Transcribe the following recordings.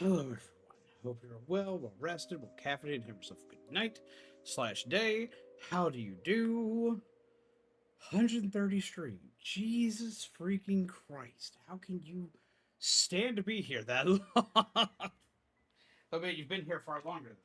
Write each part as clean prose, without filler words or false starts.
Hello, everyone. Hope you're well rested, well caffeinated, and have yourself a good night slash day. How do you do? 130 stream. Jesus freaking Christ. How can you stand to be here that long? I mean, you've been here far longer than that.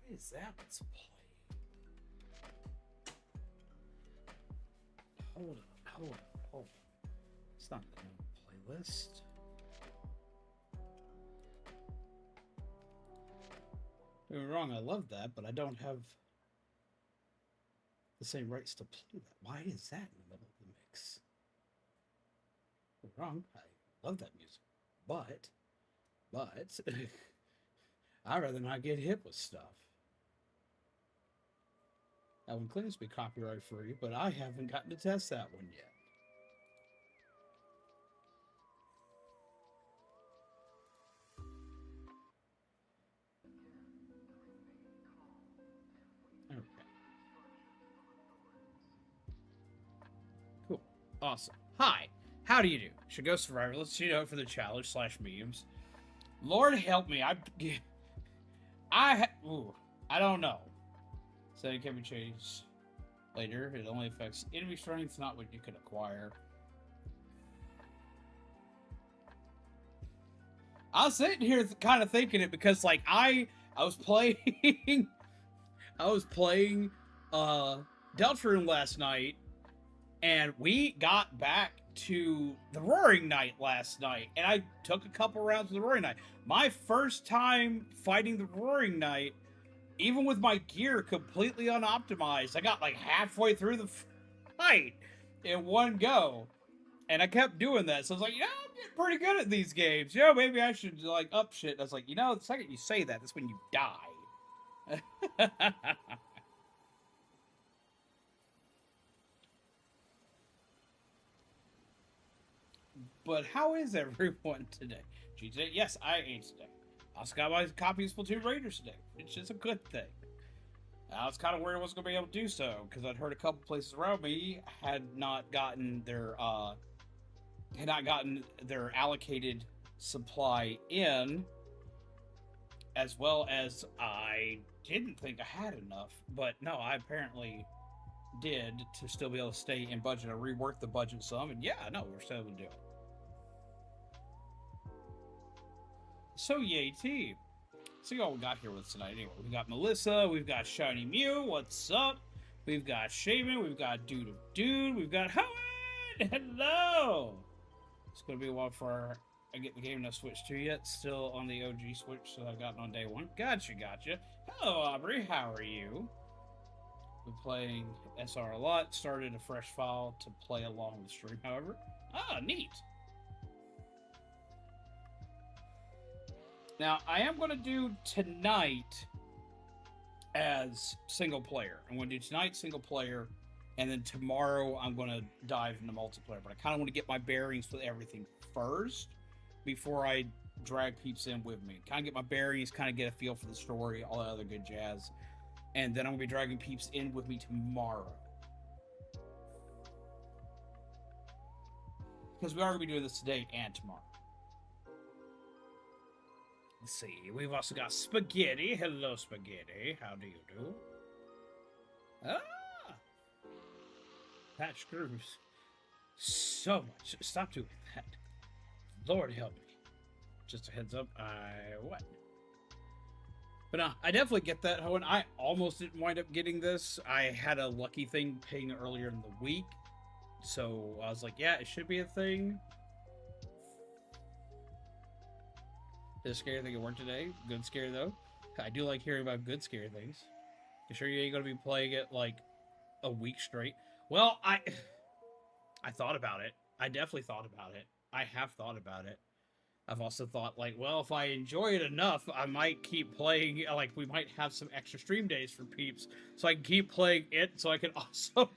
Why is that? Let's play. Hold on. It's not the playlist. Don't get me wrong, I love that, but I don't have the same rights to play that. Why is that in the middle of the mix? Don't get me wrong, I love that music, but I'd rather not get hit with stuff. That one claims to be copyright free, but I haven't gotten to test that one yet. Okay. Cool. Awesome. Hi. How do you do? Should go survivor. Let's see out for the challenge / memes. Lord help me. I don't know. So it can be changed later. It only affects enemy strength, not what you can acquire. I was sitting here kind of thinking it because like I was playing Deltarune last night, and we got back to the Roaring Knight last night, and I took a couple rounds of the Roaring Knight. My first time fighting the Roaring Knight, even with my gear completely unoptimized, I got like halfway through the fight in one go, and I kept doing that. So I was like, I'm getting pretty good at these games. Maybe I should like up shit. And I was like, the second you say that, that's when you die. But how is everyone today? GJ, yes, I ate today. I also got my copy of Splatoon Raiders today, which is a good thing. I was kind of worried I wasn't going to be able to do so, because I'd heard a couple places around me had not gotten their allocated supply in, as well as I didn't think I had enough. But no, I apparently did to still be able to stay in budget. I reworked the budget some, and we're still able to do it. So yay team. See what we got here with us tonight. Anyway, we got Melissa, we've got Shiny Mew, what's up? We've got Shaman, we've got Dude of Dude, we've got Howard! Hello! It's gonna be a while before I get the game to Switch 2 yet. Still on the OG Switch, so I've gotten on day one. Gotcha. Hello Aubrey, how are you? Been playing SR a lot, started a fresh file to play along with stream, however. Neat! Now, I am going to do tonight as single player. I'm going to do tonight single player, and then tomorrow I'm going to dive into multiplayer. But I kind of want to get my bearings with everything first before I drag peeps in with me. Kind of get my bearings, kind of get a feel for the story, all that other good jazz. And then I'm going to be dragging peeps in with me tomorrow. Because we are going to be doing this today and tomorrow. Let's see, we've also got Spaghetti. Hello, Spaghetti. How do you do? That screws so much. Stop doing that. Lord help me. Just a heads up, what? But no, I definitely get that. When I almost didn't wind up getting this, I had a lucky thing ping earlier in the week. So I was like, it should be a thing. Did a scary thing at work today. Good scare, though. I do like hearing about good scary things. You sure you ain't going to be playing it, like, a week straight? Well, I thought about it. I definitely thought about it. I have thought about it. I've also thought, like, well, if I enjoy it enough, I might keep playing, like, we might have some extra stream days for peeps, so I can keep playing it, so I can also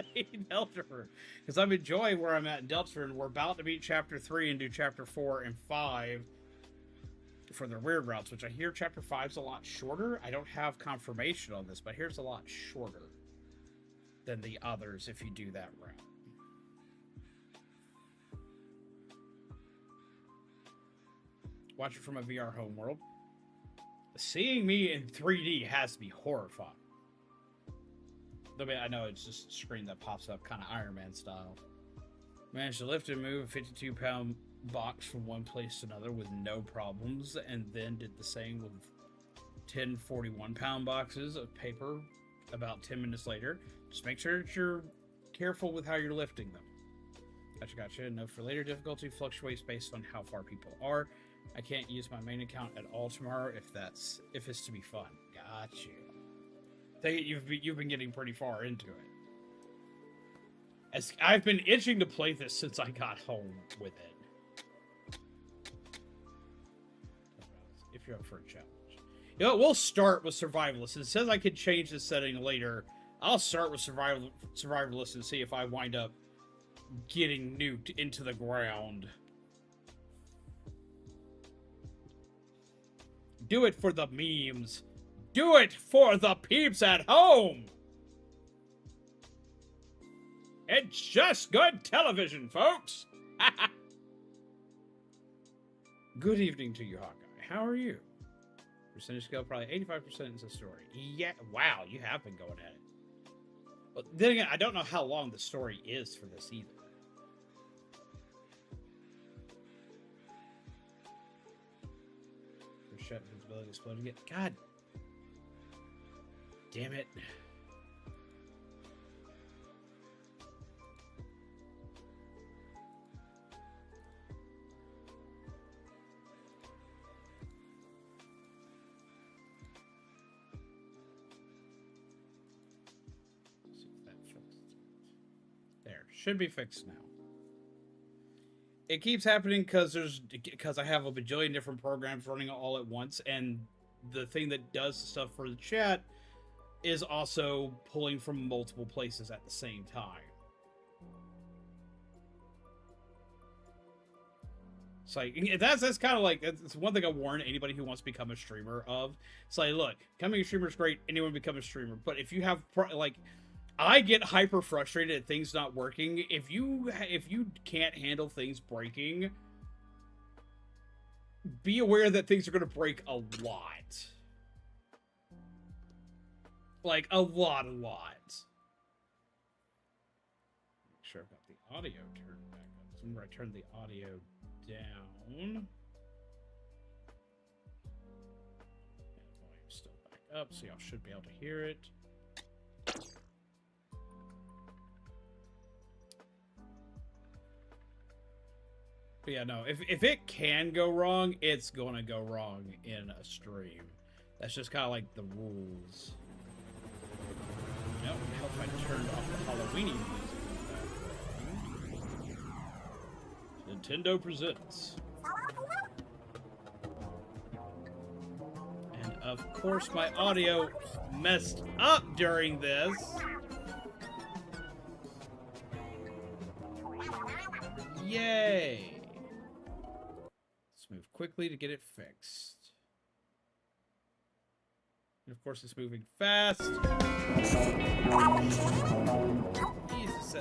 play Deltarune. Because I'm enjoying where I'm at in Deltarune. We're about to beat Chapter 3 and do Chapter 4 and 5. for their weird routes, which I hear Chapter 5 is a lot shorter. I don't have confirmation on this, but here's a lot shorter than the others if you do that route. Watch it from a VR homeworld. Seeing me in 3D has to be horrifying. I know it's just a screen that pops up, kind of Iron Man style. Managed to lift and move a 52-pound box from one place to another with no problems, and then did the same with 10 41-pound boxes of paper about 10 minutes later. Just make sure that you're careful with how you're lifting them. Gotcha. Note for later, difficulty fluctuates based on how far people are. I can't use my main account at all tomorrow if it's to be fun. Gotcha. Take it you've been getting pretty far into it. As I've been itching to play this since I got home with it. If you're up for a challenge. You know, we'll start with Survivalist. It says I could change the setting later. I'll start with Survivalist and see if I wind up getting nuked into the ground. Do it for the memes. Do it for the peeps at home. It's just good television, folks. Good evening to you, Hawkeye. How are you? Percentage skill, probably 85% is the story. Yeah, wow, you have been going at it. But then again, I don't know how long the story is for this either. Shut visibility exploding it. God damn it. See if that fixed. There. Should be fixed now. It keeps happening because I have a bajillion different programs running all at once, and the thing that does stuff for the chat is also pulling from multiple places at the same time. It's like, that's kind of like, it's one thing I warn anybody who wants to become a streamer of. It's like, look, becoming a streamer is great. Anyone become a streamer, but if you have like, I get hyper frustrated at things not working. If you can't handle things breaking, be aware that things are going to break a lot. Like, a lot. Make sure I've got the audio turned back up. So remember, I turned the audio down. And volume's still back up, so y'all should be able to hear it. But yeah, no, if it can go wrong, it's going to go wrong in a stream. That's just kind of like the rules. Nope, how if I turned off the Halloweeny music? Nintendo presents. And of course my audio messed up during this. Yay! Let's move quickly to get it fixed. And of course it's moving fast. Jesus.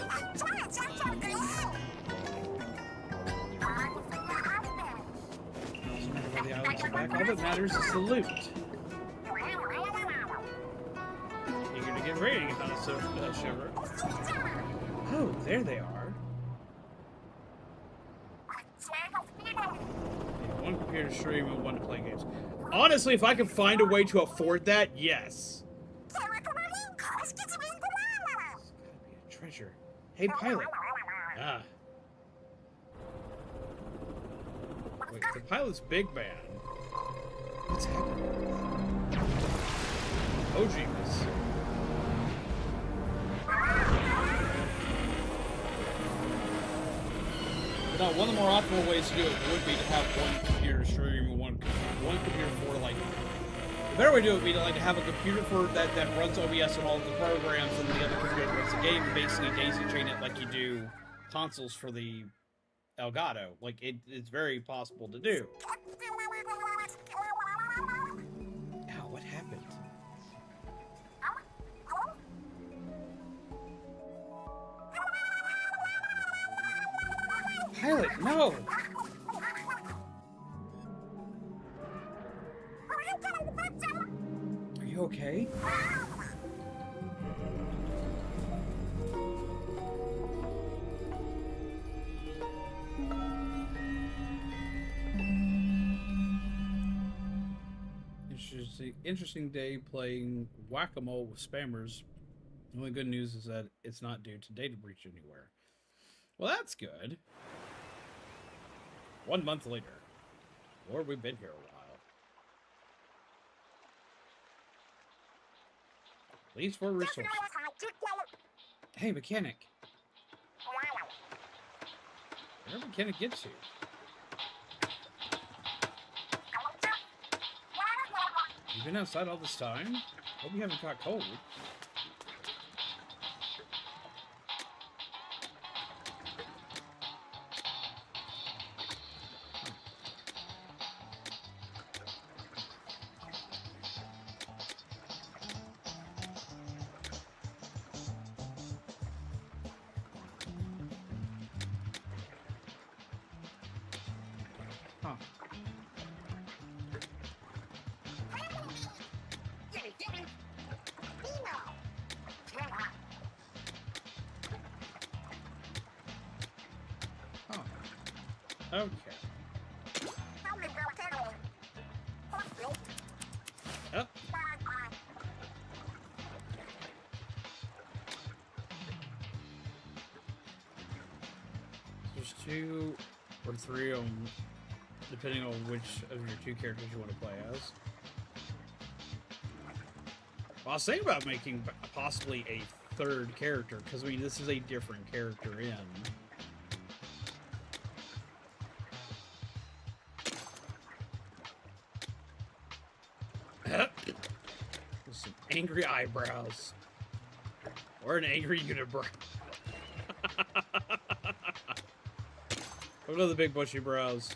The islands are back. All that matters is the loot. Eager to get ready, huh, Shiver? Oh, there they are. One computer stream and one to play games. Honestly, if I can find a way to afford that, yes. It's gotta be a treasure. Hey, pilot. Ah. Wait, the pilot's big man. What's happening? Oh, jeez. Now, one of the more optimal ways to do it would be to have one computer stream and one computer for, like, the better way to do it would be to have a computer for that runs OBS and all of the programs, and the other computer that runs the game, and basically daisy chain it like you do consoles for the Elgato. Like, it's very possible to do. Pilot, no! Are you okay? Interesting day playing whack-a-mole with spammers. The only good news is that it's not due to data breach anywhere. Well, that's good. 1 month later. Lord, we've been here a while. Please for resources. Hey, mechanic. Where mechanic gets you? You've been outside all this time? Hope you haven't caught cold. Huh. Okay. Oh. There's 2 or 3 of them, depending on which of your 2 characters you want to play as. Well, I was thinking about making possibly a 3rd character, because I mean, this is a different character in. Some angry eyebrows. Or an angry unibrow. What are the big bushy brows?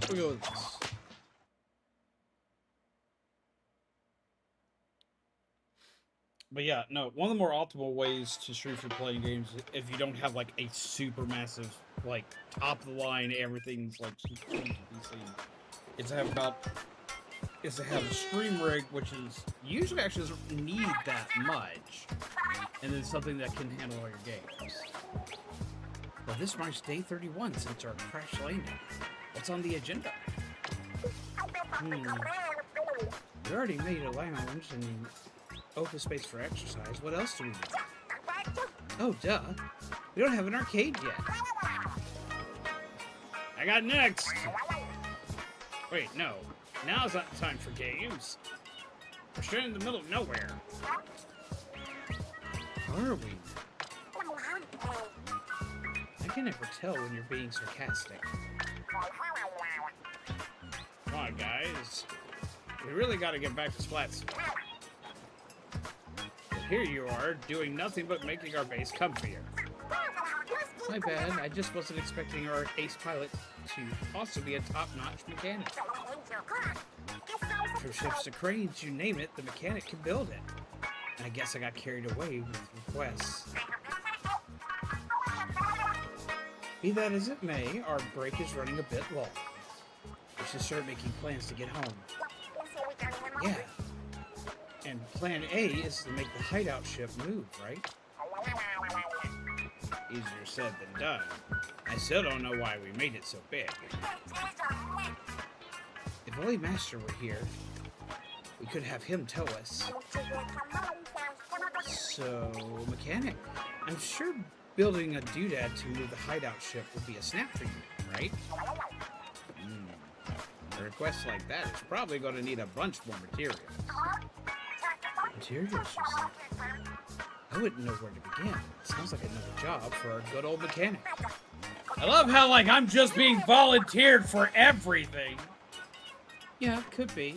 We'll go with this. But yeah, no, one of the more optimal ways to stream for playing games, if you don't have like a super massive, like top of the line, everything's like super PC, is to have a stream rig, which is usually actually doesn't need that much, and then something that can handle all your games. Well, this marks day 31 since our crash landing. What's on the agenda? We already made a lounge and open space for exercise. What else do we need? Oh, duh. We don't have an arcade yet. I got next. Wait, no. Now's not the time for games. We're straight in the middle of nowhere. Are we? I can never tell when you're being sarcastic. Come on, guys. We really gotta get back to Splatoon. But here you are, doing nothing but making our base comfier. My bad, I just wasn't expecting our ace pilot to also be a top-notch mechanic. From ships to cranes, you name it, the mechanic can build it. I guess I got carried away with requests. Be that as it may, our break is running a bit long. We should start making plans to get home. Yeah. And plan A is to make the hideout ship move, right? Easier said than done. I still don't know why we made it so big. If only Master were here, we could have him tell us. So, mechanic, I'm sure building a doodad to move the hideout ship would be a snap for you, right? A request like that is probably going to need a bunch more materials. Materials, you said? I wouldn't know where to begin. Sounds like another job for our good old mechanic. I love how, like, I'm just being volunteered for everything. Yeah, could be.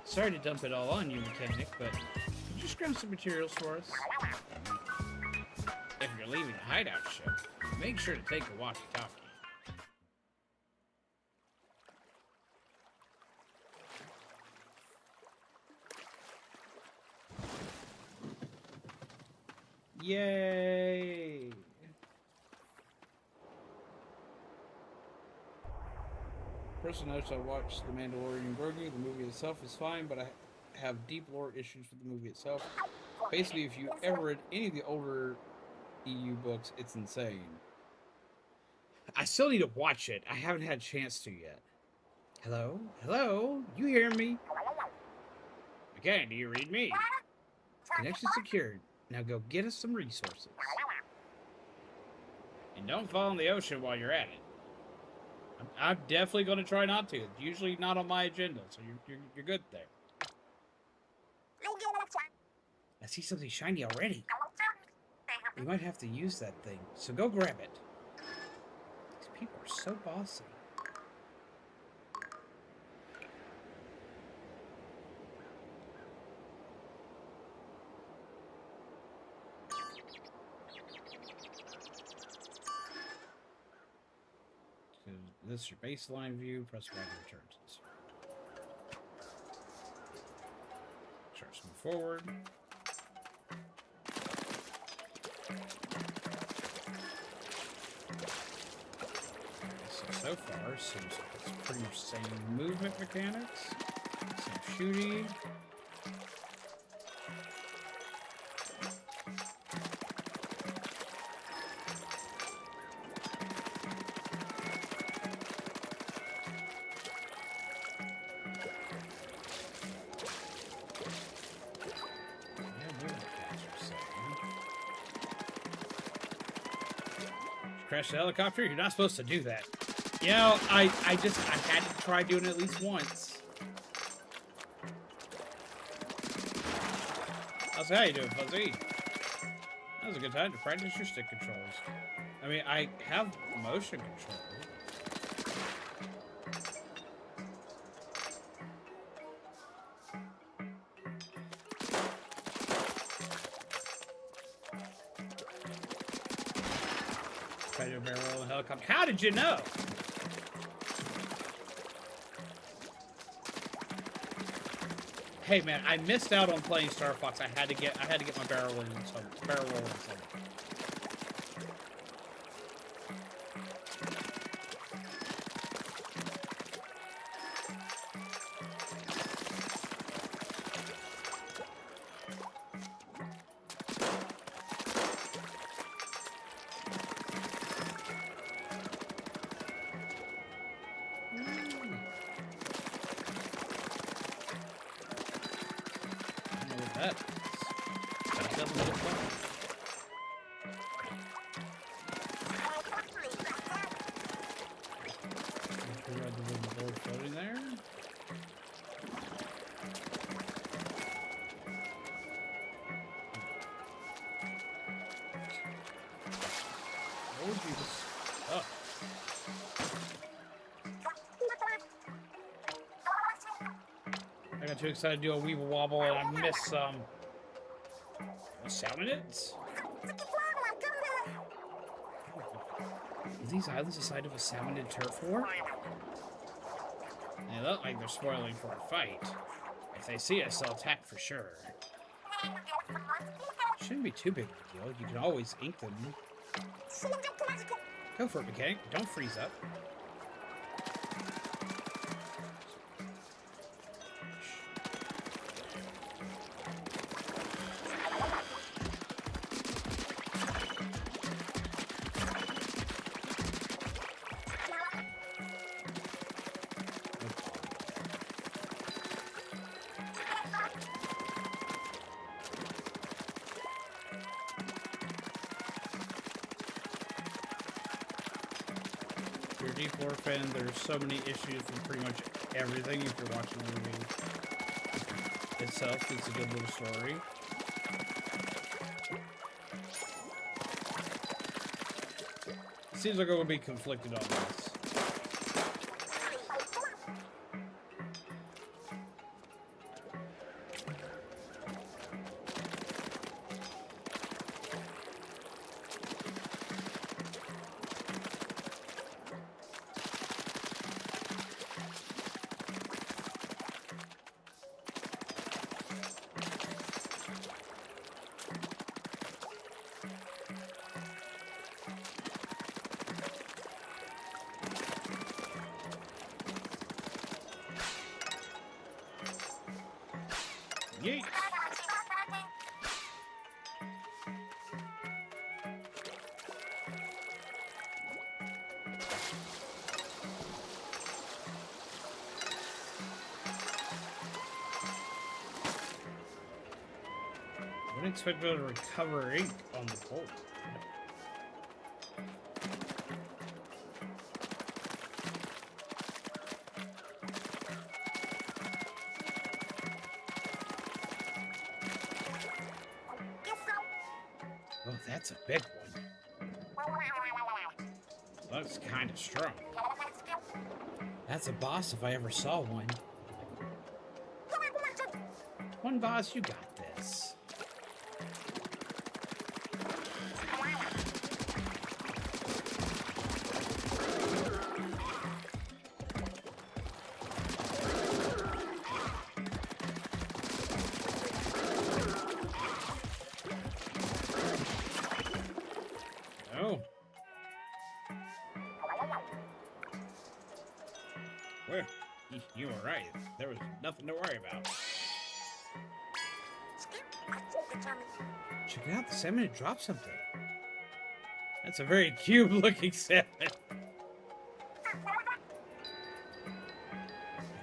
Sorry to dump it all on you, mechanic, but could you scrounge some materials for us? you're leaving the hideout ship, make sure to take a walkie-talkie. Yay! Person notes I watched The Mandalorian Grogu. The movie itself is fine, but I have deep lore issues with the movie itself. Basically, if you ever read any of the older EU books, it's insane. I still need to watch it. I haven't had a chance to yet. Hello? Hello? You hear me? Okay, do you read me? Connection secured. Now go get us some resources. And don't fall in the ocean while you're at it. I'm definitely going to try not to. It's usually not on my agenda, so you're good there. I see something shiny already. We might have to use that thing, so go grab it. These people are so bossy. This is your baseline view. Press Y to return to this. Let's move forward. So far, seems like it's pretty much the same movement mechanics, same shooting. Crash the helicopter? You're not supposed to do that. You know, I had to try doing it at least once. How's how you doing, Fuzzy? That was a good time to practice your stick controls. I mean, I have motion control. Try to barrel roll a helicopter. How did you know? Hey man, I missed out on playing Star Fox. I had to get my barrel roll in somewhere. I got too excited to do a weeble wobble and I missed some Salmonids. Are these islands the site of a Salmonid turf war? They look like they're spoiling for a fight. If they see us, they'll attack for sure. Shouldn't be too big of a deal. You can always ink them. Go for it, mechanic. Don't freeze up. D4 fan, there's so many issues with pretty much everything if you're watching the movie itself. It's a good little story. Seems like I'm going to be conflicted on this. Yeet. I wouldn't expect to recover ink on the bolt. Oh, that's a big one. Looks kind of strong. That's a boss if I ever saw one. One boss, you got this. Oh. Well, you were right. There was nothing to worry about. Check it out, the salmon dropped something. That's a very cube-looking salmon.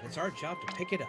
It's our job to pick it up.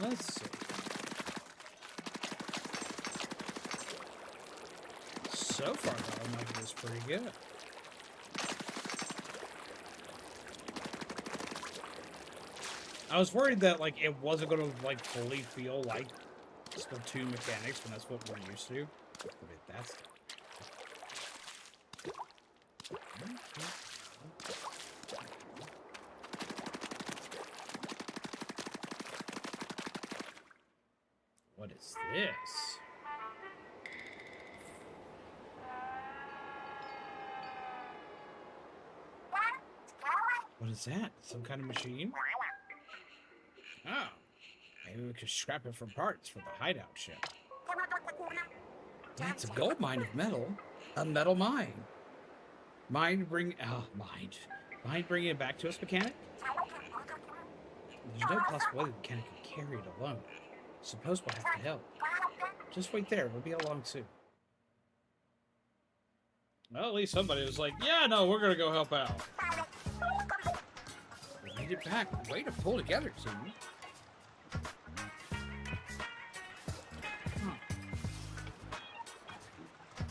Let's see. So far, the market is pretty good. I was worried that like it wasn't gonna like fully feel like Splatoon mechanics when that's what we're used to. But that's what is this? What is that? Some kind of machine? Oh, maybe we could scrap it for parts for the hideout ship. That's a gold mine of metal. A metal mine. Mind bringing it back to us, mechanic? There's no possibility the mechanic could carry it alone. Suppose we'll have to help. Just wait there. We'll be along soon. Well, at least somebody was like, yeah, no, we're gonna go help out. We made it back. Way to pull together, team.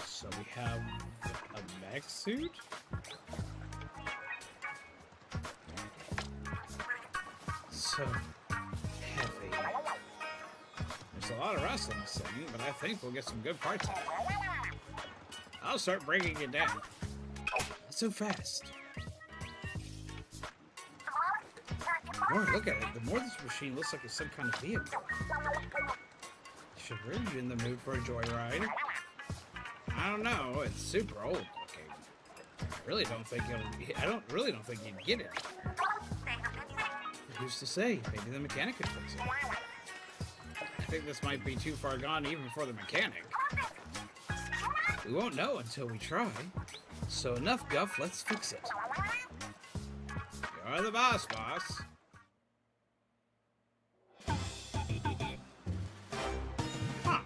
So we have a mech suit? So heavy. There's a lot of rust on this thing, but I think we'll get some good parts out of it. I'll start breaking it down. Not so fast. The more I look at it, the more this machine looks like it's some kind of vehicle. Should really be in the mood for a joyride. I don't know. It's super old looking. I really don't think you'd get it. Who's to say? Maybe the mechanic could fix it. I think this might be too far gone even for the mechanic. We won't know until we try. So enough guff, let's fix it. You're the boss, boss. Huh.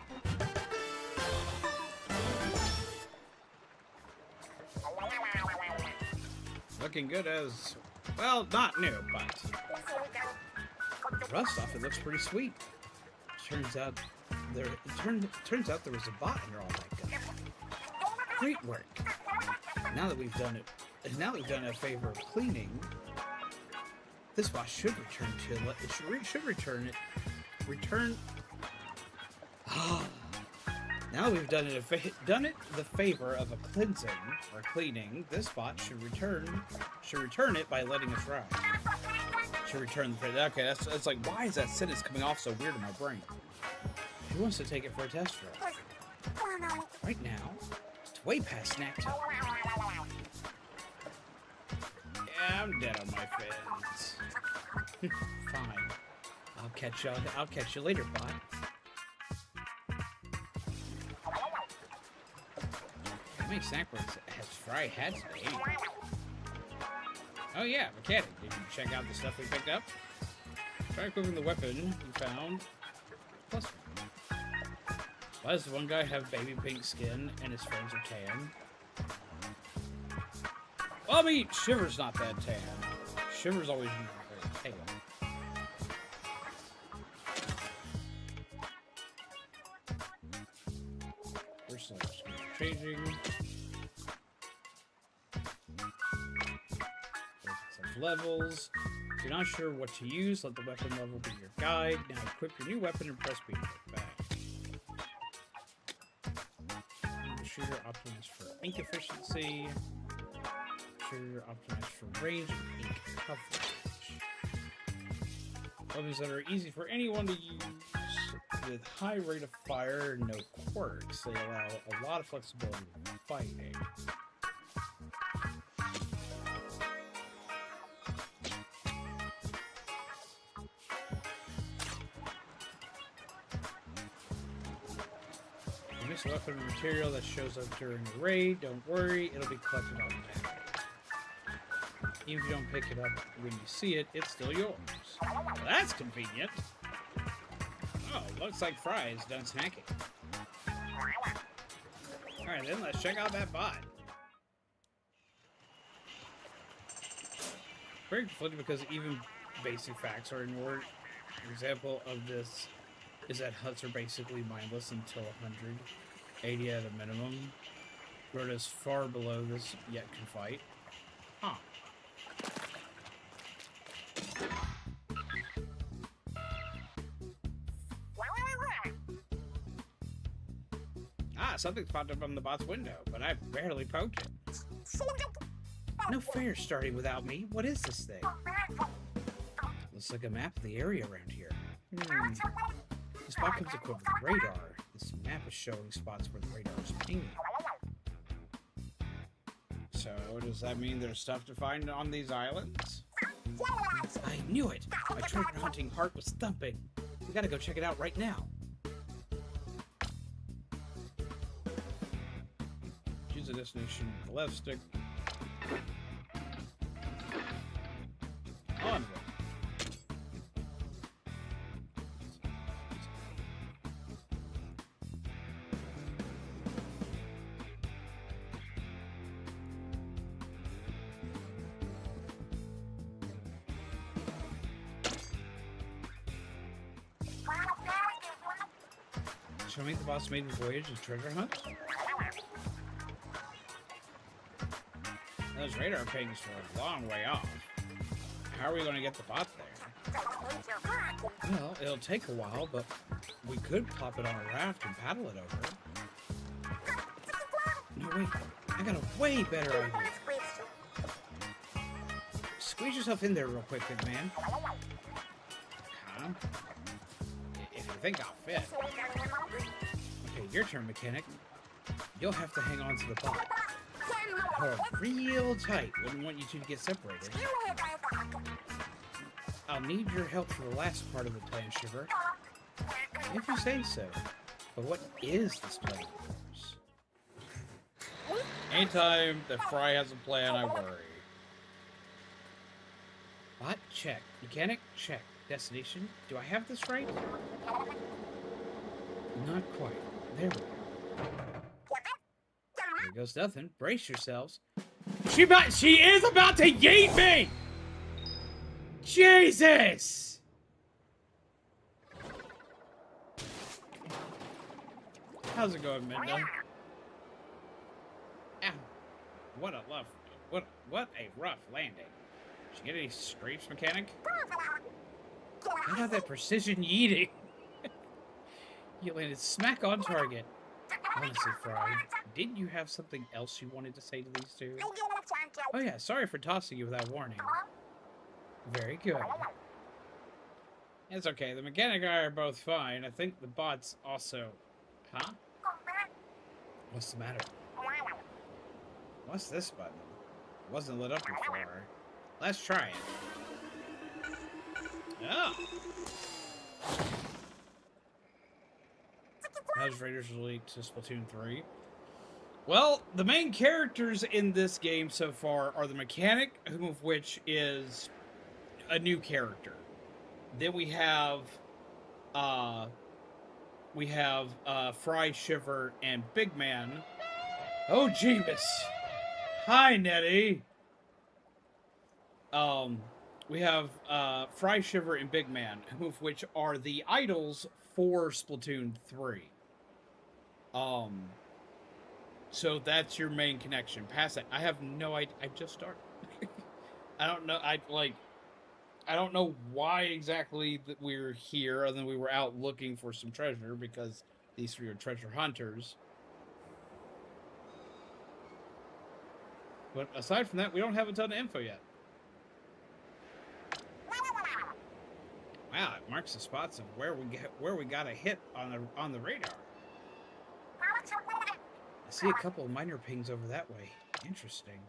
Looking good as, well, not new, but the rust off it looks pretty sweet. Turns out there was a bot under all that guff. Great work. Now that we've done it, And now we've done a favor of cleaning. This boss should return to it. Should return it. Return. Now we've done it the favor of a cleansing or cleaning. This bot should return it by letting us ride. Should return the favor. Okay, that's like, why is that sentence coming off so weird in my brain? Who wants to take it for a test drive? Right now, it's way past snack time. Yeah, I'm dead on my fins. Fine. I'll catch you later, bot. How many snack breaks has Frye had today? Oh yeah, mechanic. Did you check out the stuff we picked up? Try equipping the weapon you found. Plus one. Why does one guy have baby pink skin and his friends are tan? Well, I mean, Shiver's not that tan. Shiver's always very pale. First changing. Levels. If you're not sure what to use, let the weapon level be your guide. Now equip your new weapon and press B to click back. Shooter optimized for ink efficiency. Shooter optimized for range and ink coverage. Weapons that are easy for anyone to use with high rate of fire and no quirks. They allow a lot of flexibility in fighting. A weapon material that shows up during a raid, don't worry, it'll be collected automatically. Even if you don't pick it up when you see it, it's still yours. Well, that's convenient. Oh, looks like Frye is done snacking. Alright then, let's check out that bot. Very conflicted because even basic facts are ignored. An example of this is that huts are basically mindless until 180 at a minimum. Road is far below this, yet can fight. Huh. Ah, something's popped up on the bot's window, but I barely poked it. No fair starting without me. What is this thing? Looks like a map of the area around here. This spot comes equipped with radar. This map is showing spots where the radar is pinging. So, does that mean there's stuff to find on these islands? I knew it! My treasure hunting heart was thumping. We gotta go check it out right now. Choose a destination with the left stick. Onward. Shall I make the boss maiden voyage and treasure hunt? Those radar pings are a long way off. How are we going to get the bot there? Well, it'll take a while, but we could pop it on a raft and paddle it over. No, wait. I got a way better idea. Squeeze yourself in there real quick, big man. Huh? If you think I'll fit. Okay, your turn, mechanic. You'll have to hang on to the bot. Hold real tight. Wouldn't want you two to get separated. I'll need your help for the last part of the plan, Shiver. If you say so. But what is this plan of yours? Anytime that Frye has a plan, I worry. Bot, check. Mechanic, check. Destination, do I have this right? Not quite. There we go. There goes nothing. Brace yourselves. She is about to yeet me! Jesus! How's it going, Minda? Ow. What a love. What a rough landing. Did you get any scrapes, mechanic? How about that precision yeeting? You landed smack on target. Honestly, Frye, didn't you have something else you wanted to say to these two? Oh yeah, sorry for tossing you without warning. Very good. It's okay, the mechanic and I are both fine. I think the bot's also... Huh? What's the matter? What's this button? It wasn't lit up before. Let's try it. Oh! How's Raiders relate to Splatoon 3? Well, the main characters in this game so far are the mechanic, whom of which is a new character. Then we have Frye, Shiver, and Big Man. Oh, Jeebus! Hi, Nettie! We have Frye, Shiver, and Big Man, whom of which are the idols for Splatoon 3. So that's your main connection. Past that, I have no idea. I just started. I don't know. I don't know why exactly that we're here, other than we were out looking for some treasure, because these three are treasure hunters. But aside from that, we don't have a ton of info yet. Wow, it marks the spots of where we got a hit on the radar. I see a couple of minor pings over that way. Interesting.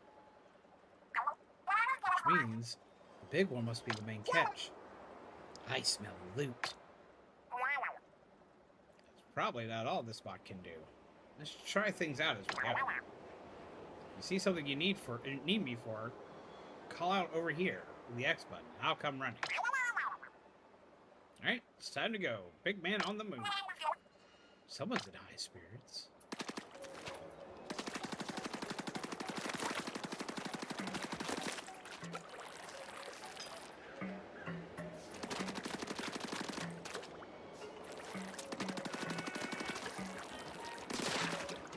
Which means the big one must be the main catch. I smell loot. That's probably not all this bot can do. Let's try things out as we go. If you see something you need me for, call out over here with the X button. I'll come running. Alright, it's time to go. Big Man on the move. Someone's in high spirits.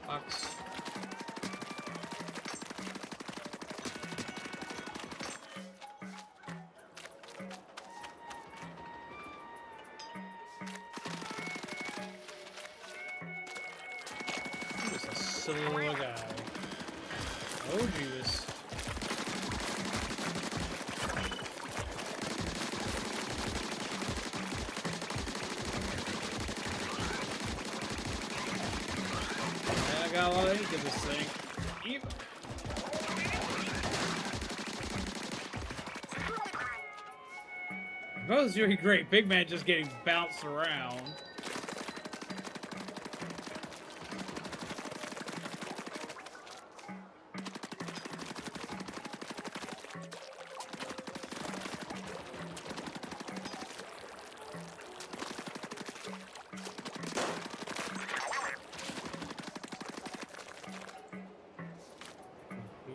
Box. Just a silly little guy. Oh, Jeebus. I got a lot of ink in this thing. Both doing great. Big Man just getting bounced around.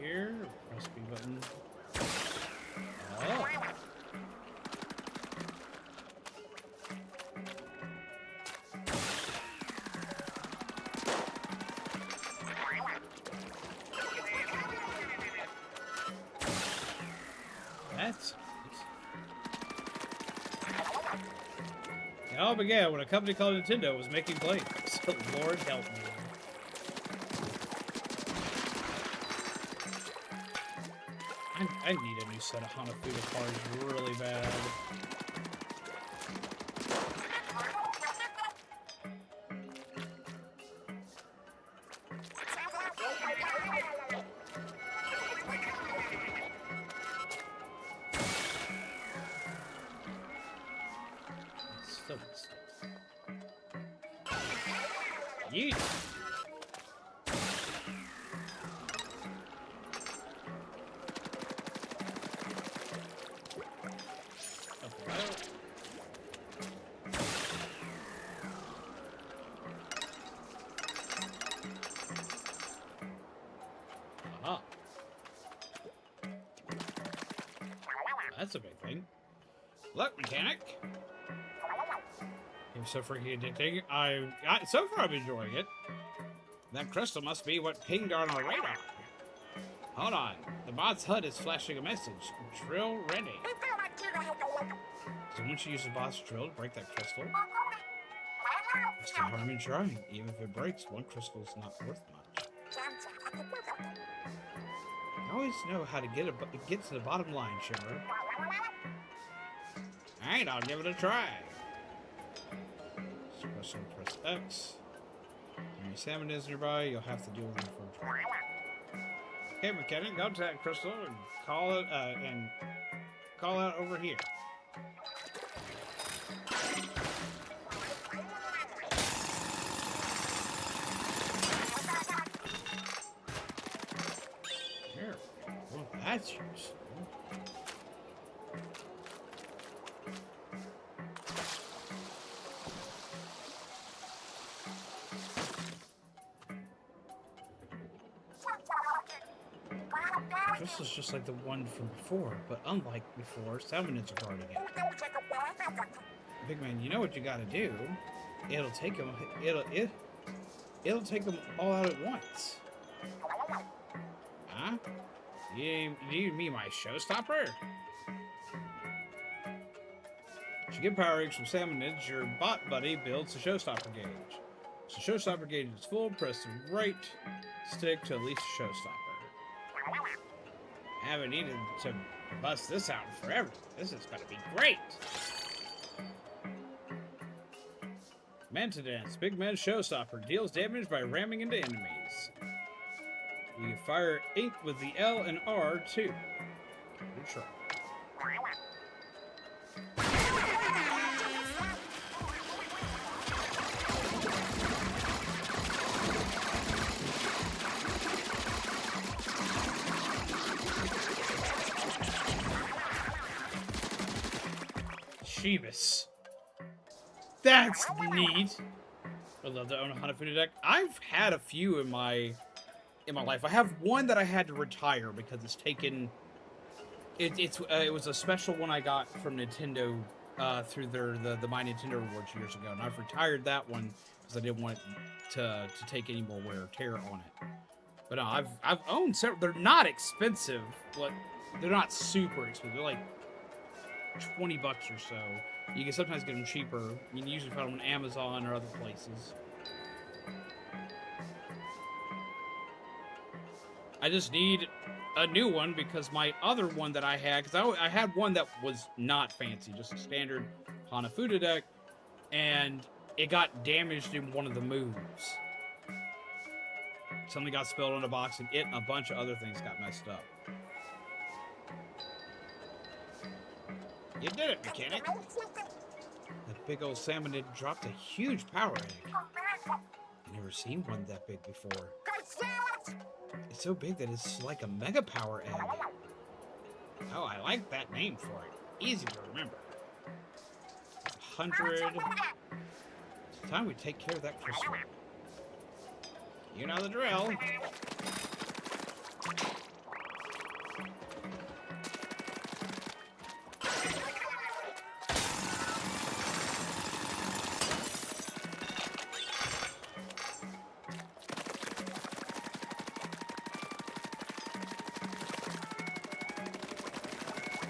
Here, press B button. Oh. That's nice. It all began when a company called Nintendo was making planes. So Lord help me. I need a new set of Hanafuda cards really bad. Still missed it. Yeet! Aha. That's a big thing. Look, mechanic. You're so freaking addicting. So far, I'm enjoying it. That crystal must be what pinged on our radar. Hold on. The bot's HUD is flashing a message. Drill ready. So once you use the bot's drill to break that crystal, it's no harm in trying. Even if it breaks, one crystal is not worth much. I always know how to get to the bottom line, Shiver. Alright, I'll give it a try. So press X. Any Salmonids nearby, you'll have to deal with them for a try. Okay, mechanic, go to that crystal and call it and call out over here. Here. Well, that's useful. This is just like the one from before, but unlike before, Salmonids are guarding it. Big man, you know what you gotta do? It'll take them. It'll take them all out at once. Huh? You mean my showstopper? To get power eggs from Salmonids, your bot buddy builds a showstopper gauge. So showstopper gauge is full. Press the right stick to release the showstopper. I haven't needed to bust this out in forever. This is gonna be great. Maintenance. Big Man Showstopper deals damage by ramming into enemies. You can fire ink with the L and R too. Good try. Jeebus. That's neat. I love to own a Hanafuda deck. I've had a few in my life. I have one that I had to retire because it's taken. It was a special one I got from Nintendo through the My Nintendo Rewards years ago, and I've retired that one because I didn't want it to take any more wear or tear on it. But no, I've owned several. They're not expensive, but they're not super expensive. They're like $20 or so. You can sometimes get them cheaper. You can usually find them on Amazon or other places. I just need a new one because my other one that I had, because I had one that was not fancy, just a standard Hanafuda deck, and it got damaged in one of the moves. Something got spilled on the box, and it and a bunch of other things got messed up. You did it, mechanic. That big old Salmonid dropped a huge power egg. I've never seen one that big before. It's so big that it's like a mega power egg. Oh, I like that name for it. Easy to remember. 100. It's time we take care of that crystal. You know the drill.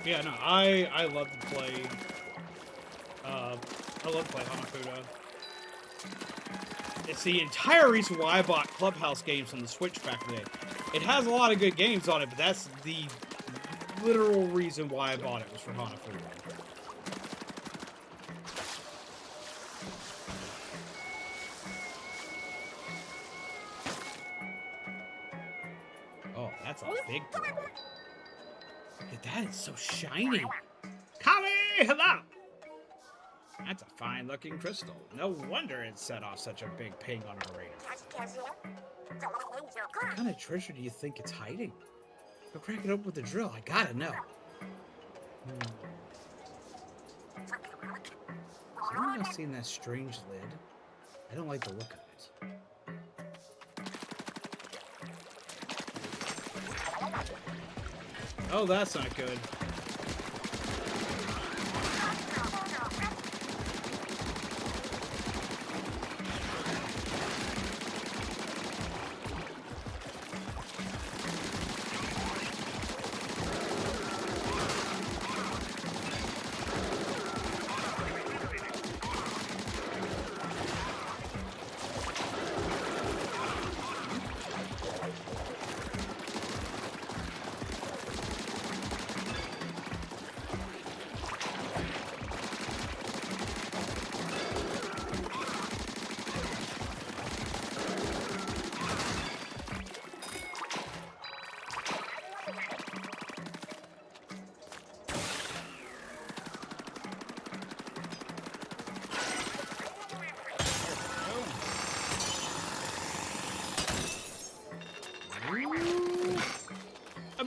Yeah, no, I love to play. I love to play Hanafuda. It's the entire reason why I bought Clubhouse games on the Switch back in the day. It has a lot of good games on it, but that's the literal reason why I bought it was for Hanafuda. Oh, that's a big one. Look at that, it's so shiny. Kali, hello! That's a fine-looking crystal. No wonder it set off such a big ping on our radar. What kind of treasure do you think it's hiding? Go crack it open with the drill. I gotta know. Has anyone else seen that strange lid? I don't like the look of it. Oh, that's not good.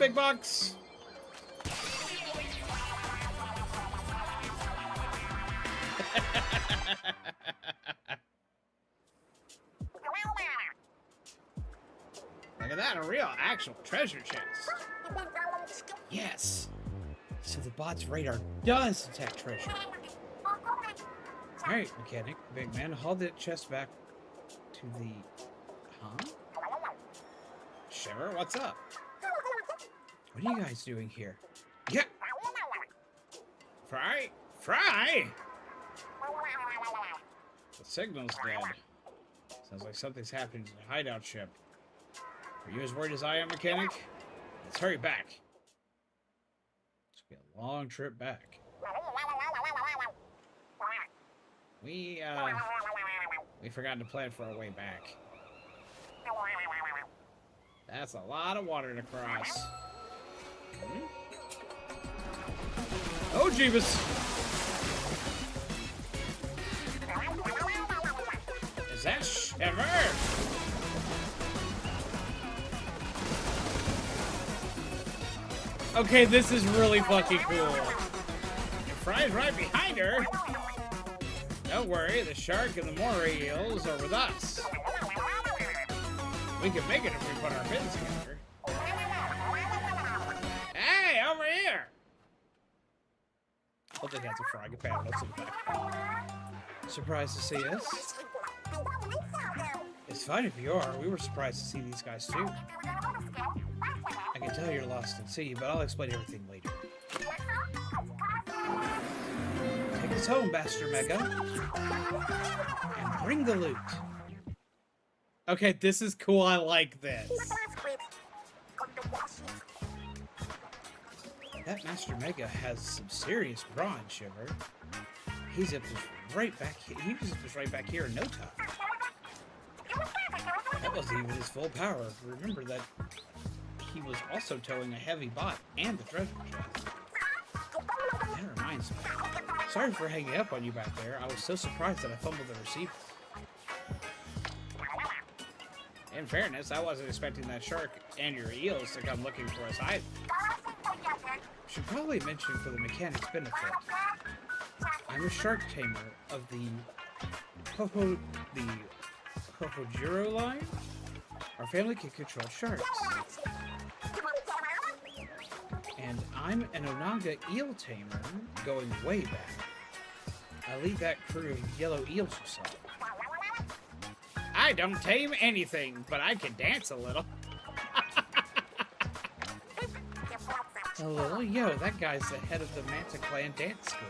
big box. Look at that, a real actual treasure chest. Yes. So the bot's radar does detect treasure. Alright, mechanic, big man, haul that chest back to the... Huh? Shiver, what's up? What are you guys doing here? Yeah! Frye? Frye? The signal's dead. Sounds like something's happening to the hideout ship. Are you as worried as I am, mechanic? Let's hurry back. It's gonna be a long trip back. We forgot to plan for our way back. That's a lot of water to cross. Hmm? Oh, Jeebus! Is that Shiver? Okay, this is really fucking cool. If Frye's right behind her. Don't worry, the shark and the moray eels are with us. We can make it if we put our fins together. Hey, over here! I think that's a frog. Let's look back. Surprised to see us? It's fine if you are. We were surprised to see these guys too. I can tell you're lost at sea, but I'll explain everything later. Take us home, Master Mega. And bring the loot. Okay, this is cool. I like this. That Master Mega has some serious brawn, Shiver. He's up just right back here. He was just right back here in no time. That wasn't even his full power. Remember that he was also towing a heavy bot and the treasure chest. That reminds me. Sorry for hanging up on you back there. I was so surprised that I fumbled the receiver. In fairness, I wasn't expecting that shark and your eels to come looking for us either. Should probably mention for the mechanic's benefit. I'm a shark tamer of the Hojiro line. Our family can control sharks. And I'm an Onaga eel tamer going way back. I lead that crew of yellow eels you saw. I don't tame anything, but I can dance a little. A little? Yo, that guy's the head of the Manta Clan dance school.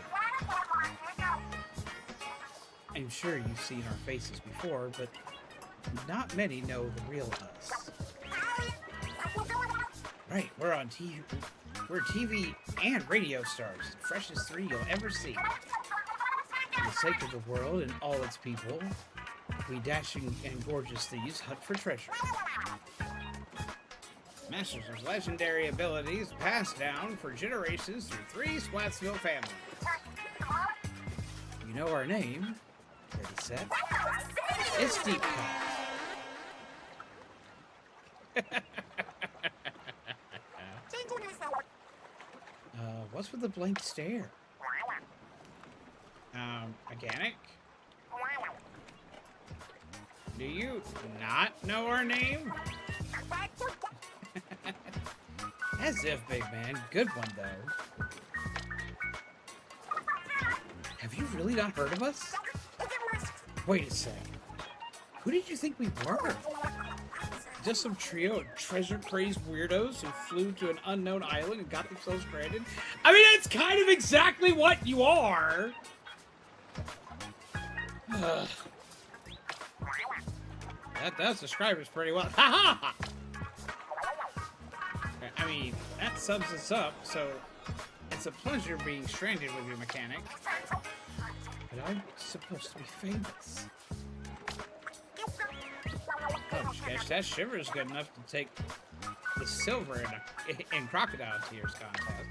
I'm sure you've seen our faces before, but not many know the real us. Right, we're on TV. We're TV and radio stars, the freshest three you'll ever see. For the sake of the world and all its people, we dashing and gorgeous thieves hunt for treasure. Masters of legendary abilities passed down for generations through 3 Splatsville families. You know our name, ready, set? It's Deep Cut. What's with the blank stare? Mechanic? Do you not know our name? As if, big man. Good one, though. Have you really not heard of us? Wait a sec. Who did you think we were? Just some trio of treasure-crazed weirdos who flew to an unknown island and got themselves stranded? I mean, that's kind of exactly what you are! That does describe us pretty well. Ha ha! I mean, that sums us up, so it's a pleasure being stranded with you, mechanic. But I'm supposed to be famous. Oh, gosh, that Shiver is good enough to take the silver in Crocodile Tears contest.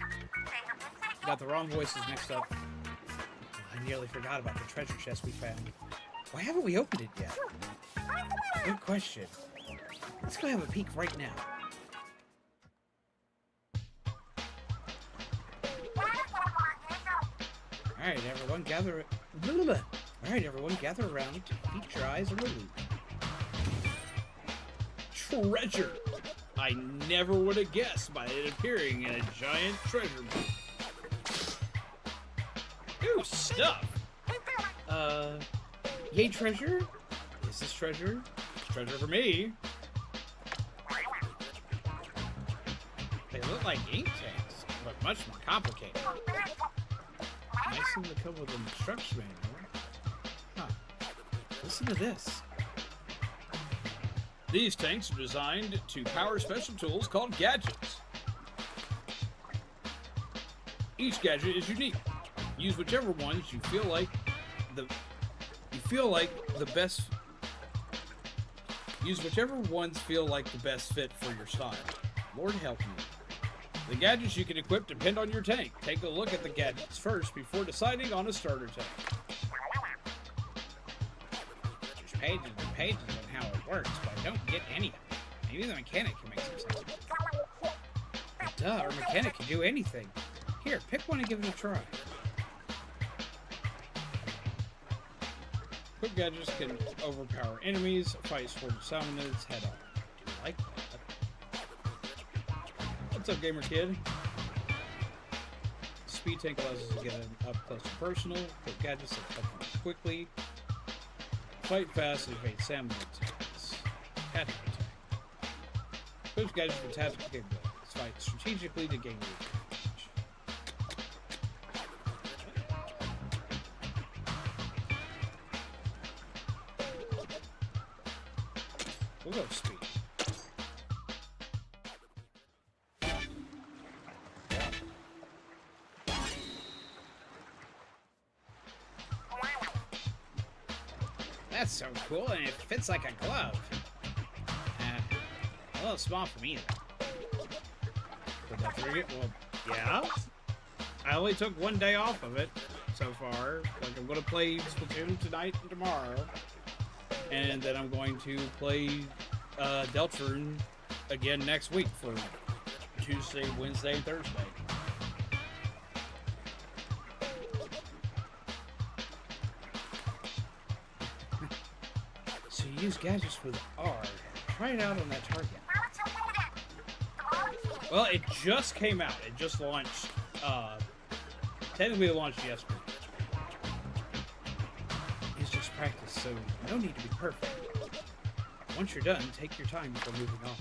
Got the wrong voices mixed up. I nearly forgot about the treasure chest we found. Why haven't we opened it yet? Good question. Let's go have a peek right now. Alright, everyone, gather... Alright, everyone, gather around to feast your eyes on the loot. Treasure! I never would have guessed by it appearing in a giant treasure boat. Ooh, stuff! Yay, treasure? Is this treasure? It's treasure for me. They look like ink tanks, but much more complicated. Nice of them to come with an instruction manual. Huh. Listen to this. These tanks are designed to power special tools called gadgets. Each gadget is unique. Use whichever ones you feel like the best. Use whichever ones feel like the best fit for your style. Lord help you. The gadgets you can equip depend on your tank. Take a look at the gadgets first before deciding on a starter tank. There's pages and pages on how it works, but I don't get any of it. Maybe the mechanic can make some sense. Duh, our mechanic can do anything. Here, pick one and give it a try. Quick gadgets can overpower enemies, fight swarms of Salmonids head on. Do you like that? What's up, gamer kid? Speed tank allows us to get an up close and personal. Quick gadgets that cut them quickly. Fight fast and evade Salmonids. Tactical tank. Quick gadgets for tactical capabilities. Fight strategically to gain advantage. We'll go speed. That's so cool, and it fits like a glove. A little small for me, though. Put that through it. Well, yeah. I only took one day off of it so far. Like, I'm going to play Splatoon tonight and tomorrow. And then I'm going to play Deltarune again next week for Tuesday, Wednesday, and Thursday. So you use gadgets for the R. Try it out on that target. Well, it just came out. It just launched. Technically, it launched yesterday. It's just practice, so no need to be perfect. Once you're done, take your time before moving on.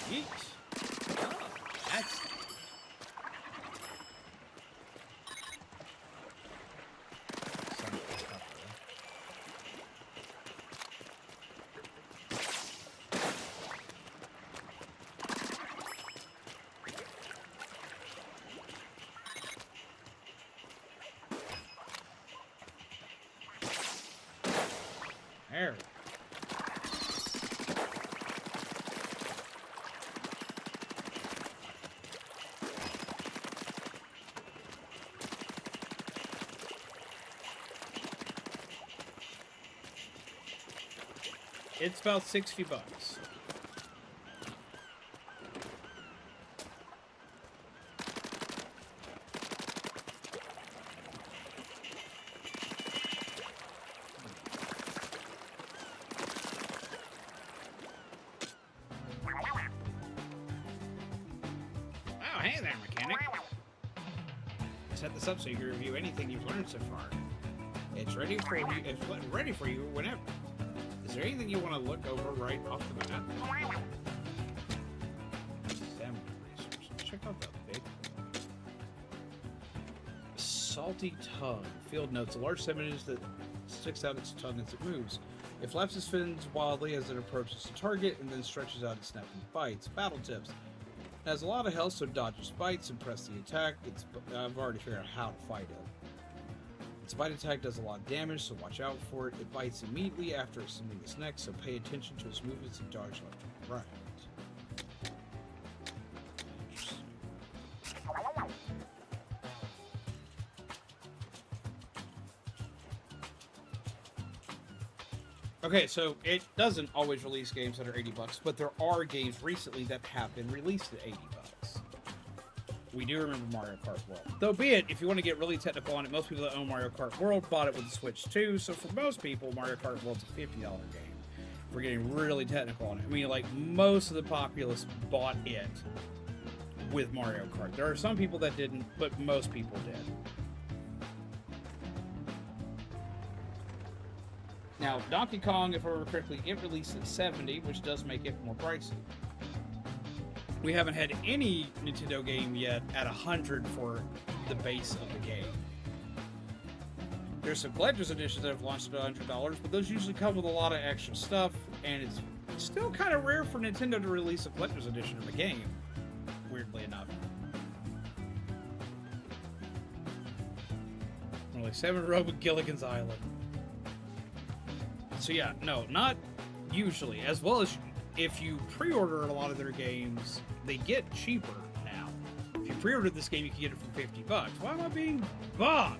Yeet. Oh, that's... There we go. It's about $60. Oh, hey there, mechanic. I set this up so you can review anything you've learned so far. It's ready for you. It's ready for you whenever. Is there anything you want to look over right off the bat? Salmon resources. Check out that big one. Salty tongue. Field notes. A large salmonid that sticks out its tongue as it moves. It flaps its fins wildly as it approaches the target and then stretches out its snapping bites. Battle tips. It has a lot of health, so dodge its bites and press the attack. I've already figured out how to fight it. Its bite attack does a lot of damage, so watch out for it. It bites immediately after extending its neck, so pay attention to its movements and dodge left and right. Okay, so it doesn't always release games that are $80, but there are games recently that have been released at $80. We do remember Mario Kart World. Though be it, if you want to get really technical on it, most people that own Mario Kart World bought it with the Switch too, so for most people, Mario Kart World's a $50 game. We're getting really technical on it. I mean, like, most of the populace bought it with Mario Kart. There are some people that didn't, but most people did. Now, Donkey Kong, if I remember correctly, it released at $70, which does make it more pricey. We haven't had any Nintendo game yet at $100 for the base of the game. There's some collector's editions that have launched at $100, but those usually come with a lot of extra stuff, and it's still kind of rare for Nintendo to release a collector's edition of a game, weirdly enough. Only 7 Road with Gilligan's Island. So yeah, no, not usually. As well as if you pre-order a lot of their games, they get cheaper now. If you pre-ordered this game, you can get it for $50. Why am I being bugged?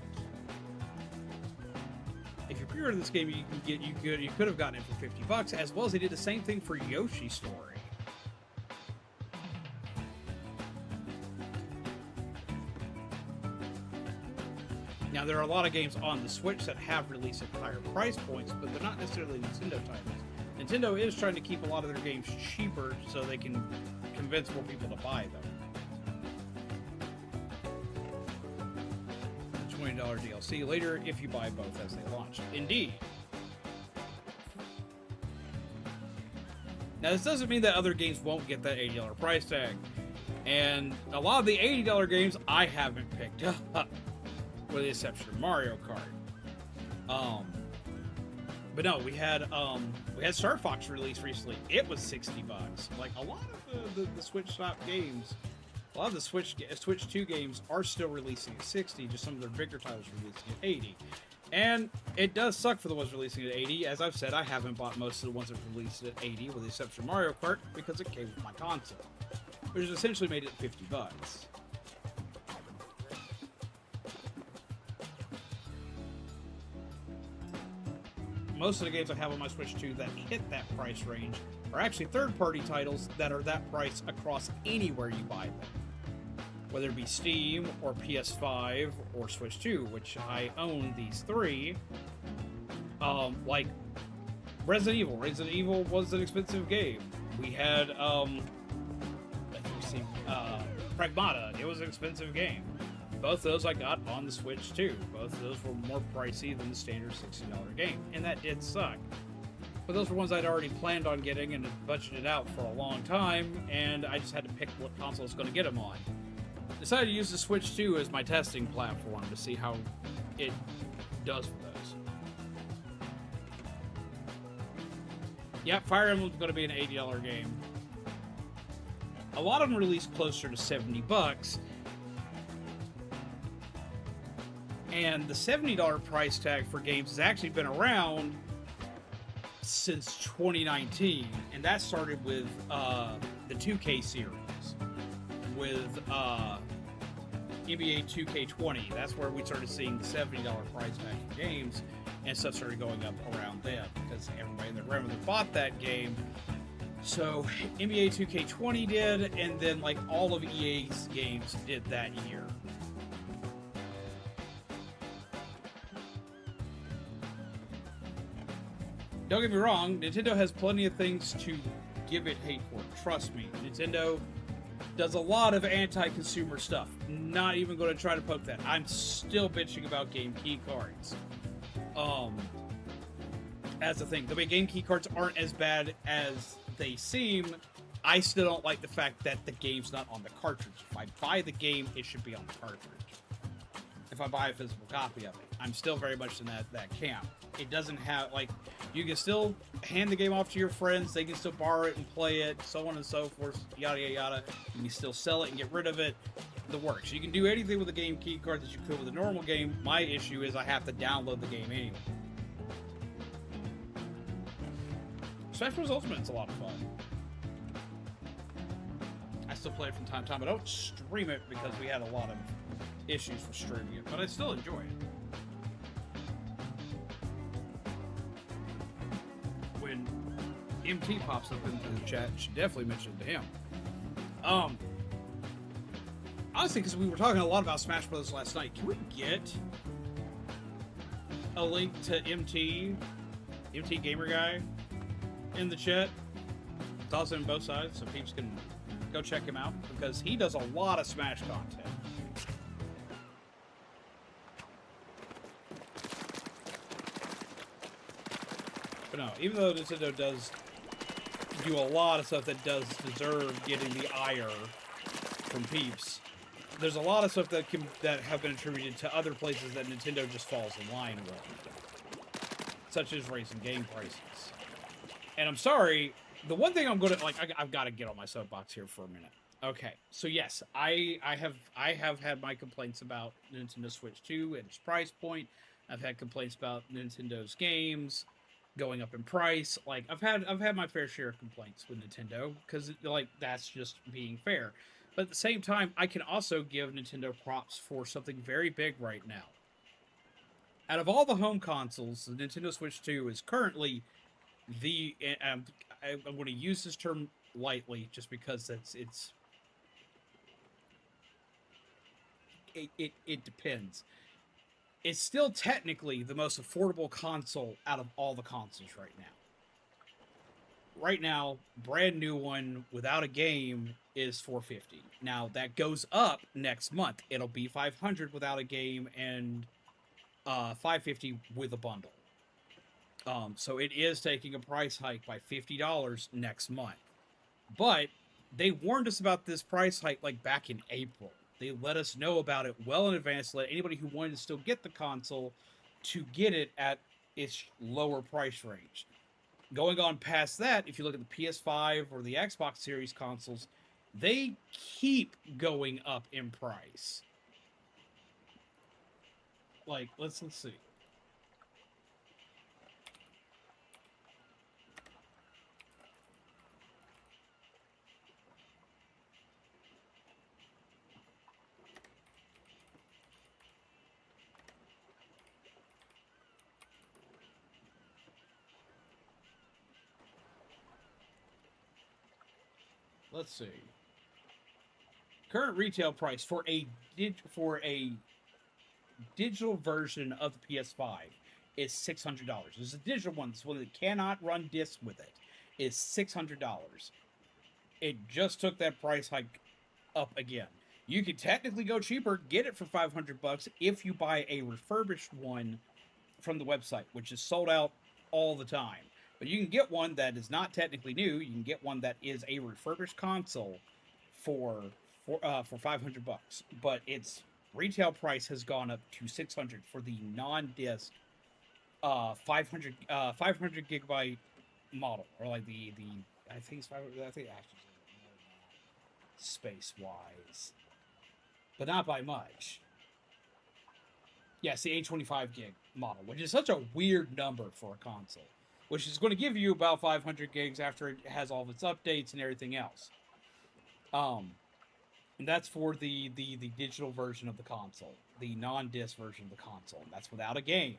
If you pre-ordered this game, you could have gotten it for $50. As well as they did the same thing for Yoshi's Story. Now, there are a lot of games on the Switch that have released at higher price points, but they're not necessarily Nintendo titles. Nintendo is trying to keep a lot of their games cheaper so they can convince more people to buy them. $20 DLC later if you buy both as they launch. Indeed. Now, this doesn't mean that other games won't get that $80 price tag. And a lot of the $80 games I haven't picked up, with the exception of Mario Kart. But no, we had Star Fox released recently. It was $60. Like, a lot of the Switch Shop games, a lot of the Switch 2 games are still releasing at $60, just some of their bigger titles releasing at $80. And it does suck for the ones releasing at $80. As I've said, I haven't bought most of the ones that released at $80, with the exception of Mario Kart, because it came with my console, which has essentially made it $50. Most of the games I have on my Switch 2 that hit that price range are actually third-party titles that are that price across anywhere you buy them. Whether it be Steam, or PS5, or Switch 2, which I own these three. Like Resident Evil. Resident Evil was an expensive game. We had, Pragmata. It was an expensive game. Both those I got on the Switch too. Both of those were more pricey than the standard $60 game, and that did suck. But those were ones I'd already planned on getting and had budgeted out for a long time, and I just had to pick what console I was going to get them on. Decided to use the Switch 2 as my testing platform to see how it does for those. Yeah, Fire Emblem's going to be an $80 game. A lot of them released closer to $70. And the $70 price tag for games has actually been around since 2019. And that started with the 2K series. With NBA 2K20. That's where we started seeing the $70 price tag for games. And stuff started going up around then. Because everybody in the room that bought that game. So NBA 2K20 did. And then like all of EA's games did that year. Don't get me wrong, Nintendo has plenty of things to give it hate for. Trust me, Nintendo does a lot of anti-consumer stuff. Not even going to try to poke that. I'm still bitching about game key cards. As the thing, the way game key cards aren't as bad as they seem, I still don't like the fact that the game's not on the cartridge. If I buy the game, it should be on the cartridge. If I buy a physical copy of it, I'm still very much in that camp. It doesn't have, like, you can still hand the game off to your friends, they can still borrow it and play it, so on and so forth, yada yada yada. You can still sell it and get rid of it. The works. You can do anything with a game key card that you could with a normal game. My issue is I have to download the game anyway. Smash Bros. Ultimate's a lot of fun. I still play it from time to time. I don't stream it because we had a lot of issues for streaming it, but I still enjoy it. MT pops up into the chat, should definitely mention it to him. Honestly, because we were talking a lot about Smash Bros. Last night, can we get a link to MT Gamer Guy in the chat? Toss it on both sides so peeps can go check him out, because he does a lot of Smash content. But no, even though Nintendo does do a lot of stuff that does deserve getting the ire from peeps, there's a lot of stuff that have been attributed to other places that Nintendo just falls in line with, such as raising game prices. And I'm sorry, the one thing I'm going to, like, I've got to get on my soapbox here for a minute. Okay, so yes, I have had my complaints about Nintendo Switch 2 and its price point. I've had complaints about Nintendo's games going up in price. Like, I've had my fair share of complaints with Nintendo, because, like, that's just being fair. But at the same time, I can also give Nintendo props for something very big right now. Out of all the home consoles, the Nintendo Switch 2 is currently the... I'm going to use this term lightly, just because it depends. It's still technically the most affordable console out of all the consoles right now. Right now, brand new one without a game is $450. Now that goes up next month. It'll be $500 without a game and $550 with a bundle. So it is taking a price hike by $50 next month. But they warned us about this price hike like back in April. They let us know about it well in advance. Let anybody who wanted to still get the console to get it at its lower price range. Going on past that, if you look at the PS5 or the Xbox Series consoles, they keep going up in price. Like, let's see. Let's see. Current retail price for a digital version of the PS5 is $600. There's a digital one, this one that cannot run discs with it, is $600. It just took that price hike up again. You could technically go cheaper, get it for $500 if you buy a refurbished one from the website, which is sold out all the time. But you can get one that is not technically new. You can get one that is a refurbished console for $500. But its retail price has gone up to $600 for the non-disc 500 gigabyte model, or like the I think it's 500. I think actually space wise, but not by much. Yes, the 825 gig model, which is such a weird number for a console, which is going to give you about 500 gigs after it has all of its updates and everything else. And that's for the digital version of the console, the non-disc version of the console. And that's without a game.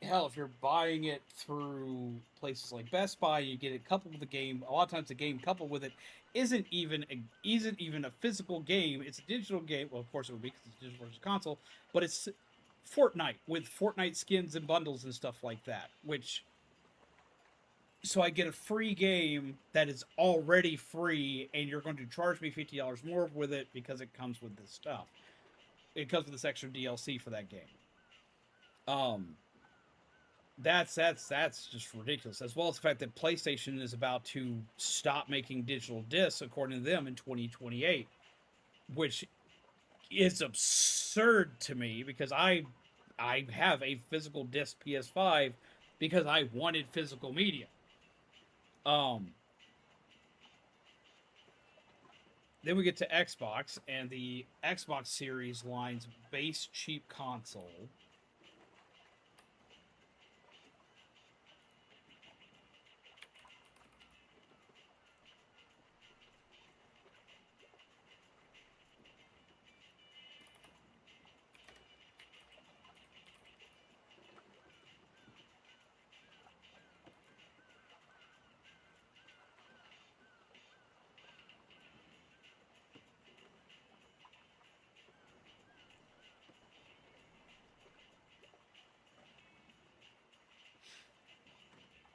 Hell, if you're buying it through places like Best Buy, you get it coupled with the game. A lot of times the game coupled with it isn't even a physical game. It's a digital game. Well, of course it would be because it's a digital version console, but it's Fortnite with Fortnite skins and bundles and stuff like that, so I get a free game that is already free, and you're going to charge me $50 more with it because it comes with this stuff. It comes with this extra DLC for that game. That's just ridiculous. As well as the fact that PlayStation is about to stop making digital discs, according to them, in 2028, which is absurd to me, because I have a physical disc PS5 because I wanted physical media. Then we get to Xbox, and the Xbox Series line's base cheap console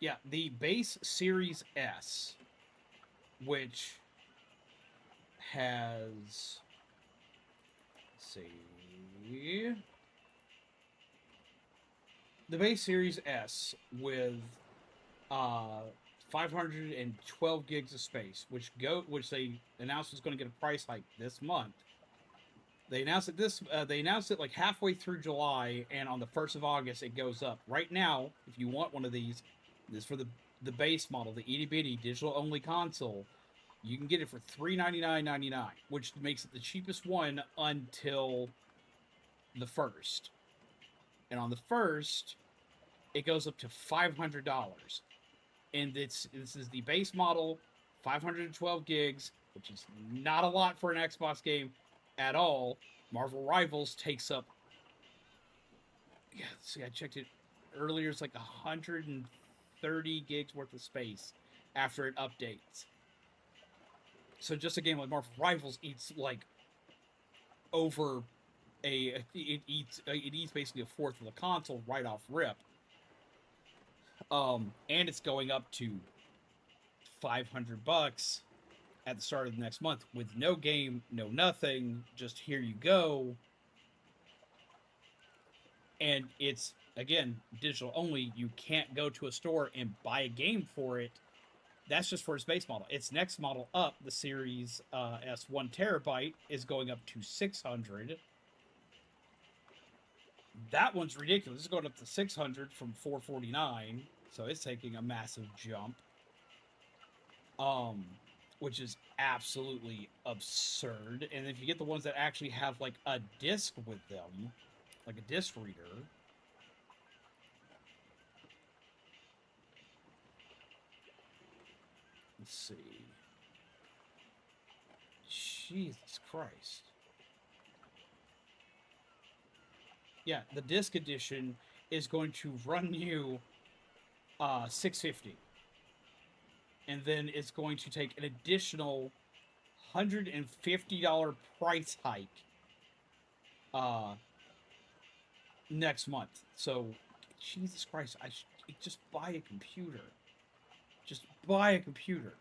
Yeah, the base Series S, which has, let's see, the base Series S with uh 512 gigs of space, which they announced was going to get a price hike this month. They announced it They announced it like halfway through July, and on the 1st of August it goes up. Right now, if you want one of these, this is for the base model, the itty bitty digital only console. You can get it for $399.99, which makes it the cheapest one until the first. And on the first, it goes up to $500. And this is the base model, 512 gigs, which is not a lot for an Xbox game at all. Marvel Rivals takes up, yeah, see, I checked it earlier, it's like 130 gigs worth of space after it updates. So just a game like Marvel Rivals eats like over it eats basically a fourth of the console right off rip. And it's going up to $500 at the start of the next month with no game, no nothing, just here you go. And it's, again, digital only. You can't go to a store and buy a game for it. That's just for its base model. Its next model up, the Series S 1 terabyte, is going up to $600. That one's ridiculous. It's going up to $600 from $449, so it's taking a massive jump. Which is absolutely absurd. And if you get the ones that actually have like a disc with them, like a disc reader, let's see. Jesus Christ. Yeah, the disc edition is going to run you $650. And then it's going to take an additional $150 price hike next month. So, Jesus Christ, just buy a computer. Just buy a computer.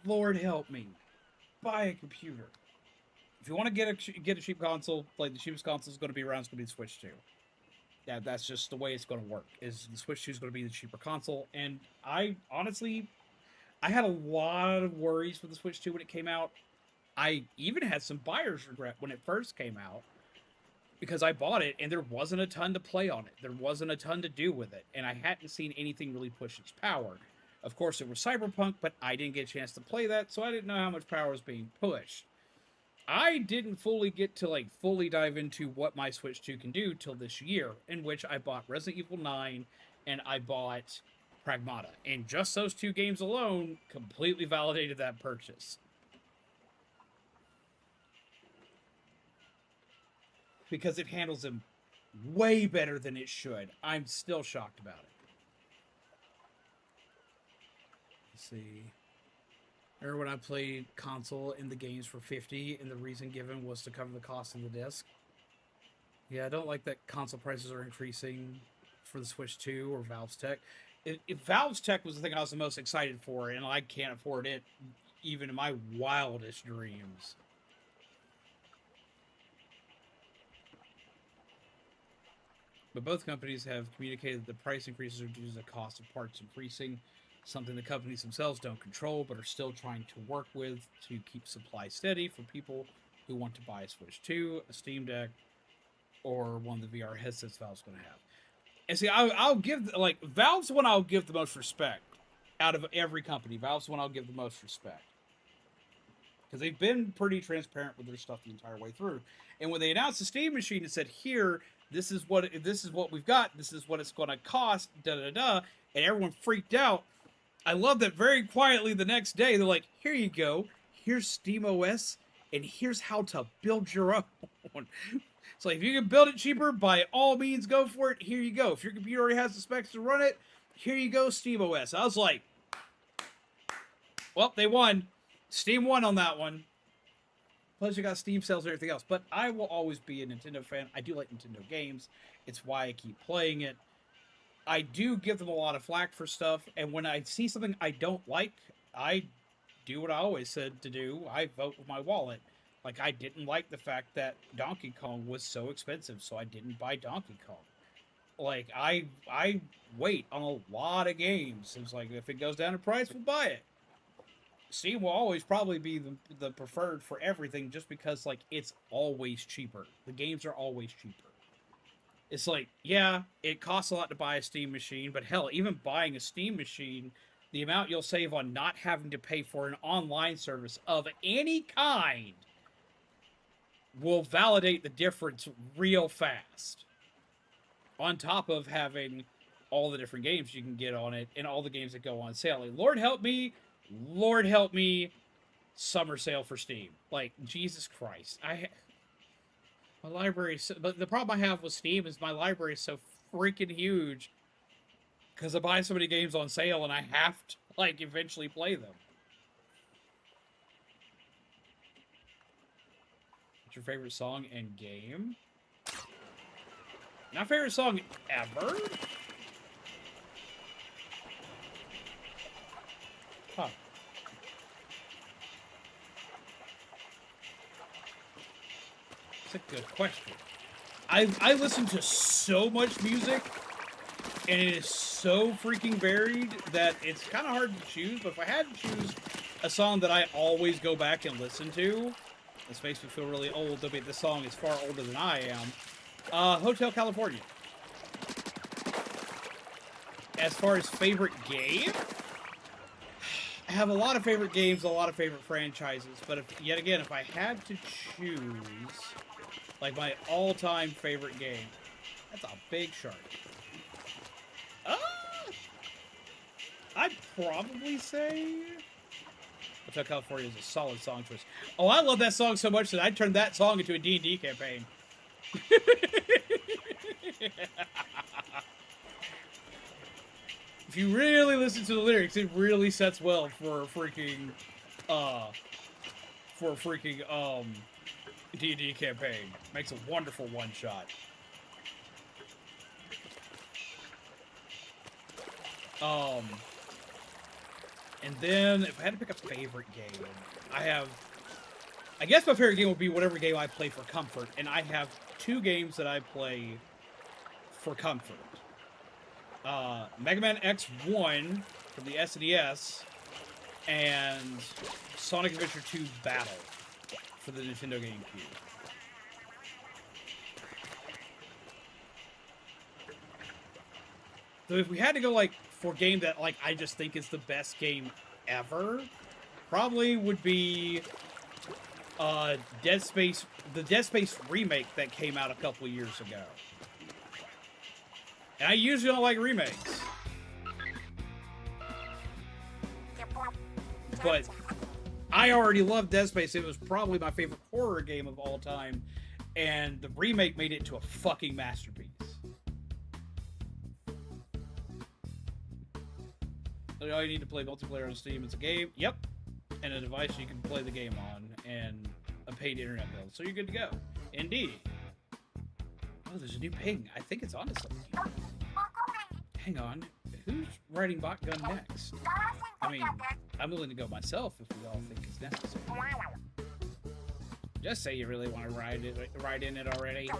Lord help me. Buy a computer. If you want to get a cheap console, like the cheapest console is going to be around, it's going to be the Switch 2. Yeah, that's just the way it's going to work. Is the Switch 2 is going to be the cheaper console, and I honestly, I had a lot of worries for the Switch 2 when it came out. I even had some buyer's regret when it first came out because I bought it and there wasn't a ton to play on it. There wasn't a ton to do with it, and I hadn't seen anything really push its power. Of course, it was Cyberpunk, but I didn't get a chance to play that, so I didn't know how much power was being pushed. I didn't fully get to fully dive into what my Switch 2 can do till this year, in which I bought Resident Evil 9 and I bought Pragmata. And just those two games alone completely validated that purchase. Because it handles them way better than it should. I'm still shocked about it. Let's see. Remember when I played console in the games for $50 and the reason given was to cover the cost of the disc? Yeah, I don't like that console prices are increasing for the Switch 2 or Valve's Tech. If Valve's Tech was the thing I was the most excited for, and I can't afford it even in my wildest dreams. But both companies have communicated that the price increases are due to the cost of parts increasing, something the companies themselves don't control but are still trying to work with to keep supply steady for people who want to buy a Switch 2, a Steam Deck, or one of the VR headsets Valve's going to have. And see, I'll give, Valve's the one I'll give the most respect out of every company. Valve's the one I'll give the most respect. Because they've been pretty transparent with their stuff the entire way through. And when they announced the Steam machine and said, here, this is what we've got, this is what it's going to cost, da-da-da, and everyone freaked out. I love that very quietly the next day, they're like, here you go, here's SteamOS, and here's how to build your own. So if you can build it cheaper, by all means, go for it. Here you go. If your computer already has the specs to run it, here you go, SteamOS. I was like, well, they won. Steam won on that one. Plus, you got Steam sales and everything else. But I will always be a Nintendo fan. I do like Nintendo games. It's why I keep playing it. I do give them a lot of flack for stuff, and when I see something I don't like, I do what I always said to do. I vote with my wallet. Like, I didn't like the fact that Donkey Kong was so expensive, so I didn't buy Donkey Kong. Like, I wait on a lot of games. It's like, if it goes down in price, we'll buy it. Steam will always probably be the preferred for everything, just because, like, it's always cheaper. The games are always cheaper. It's like, yeah, it costs a lot to buy a Steam machine, but hell, even buying a Steam machine, the amount you'll save on not having to pay for an online service of any kind will validate the difference real fast. On top of having all the different games you can get on it and all the games that go on sale. Like, Lord help me, summer sale for Steam. Like, Jesus Christ. My library is but the problem I have with Steam is my library is so freaking huge because I buy so many games on sale and I have to, like, eventually play them. What's your favorite song and game? My favorite song ever? Huh. That's a good question. I listen to so much music, and it is so freaking varied that it's kind of hard to choose. But if I had to choose a song that I always go back and listen to, this makes me feel really old, though this song is far older than I am. Hotel California. As far as favorite game, I have a lot of favorite games, a lot of favorite franchises, but yet again, if I had to choose, like, my all-time favorite game, that's a big shark. I'd probably say Hotel California is a solid song choice. Oh, I love that song so much that I turned that song into a D&D campaign. If you really listen to the lyrics, it really sets well for a freaking D&D campaign. Makes a wonderful one-shot. And then, if I had to pick a favorite game, I guess my favorite game would be whatever game I play for comfort, and I have two games that I play for comfort. Mega Man X1 from the SNES, and Sonic Adventure 2 Battle for the Nintendo GameCube. So if we had to go, like, for a game that, like, I just think is the best game ever, probably would be Dead Space, the Dead Space remake that came out a couple of years ago. And I usually don't like remakes. But I already loved Dead Space. It was probably my favorite horror game of all time. And the remake made it into a fucking masterpiece. All you need to play multiplayer on Steam is a game. Yep. And a device you can play the game on. And a paid internet bill. So you're good to go. Indeed. Oh, there's a new ping. I think it's onto something. Hang on. Who's riding Botgun next? I mean, I'm willing to go myself if we all think it's necessary. Just say you really want to ride in it already.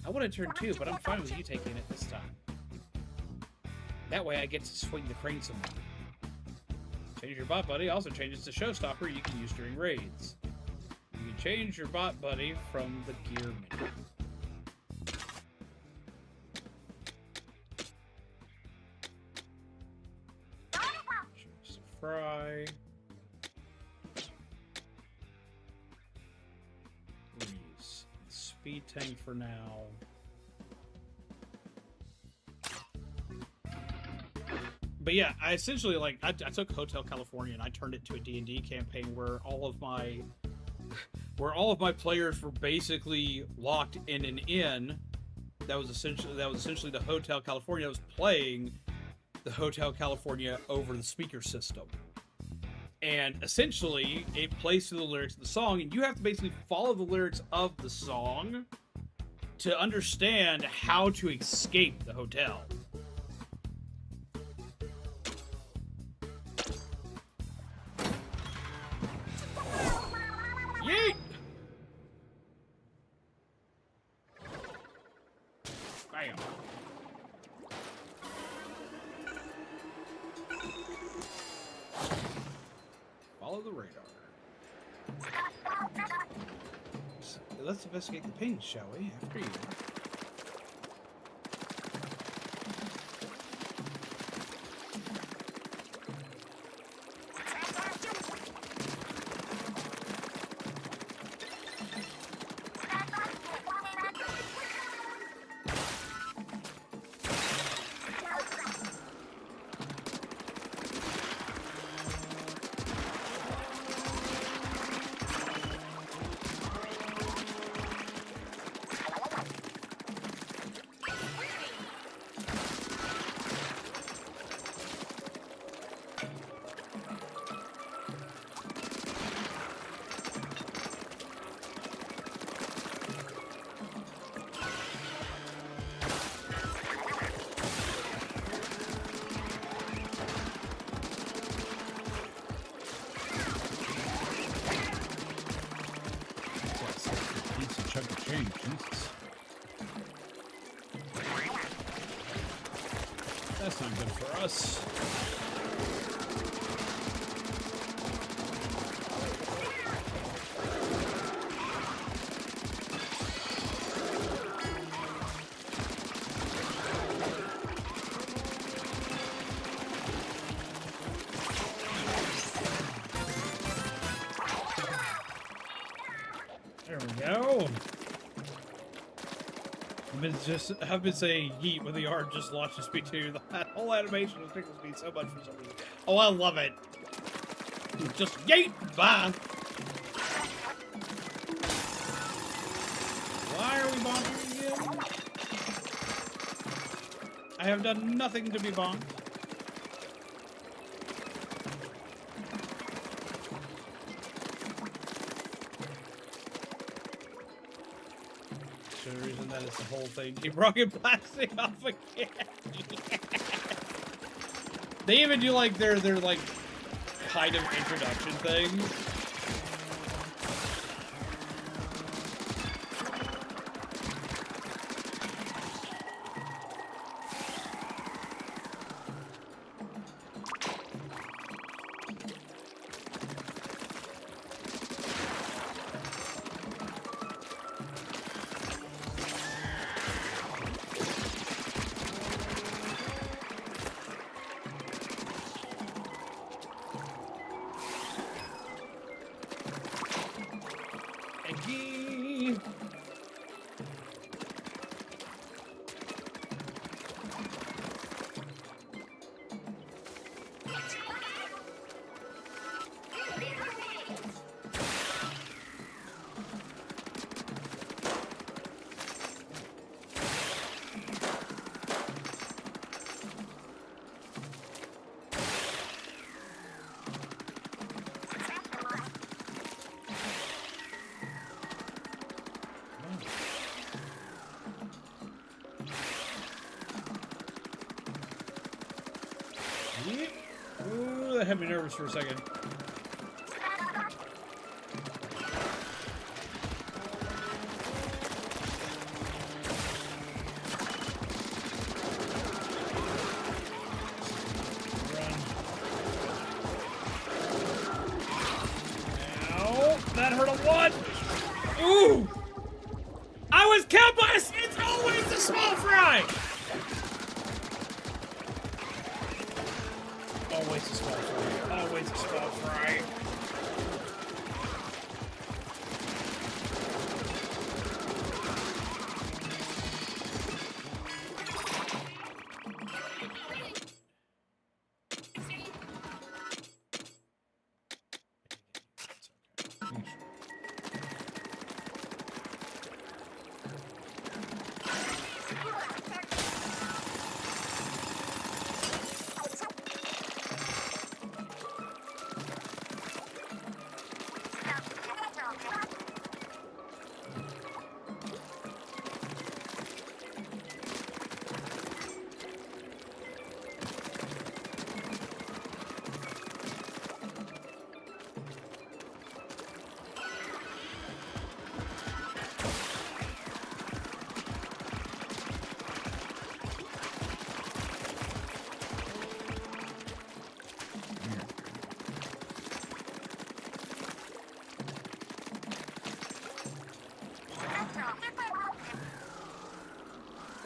I want to turn 2, but I'm fine with you taking it this time. That way I get to swing the crane some more. Change your bot buddy also changes to showstopper you can use during raids. You can change your bot buddy from the gear menu. Choose Frye. Use the speed tank for now. But yeah, I essentially, like, I took Hotel California and I turned it to a D&D campaign where all of my players were basically locked in an inn that was essentially the Hotel California. I was playing the Hotel California over the speaker system. And essentially, it plays to the lyrics of the song, and you have to basically follow the lyrics of the song to understand how to escape the hotel. Yeet! Bam. Follow the radar. So, let's investigate the pings, shall we? After you. Chunk of change, Jesus. That's not good for us. There we go. I've been saying yeet when the arm just launches me too. That whole animation tickles me so much for some reason. Oh, I love it. Just yeet! Bye! Why are we bonking again? I have done nothing to be bonked. The reason that it's the whole thing. Keep rocking plastic off again. They even do like their like kind of introduction thing. Ooh, that had me nervous for a second. Run. Ow, that hurt a lot. Ooh! I was killed by it's always the small fry! Always a small fry. Always a small fry.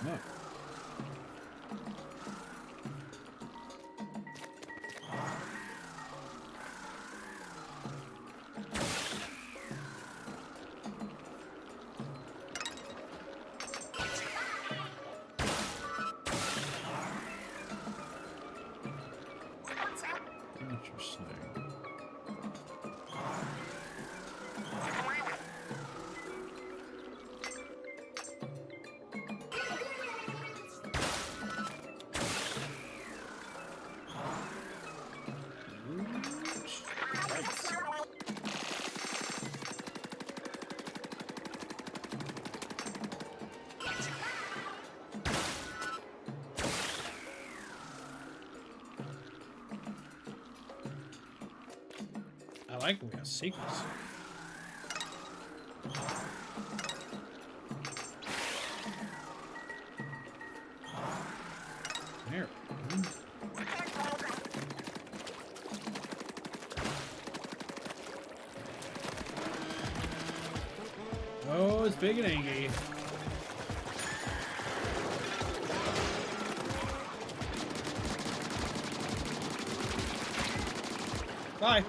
No. Interesting. I like we have secrets. There. Oh, it's big and angry. Bye.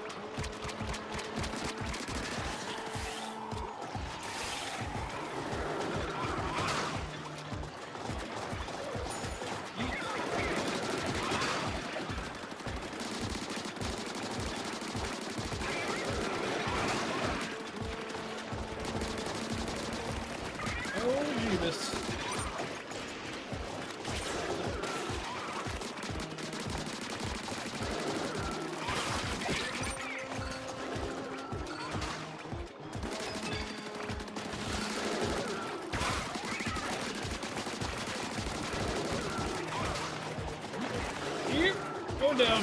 Go down.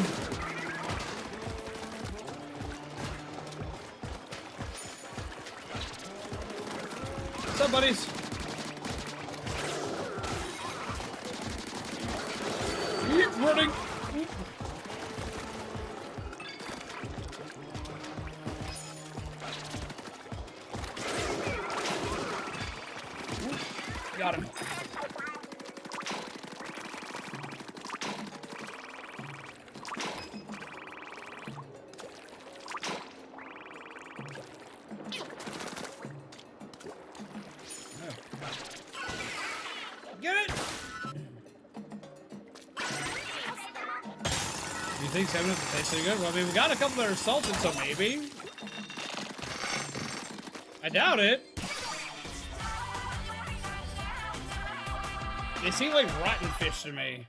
What's up, buddies? Keep running. Got him. Get it! Do you think Salmonids will taste any good? Well, I mean, we got a couple that are salted, so maybe. I doubt it. They seem like rotten fish to me.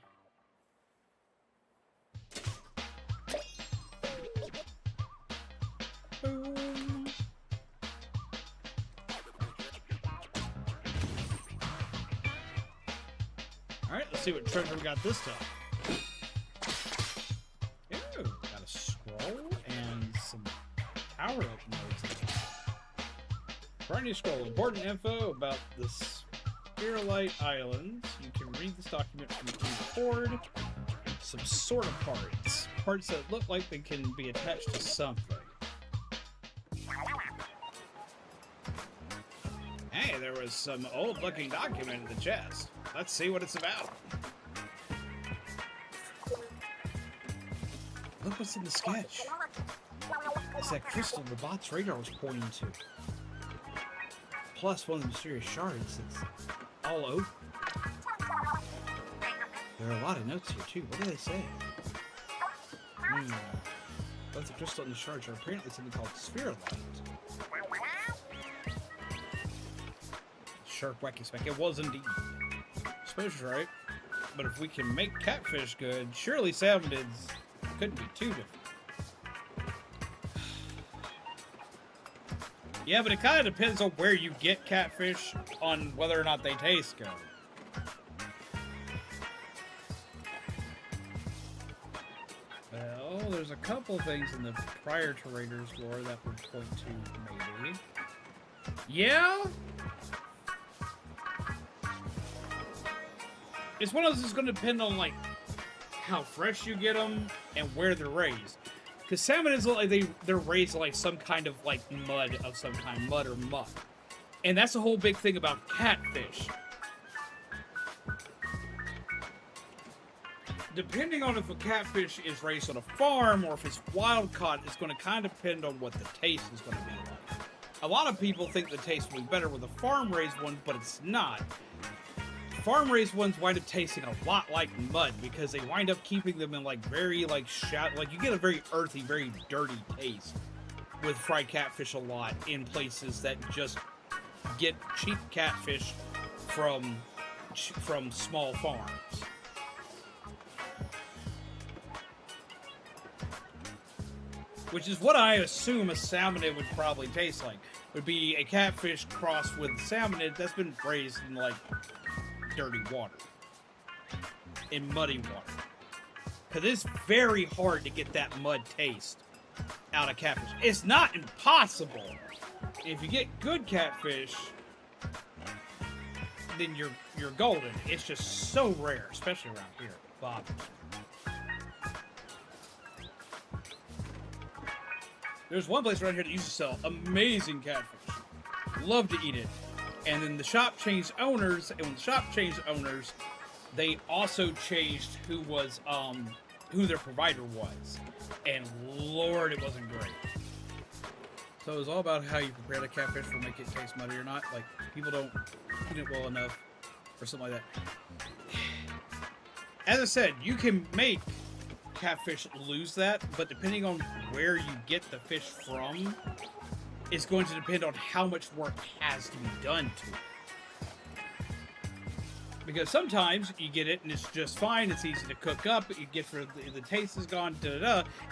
Boom. Alright, let's see what treasure we got this time. Ooh, got a scroll and some power-up notes. Brand new scroll. Important info about the Spirhalite Islands. You can read this document from the board. Some sort of parts. Parts that look like they can be attached to something. Hey, there was some old-looking document in the chest. Let's see what it's about. Look what's in the sketch. It's that crystal the bot's radar was pointing to. Plus one of the mysterious shards that's all open. There are a lot of notes here too. What do they say? Both the crystal and the shards are apparently something called Spirhalite. Sharp wacky speck. It was indeed. Suppose you're right. But if we can make catfish good, surely Salmonids couldn't be too different. Yeah, but it kind of depends on where you get catfish on whether or not they taste good. Well, there's a couple things in the prior to Raiders lore that would point to maybe. Yeah? It's one of those that's going to depend on, like, how fresh you get them and where they're raised. Because Salmonids look like they're raised in, like, some kind of, like, mud of some kind. Mud or muck. And that's the whole big thing about catfish. Depending on if a catfish is raised on a farm or if it's wild caught, it's going to kind of depend on what the taste is going to be like. A lot of people think the taste will be better with a farm-raised one, but it's not. Farm-raised ones wind up tasting a lot like mud because they wind up keeping them in like very like you get a very earthy, very dirty taste with fried catfish a lot in places that just get cheap catfish from small farms. Which is what I assume a salmonid would probably taste like. Would be a catfish crossed with salmonid that's been raised in, like, dirty water. In muddy water. Because it's very hard to get that mud taste out of catfish. It's not impossible. If you get good catfish, then you're golden. It's just so rare, especially around here. Bob. There's one place around here that used to sell amazing catfish. Love to eat it. And then the shop changed owners, and when the shop changed owners, they also changed who their provider was. And Lord, it wasn't great. So it was all about how you prepare the catfish for make it taste muddy or not. Like, people don't eat it well enough or something like that. As I said, you can make catfish lose that, but depending on where you get the fish from, it's going to depend on how much work has to be done to it. Because sometimes you get it and it's just fine, it's easy to cook up, you get rid of the taste is gone,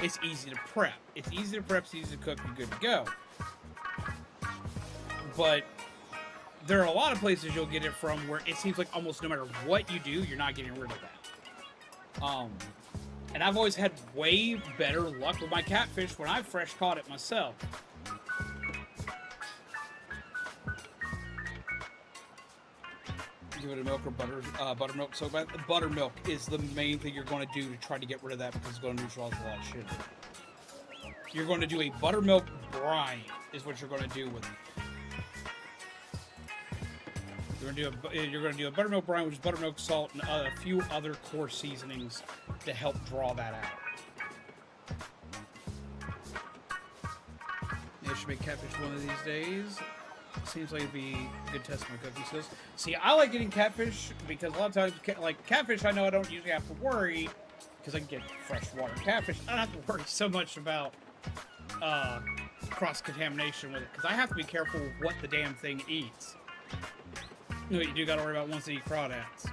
it's easy to prep. It's easy to prep, it's easy to cook, you're good to go. But there are a lot of places you'll get it from where it seems like almost no matter what you do, you're not getting rid of that. And I've always had way better luck with my catfish when I've fresh caught it myself. Give it a milk or buttermilk. So buttermilk is the main thing you're going to do to try to get rid of that because it's going to neutralize a lot of sugar. You're going to do a buttermilk brine is what you're going to do with it. You're going to do a buttermilk brine, which is buttermilk, salt, and a few other core seasonings to help draw that out. I should make catfish one of these days. Seems like it'd be a good test of my cooking skills. See, I like getting catfish because a lot of times, like catfish, I know I don't usually have to worry because I can get freshwater catfish. I don't have to worry so much about cross-contamination with it because I have to be careful with what the damn thing eats. You know, you do got to worry about once they eat crawdads.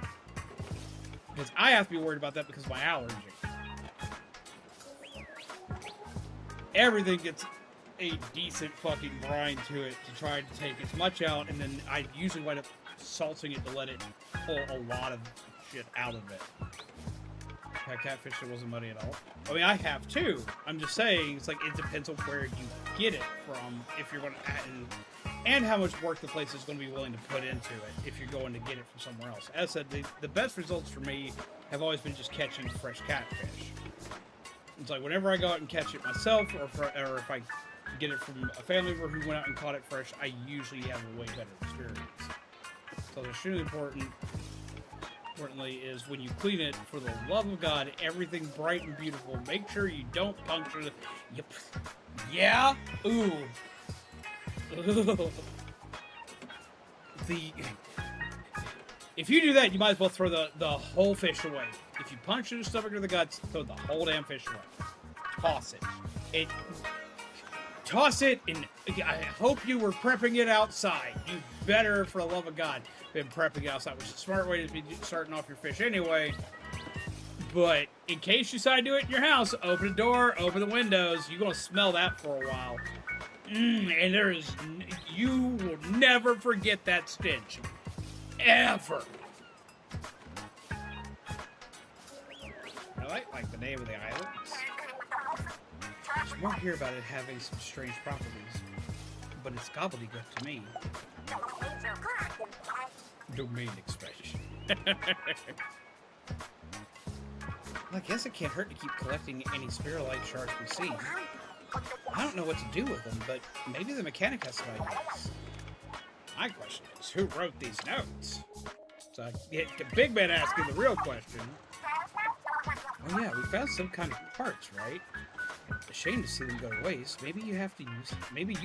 Because I have to be worried about that because of my allergy. Everything gets a decent fucking brine to it to try to take as much out, and then I usually wind up salting it to let it pull a lot of shit out of it. I catfish that wasn't muddy at all. I mean, I have too. I'm just saying, it's like, it depends on where you get it from, if you're going to add in, and how much work the place is going to be willing to put into it if you're going to get it from somewhere else. As I said, the best results for me have always been just catching fresh catfish. It's like, whenever I go out and catch it myself, or if I get it from a family member who went out and caught it fresh, I usually have a way better experience. So it's extremely importantly is when you clean it, for the love of God, everything bright and beautiful. Make sure you don't puncture the... Yeah? Ooh. If you do that, you might as well throw the whole fish away. If you punch in the stomach or the guts, throw the whole damn fish away. Toss it. Toss it, and I hope you were prepping it outside. You better, for the love of God, been prepping it outside, which is a smart way to be starting off your fish anyway. But in case you decide to do it in your house, open the door, open the windows. You're going to smell that for a while. And you will never forget that stench. Ever. I like the name of the islands. I won't hear about it having some strange properties, but it's gobbledygook to me. Domain expression. I guess it can't hurt to keep collecting any Spirhalite shards we see. I don't know what to do with them, but maybe the mechanic has some ideas. My question is, who wrote these notes? So I get the big man asking the real question. Oh yeah, we found some kind of parts, right? A shame to see them go to waste. Maybe you have to use for them. You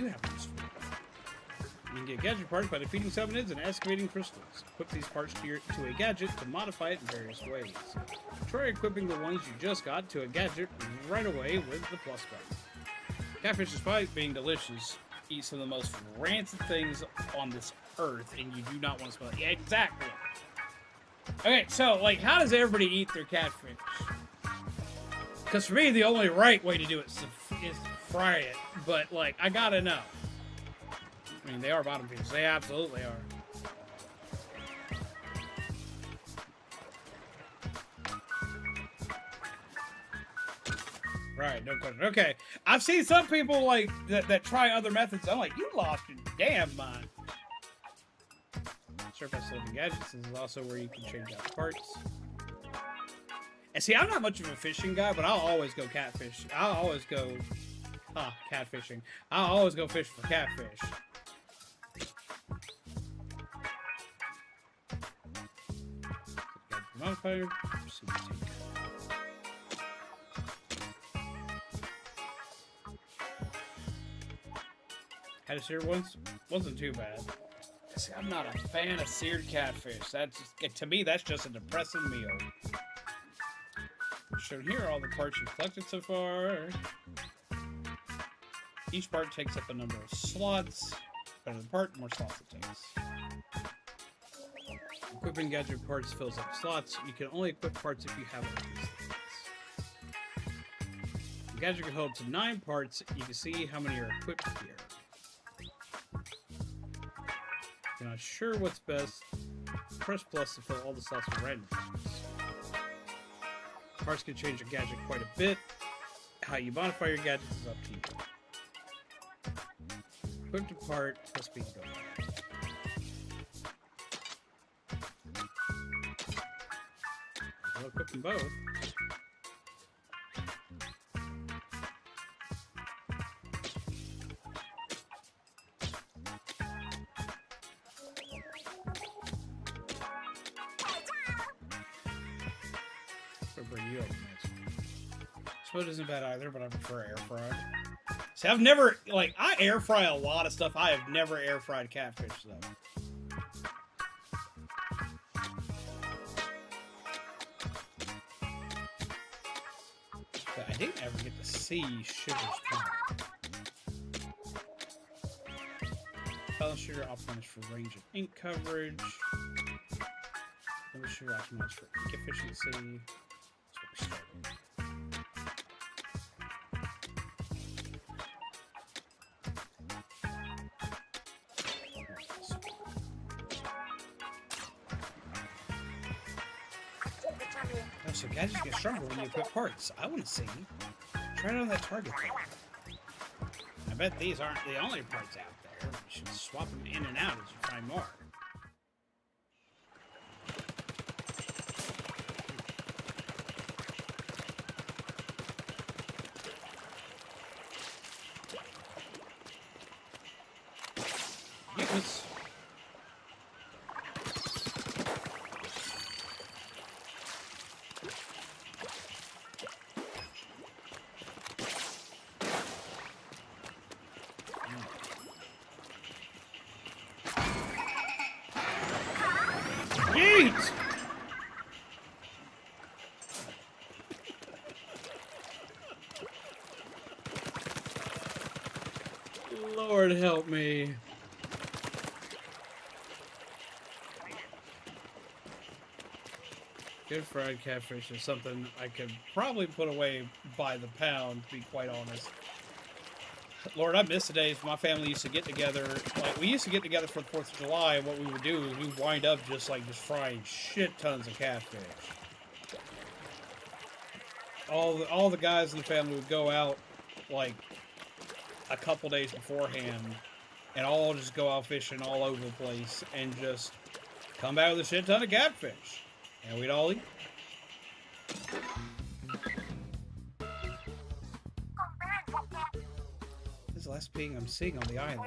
can get gadget parts by defeating Salmonids and excavating crystals. Equip these parts to a gadget to modify it in various ways. Try equipping the ones you just got to a gadget right away with the plus button. Catfish, despite being delicious, eat some of the most rancid things on this earth, and you do not want to smell it. Yeah, exactly. Okay, so, like, how does everybody eat their catfish? Because for me, the only right way to do it is to fry it. But, like, I gotta know. I mean, they are bottom feeders. They absolutely are. Right, no question. Okay, I've seen some people like that try other methods. I'm like, you lost your damn mind. Surface living gadgets is also where you can change out the parts. And see, I'm not much of a fishing guy, but I'll always go catfish. I'll always go catfishing. I'll always go fish for catfish. Modifier. Had a seared once, wasn't too bad. See, I'm not a fan of seared catfish. That's just, to me, that's just a depressing meal. Shown here are all the parts you've collected so far. Each part takes up a number of slots. Better the part, the more slots it takes. Equipping gadget parts fills up slots. You can only equip parts if you have all these things. The gadget can hold up to 9 parts. You can see how many are equipped here. If you're not sure what's best, press plus to fill all the slots with random parts. Parts can change your gadget quite a bit. How you modify your gadgets is up to you. Equipped a part, plus speed go. I'll equip them both. Food isn't bad either, but I prefer air fry. See, I've never, like, I air fry a lot of stuff. I have never air fried catfish, though. But I didn't ever get to see Shiver's power. Fellow Shiver optimized for range and ink coverage. Fellow Shiver optimized for ink efficiency. That's what we started. So gadgets get stronger when you equip parts. I want to see. Try it on that target thing. I bet these aren't the only parts out there. You should swap them in and out as you find more. Yes. Yeet! Lord help me. Good fried catfish is something I could probably put away by the pound, to be quite honest. Lord, I miss the days my family used to get together. Like, we used to get together for the 4th of July, and what we would do is we'd wind up just frying shit tons of catfish. All the guys in the family would go out, like, a couple days beforehand, and all just go out fishing all over the place, and just come back with a shit ton of catfish. And we'd all eat. This is the last being I'm seeing on the island.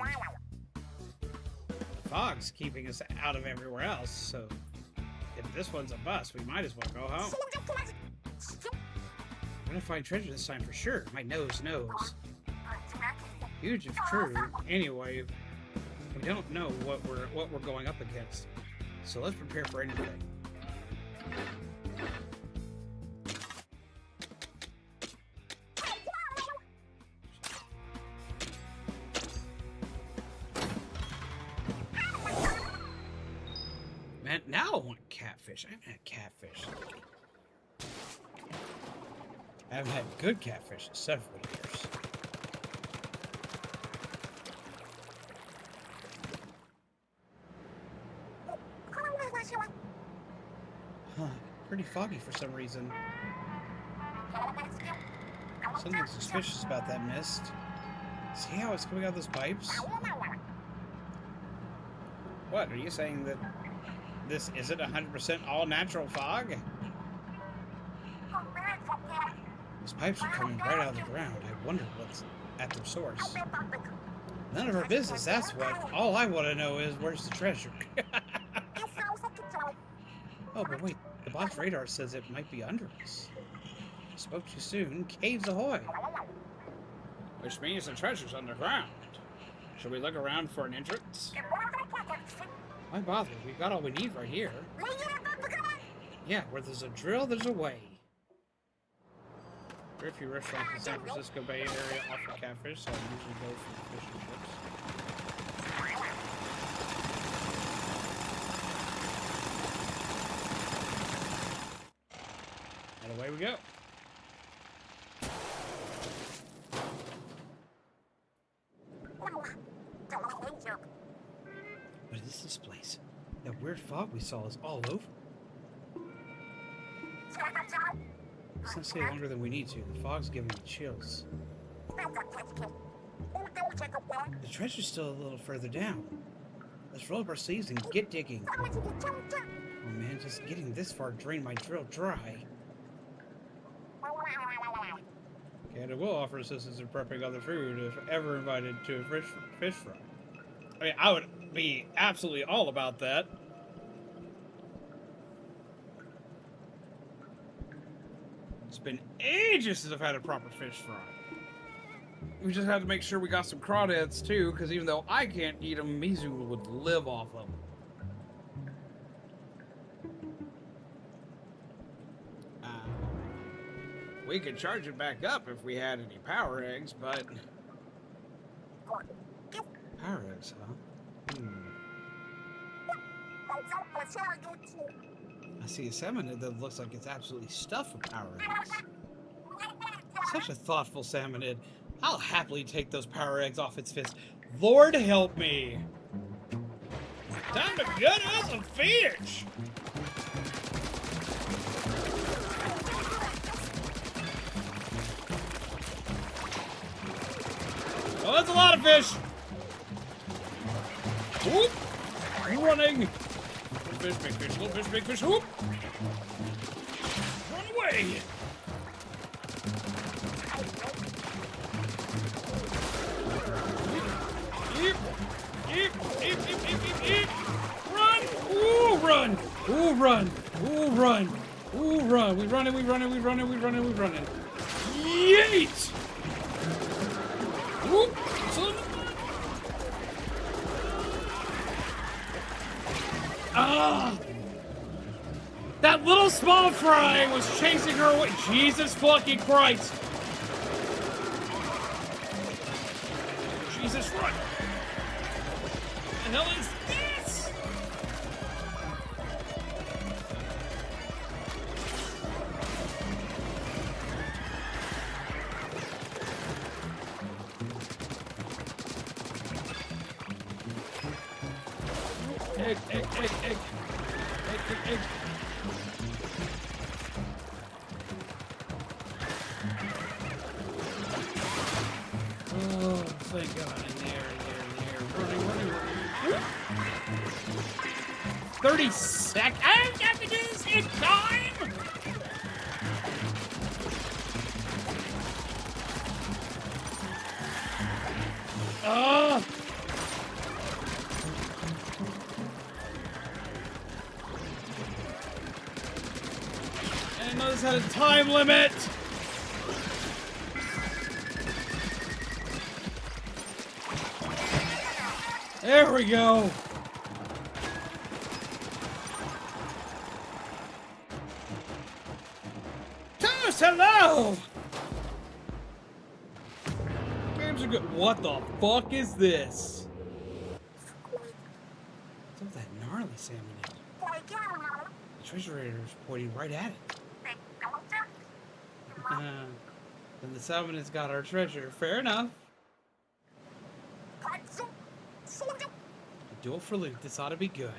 fog's keeping us out of everywhere else, so if this one's a bust, we might as well go home. We're gonna find treasure this time for sure. My nose knows. Huge if true. Anyway, we don't know what we're going up against, so let's prepare for anything. Man, now I want catfish. I haven't had catfish. I haven't had good catfish in several years. Huh, pretty foggy for some reason. Something suspicious about that mist. See how it's coming out of those pipes? What, are you saying that this isn't 100% all-natural fog? These pipes are coming right out of the ground. I wonder what's at their source. None of our business, that's what. All I want to know is, where's the treasure? Oh, but wait. The box radar says it might be under us. Spoke too soon. Caves ahoy! Which means the treasure's underground. Should we look around for an entrance? Why bother? We've got all we need right here. Yeah, where there's a drill, there's a way. Very few restaurants in San Francisco Bay Area offer catfish, so I usually go for the fish and chips. And away we go. What is this place? That weird fog we saw is all over. Let's not stay longer than we need to. The fog's giving me chills. The treasure's still a little further down. Let's roll up our sleeves and get digging. Oh man, just getting this far drained my drill dry. Canada will offer assistance in prepping other food if ever invited to a fish fry. I mean, I would be absolutely all about that. It's been ages since I've had a proper fish fry. We just had to make sure we got some crawdads too, because even though I can't eat them, Mizu would live off them. We could charge it back up if we had any power eggs, but... Power eggs, huh? I see a salmonid that looks like it's absolutely stuffed with power eggs. Such a thoughtful salmonid. I'll happily take those power eggs off its fist. Lord help me! Time to gut us a fish! Oh, that's a lot of fish! Whoop! Running! Little fish, big fish, little fish, big fish, whoop! Run away! Eep! Run! Ooh, run! Ooh, run! Ooh, run! Ooh, run! We running! Yeet! Whoop! Ah! That little small fry was chasing her away. Jesus fucking Christ! Jesus, run! What the hell is this? Egg. Oh, thank God, in there. Running. 30 seconds? I have to do this in time? know this had a time limit. There we go. Toast, hello. Games are good. What the fuck is this? What's up with that gnarly salmonid? The treasure raider is pointing right at it. Then the salmonid's got our treasure. Fair enough. A duel for loot. This ought to be good.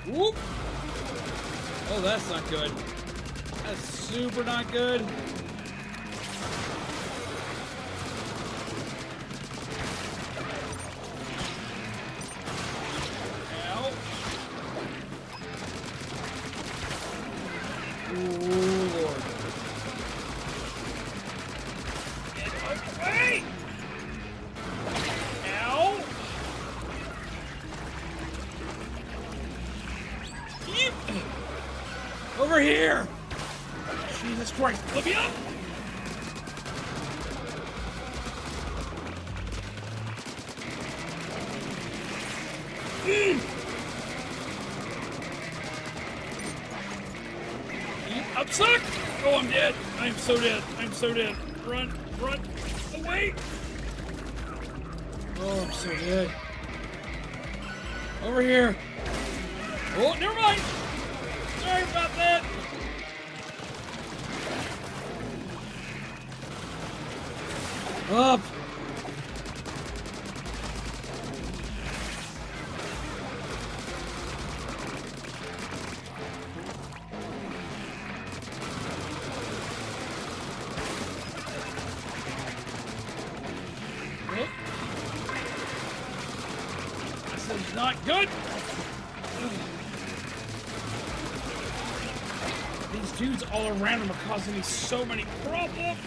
Whoop! Oh, that's not good. That's super not good. Ow. Ooh, Lord. Get away! Ow! Keep! Over here! Jesus Christ, let me up! Up, suck! Oh, I'm dead. I'm so dead. I'm so dead. Run, run, away! Oh, I'm so dead. Over here. Oh, never mind. Sorry about that. Up. This is not good. These dudes all around him are causing me so many problems.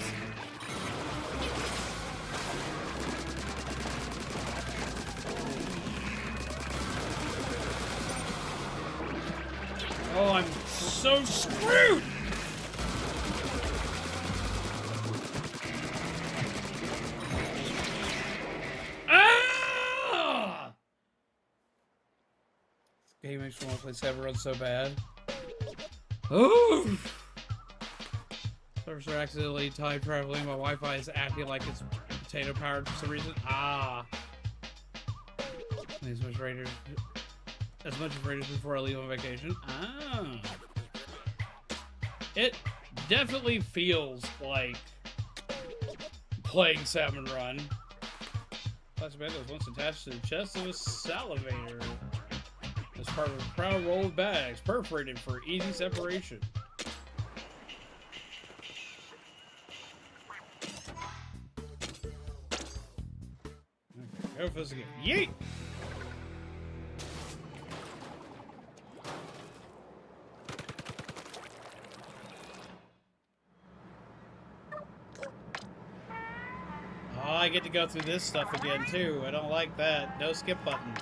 Oh, I'm so screwed! Ah! This game makes me want to play Severance so bad. Oh! Servers are accidentally time traveling. My Wi-Fi is acting like it's potato powered for some reason. Ah! As much raiders before I leave on vacation. Ah! It definitely feels like playing Salmon Run. Plastic bag was once attached to the chest of a salivator. As part of a proud roll of bags, perforated for easy separation. Okay, go for this again. Yeet! Oh, I get to go through this stuff again, too. I don't like that. No skip button.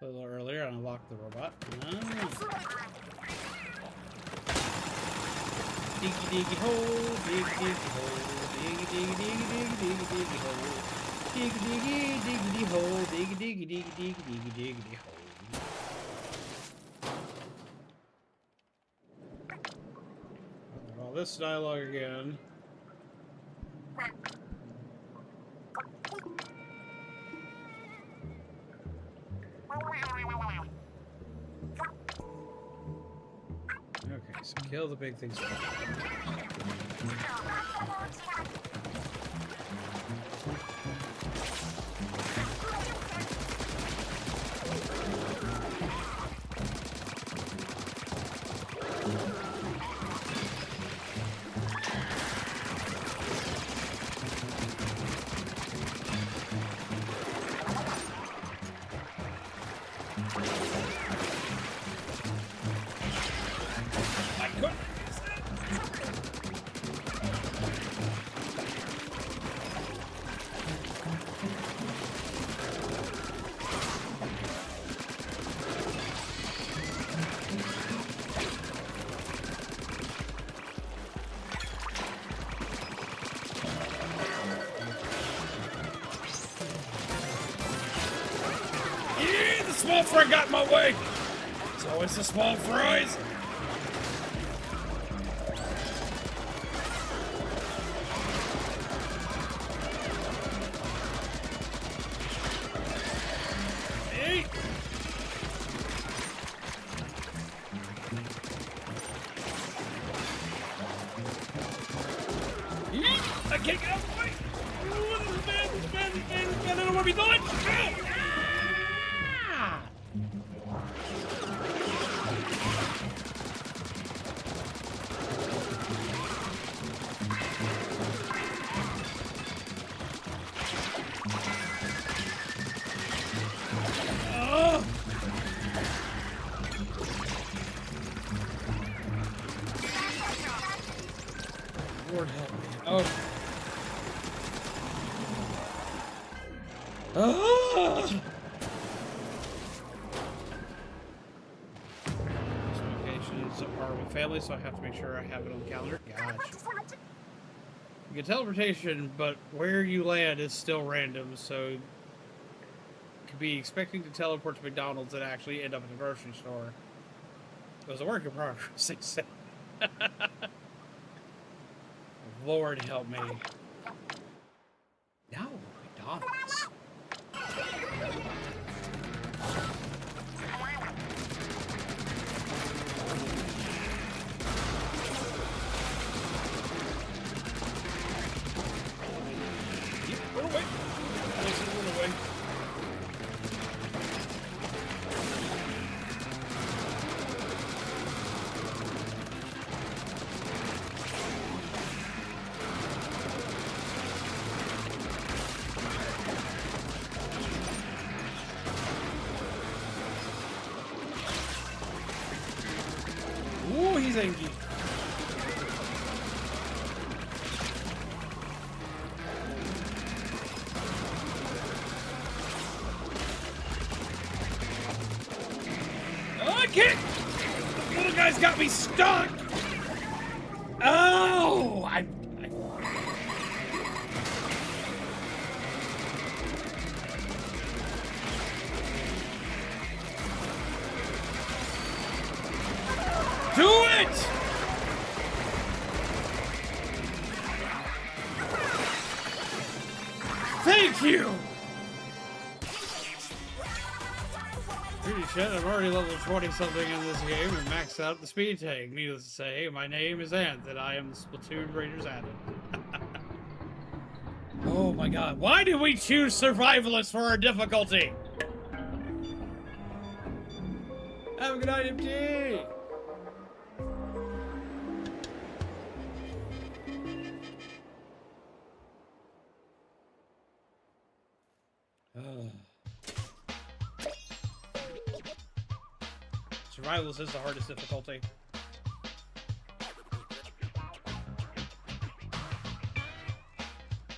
A little earlier, I unlocked the robot. Ah. Diggy diggy hole, diggy diggy hole, diggy diggy diggy diggy diggy diggy hole. Diggy diggy diggy hole, diggy diggy diggy diggy diggy diggy hole. All this dialogue again. Okay, so kill the big things first. small fry got in my way. It's always the small fries. Hey. I can't get out of the way. Oh, this is bad, this is bad, this is bad, this is bad. I don't want to be done. Ah! Oh! Lord help me. Oh. Ah! This location is a part of a family, so I have to make sure I have it on the calendar. Gotcha. You get teleportation, but where you land is still random, so you could be expecting to teleport to McDonald's and actually end up at the grocery store. It was a work in progress, they said. Lord help me. No, McDonald's. Run away. Run away. Ooh, he's angry. Oh, I can't! The little guy's got me stuck! Oh! Do it! Thank you! Pretty shit, I'm already level 20-something in this game and maxed out the speed tank. Needless to say, my name is Ant, and I am the Splatoon Raiders admin. Oh my god, why did we choose Survivalist for our difficulty? Have a good night, MT! Survivalist is the hardest difficulty.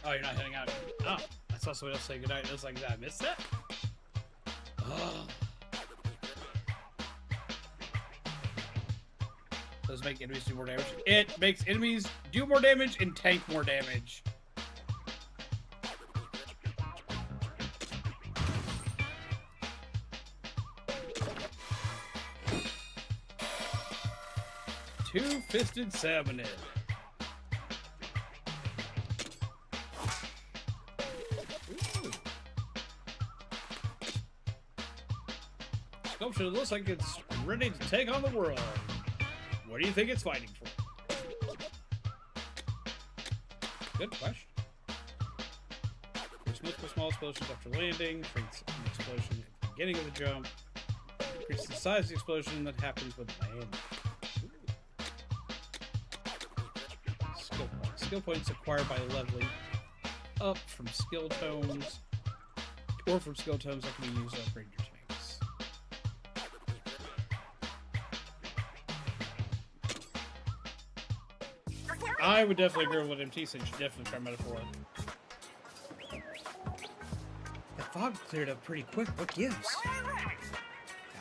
Oh, you're not heading out. Oh, I saw somebody else say goodnight. It was like, did I miss that? Oh. Does it make enemies do more damage? It makes enemies do more damage and tank more damage. Two-fisted salmonid. Sculpture looks like it's ready to take on the world. What do you think it's fighting for? Good question. There's multiple small explosions after landing. Creates an explosion at the beginning of the jump. Increases the size of the explosion that happens with landing. Skill points acquired by leveling up from skill tomes, or from skill tomes that can be used to upgrade your tanks. I would definitely agree with what MT said. You should definitely try Metaphor. The fog cleared up pretty quick. What gives?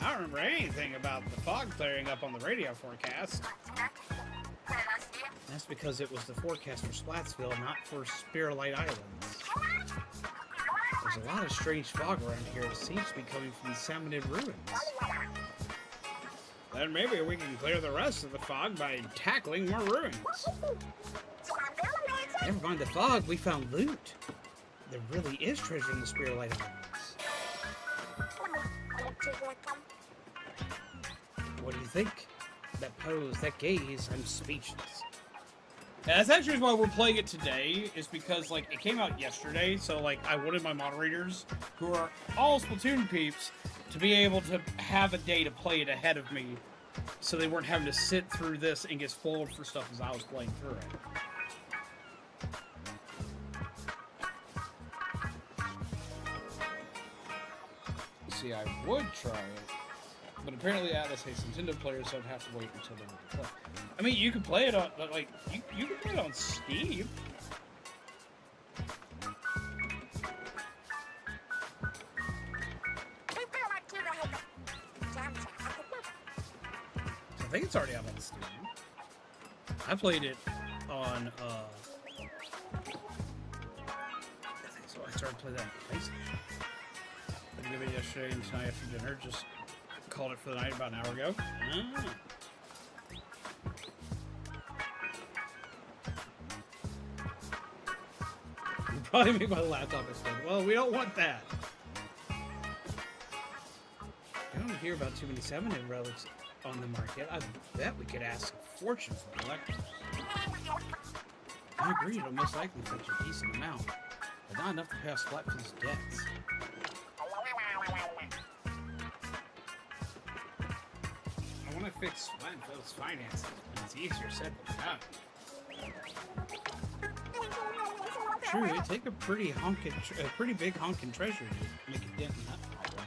I don't remember anything about the fog clearing up on the radio forecast. That's because it was the forecast for Splatsville, not for Spirhalite Islands. There's a lot of strange fog around here. It seems to be coming from the Salmonid ruins. Then maybe we can clear the rest of the fog by tackling more ruins. Never mind the fog, we found loot. There really is treasure in the Spirhalite Islands. What do you think? That pose, that gaze, I'm speechless. And that's actually why we're playing it today, is because, like, it came out yesterday, so, like, I wanted my moderators, who are all Splatoon peeps, to be able to have a day to play it ahead of me, so they weren't having to sit through this and get spoiled for stuff as I was playing through it. See, I would try it, but apparently Atlas hates Nintendo players, so I'd have to wait until they would play. I mean, you can play it on, like, you can play it on Steam. I think it's already out on Steam. I played it on, I think so. I started playing that on PlayStation. I did it yesterday and tonight after dinner. Just called it for the night about an hour ago. You'll probably make my laptop explode. Well, we don't want that. I don't hear about too many Salmonid relics on the market. I bet we could ask a fortune for collectors. I agree, it'll most likely fetch a decent amount, but not enough to pay off Splatfield's debts. I want to fix Splatfield's finances, but it's easier said than done. True, it'd take a pretty big honkin' treasure to make a dent in that problem.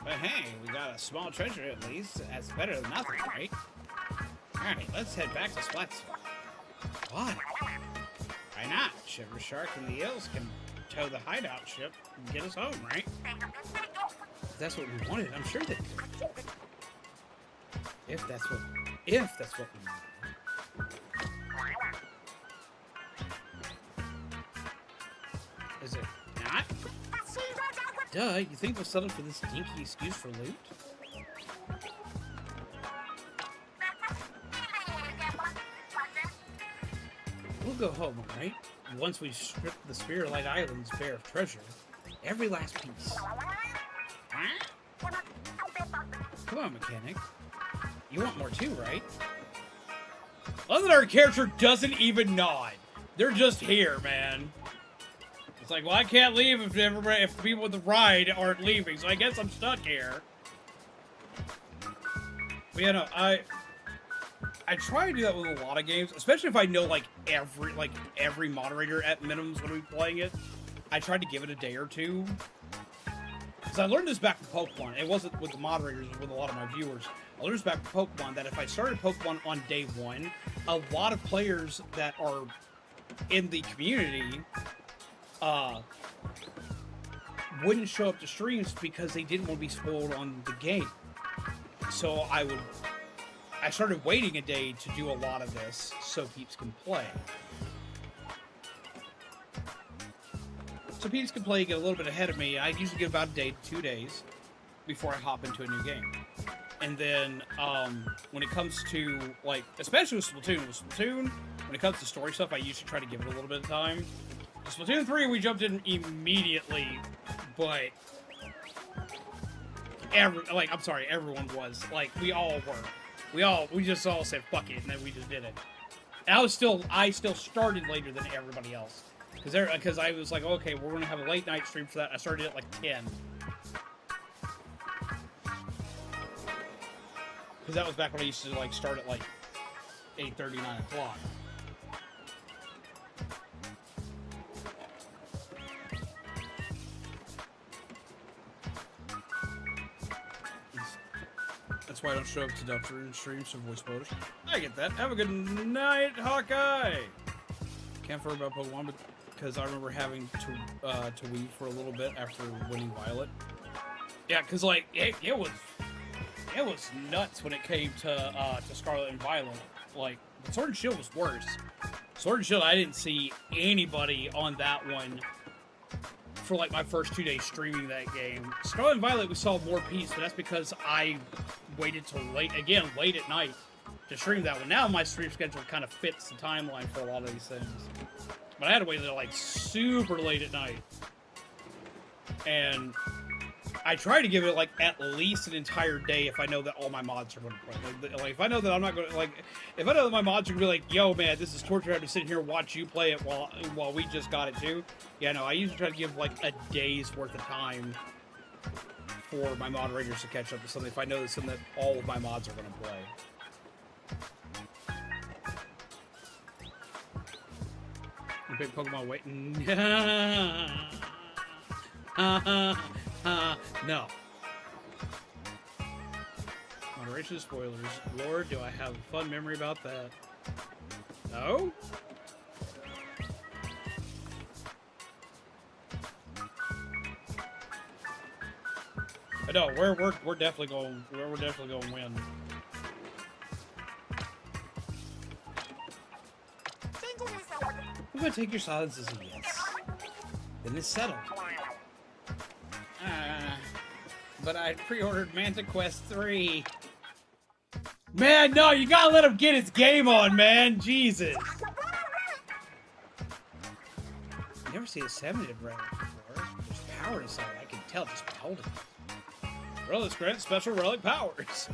But hey, we got a small treasure at least. That's better than nothing, right? Alright, let's head back to Splatoon. Why? Why not? Shiver Shark and the Eels can tow the hideout ship and get us home, right? If that's what we wanted, I'm sure they could. If that's what we wanted. Is it not? Duh, you think they'll settle for this dinky excuse for loot? We'll go home, alright? Once we strip the Spirhalite Islands bare of treasure. Every last piece. Come on, mechanic. You want more too, right? Love that our character doesn't even nod. They're just here, man. It's like, well, I can't leave if the people with the ride aren't leaving, so I guess I'm stuck here. But yeah, no, I try to do that with a lot of games, especially if I know like every moderator at minimums when we playing it. I tried to give it a day or two. Because I learned this back with Pokemon. It wasn't with the moderators, it was with a lot of my viewers. I learned this back with Pokemon that if I started Pokemon on day one, a lot of players that are in the community wouldn't show up to streams because they didn't want to be spoiled on the game. So I started waiting a day to do a lot of this so peeps can play. So peeps can play, get a little bit ahead of me. I usually get about a day to 2 days before I hop into a new game. And then when it comes to, like, especially with Splatoon, when it comes to story stuff, I usually try to give it a little bit of time. Splatoon 3, we jumped in immediately, but everyone was. Like, we all were. We just all said, fuck it, and then we just did it. And I still started later than everybody else. Because I was like, okay, we're going to have a late night stream for that. I started at like 10. Because that was back when I used to like start at like 8:30, 9 o'clock. That's why I don't show up to Delta streams for voice spoilers. I get that. Have a good night, Hawkeye! Can't forget about Pokemon because I remember having to weave for a little bit after winning Violet. Yeah, because like it was nuts when it came to Scarlet and Violet. Like the Sword and Shield was worse, Sword and Shield, I didn't see anybody on that one for like my first 2 days streaming that game. Scarlet and Violet, we saw more peace, but that's because I waited till late at night to stream that one. Now my stream schedule kind of fits the timeline for a lot of these things. But I had to wait until like super late at night. And I try to give it like at least an entire day if I know that all my mods are going to play. Like if I know that I'm not going to if I know that my mods are going to be like, yo man, this is torture. I have to sit here and watch you play it while we just got it too. Yeah, no, I usually try to give like a day's worth of time for my moderators to catch up to something if I know that something that all of my mods are going to play. Big Pokemon waiting. No. Moderation spoilers. Lord, do I have a fun memory about that? No? But no, we're definitely going to win. I'm gonna take your silence as a yes. Then it's settled. But I pre-ordered Manta Quest 3. Man, no, you gotta let him get his game on, man. Jesus. Never seen a 7-hit relic before. There's power inside. I can tell just by holding it. Relics grant special relic powers.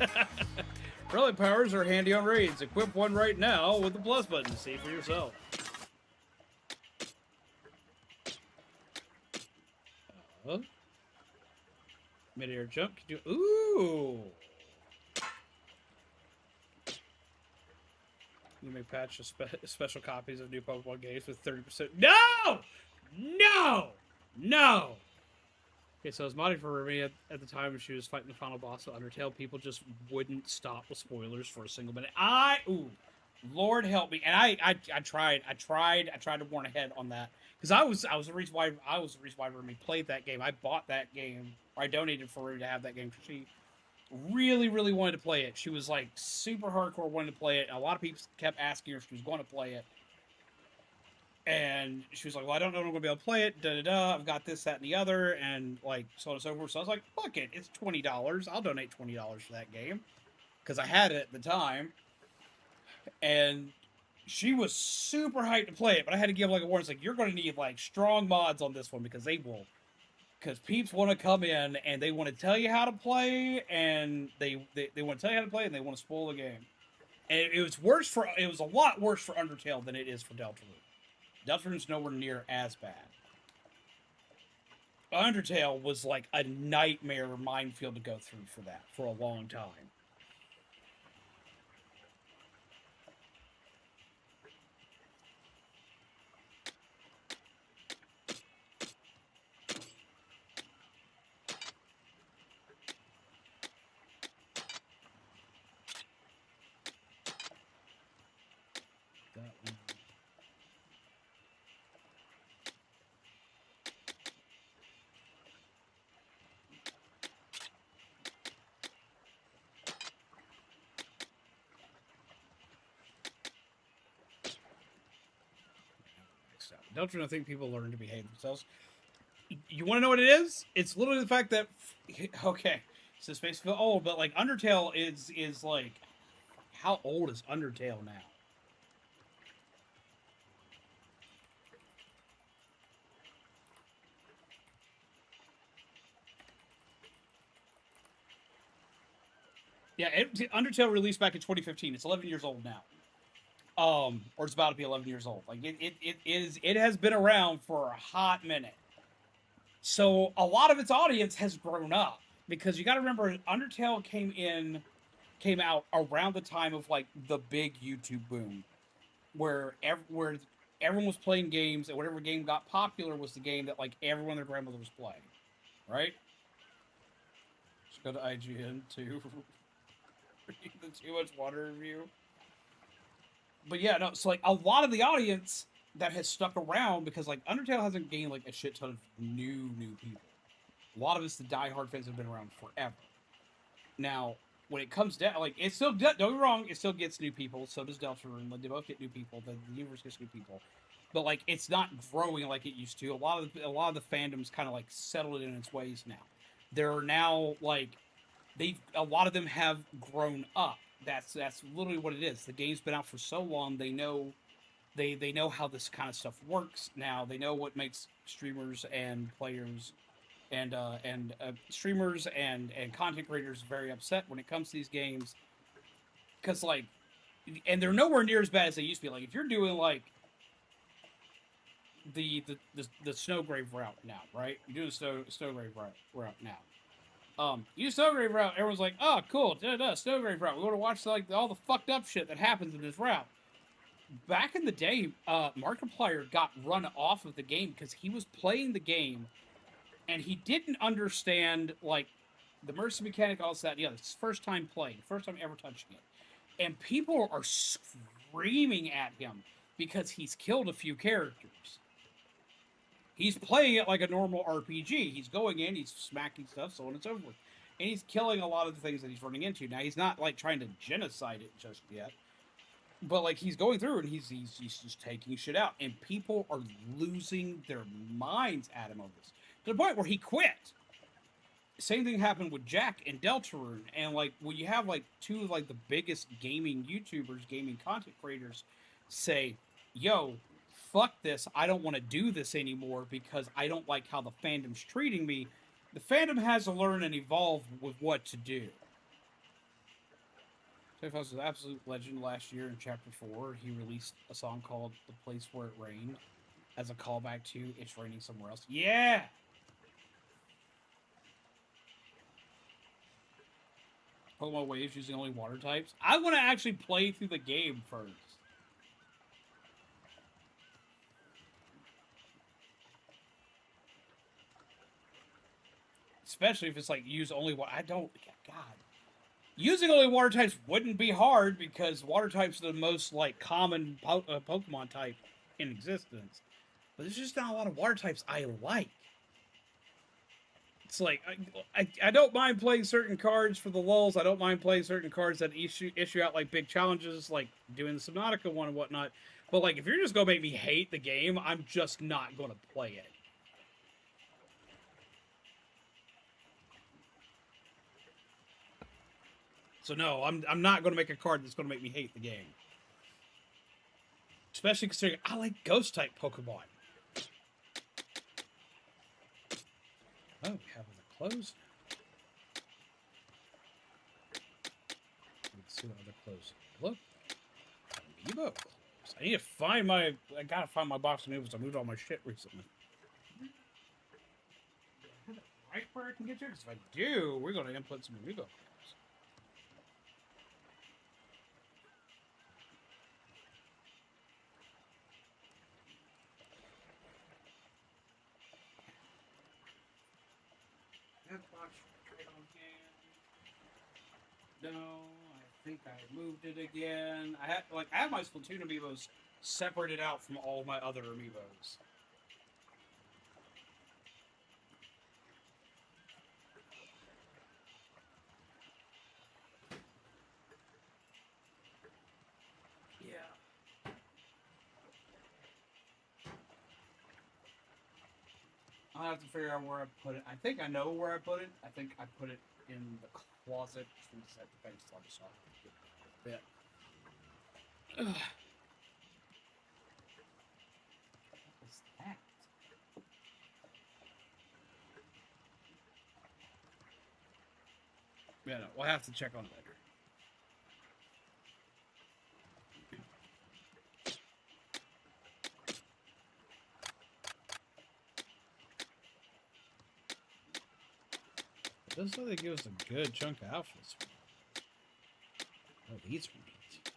Relic powers are handy on raids. Equip one right now with the plus button. See for yourself. Mid-air jump. Ooh! You may patch special copies of new Pokemon games with 30%. No! No! No! Okay, so I was modding for Remy at the time when she was fighting the final boss of Undertale. People just wouldn't stop with spoilers for a single minute. Ooh, Lord help me. And I tried to warn ahead on that. Because I was the reason why Remy played that game. I bought that game, or I donated for her to have that game. She really, really wanted to play it. She was like super hardcore wanting to play it. And a lot of people kept asking her if she was going to play it. And she was like, well, I don't know if I'm going to be able to play it. Da-da-da. I've got this, that, and the other. And like, so on and so forth. So I was like, fuck it. It's $20. I'll donate $20 for that game. Because I had it at the time. And she was super hyped to play it. But I had to give like a warning. It's like, you're going to need like strong mods on this one. Because they will. Because peeps want to come in and they want to tell you how to play. And they want to tell you how to play. And they want to spoil the game. And it was a lot worse for Undertale than it is for Deltarune. Deltarune's nowhere near as bad. Undertale was like a nightmare minefield to go through for that for a long time. Deltarune, I think people learn to behave themselves. You want to know what it is? It's literally the fact that, okay, so this makes me feel old, but like Undertale is like, how old is Undertale now? Yeah, Undertale released back in 2015. It's 11 years old now. Or it's about to be 11 years old. Like it has been around for a hot minute. So a lot of its audience has grown up because you got to remember Undertale came out around the time of like the big YouTube boom, where everyone was playing games and whatever game got popular was the game that like everyone and their grandmother was playing, right? Just go to IGN to read the Too Much Water review. But yeah, no, so like a lot of the audience that has stuck around because like Undertale hasn't gained like a shit ton of new people. A lot of it's the diehard fans that have been around forever. Now, when it comes down, like, it still, don't get me wrong, it still gets new people. So does Deltarune. Like, they both get new people. The universe gets new people. But, like, it's not growing like it used to. A lot of the fandoms kind of, like, settled in its ways now. There are now, like, a lot of them have grown up. That's literally what it is. The game's been out for so long, they know how this kind of stuff works now. They know what makes streamers and players and streamers and content creators very upset when it comes to these games, because, like, and they're nowhere near as bad as they used to be. Like, if you're doing, like, the Snowgrave route now, right? You're doing Snowgrave route now. You Snowgrave route, everyone's like, oh, cool, Snowgrave route. We want to watch, like, all the fucked up shit that happens in this route. Back in the day, Markiplier got run off of the game because he was playing the game and he didn't understand, like, the mercy mechanic, all that. Yeah, it's his first time playing, first time ever touching it. And people are screaming at him because he's killed a few characters. He's playing it like a normal RPG. He's going in, he's smacking stuff, so on and so forth. And he's killing a lot of the things that he's running into. Now, he's not, like, trying to genocide it just yet. But, like, he's going through and he's just taking shit out. And people are losing their minds at him over this. To the point where he quit. Same thing happened with Jack and Deltarune. And, like, when you have, like, two of, like, the biggest gaming YouTubers, gaming content creators say, yo, fuck this, I don't want to do this anymore because I don't like how the fandom's treating me. The fandom has to learn and evolve with what to do. Jeff was an absolute legend last year in Chapter 4. He released a song called The Place Where It Rained as a callback to It's Raining Somewhere Else. Yeah! Pokemon Waves using only water types. I want to actually play through the game first. Especially if it's like use only water. God. Using only water types wouldn't be hard because water types are the most, like, common Pokemon type in existence. But there's just not a lot of water types I like. It's like, I don't mind playing certain cards for the lulz. I don't mind playing certain cards that issue out, like, big challenges, like doing the Subnautica one and whatnot. But, like, if you're just going to make me hate the game, I'm just not going to play it. So no, I'm not going to make a card that's going to make me hate the game. Especially considering I like Ghost-type Pokemon. Oh, we have the clothes now. Let's see what other clothes look. Amiibo clothes. I need to find my... I gotta find my box of amiibos. I moved all my shit recently. Right where I can get you? Because if I do, we're going to input some amiibo clothes. No, I think I moved it again. I have my Splatoon amiibos separated out from all my other amiibos. Yeah. I'll have to figure out where I put it. I think I know where I put it. I think I put it in the closet. Just at the face till I just saw it. Yeah. What's that? Yeah, no, we'll have to check on it later. It looks like they give us a good chunk of outfits. Oh, these were neat.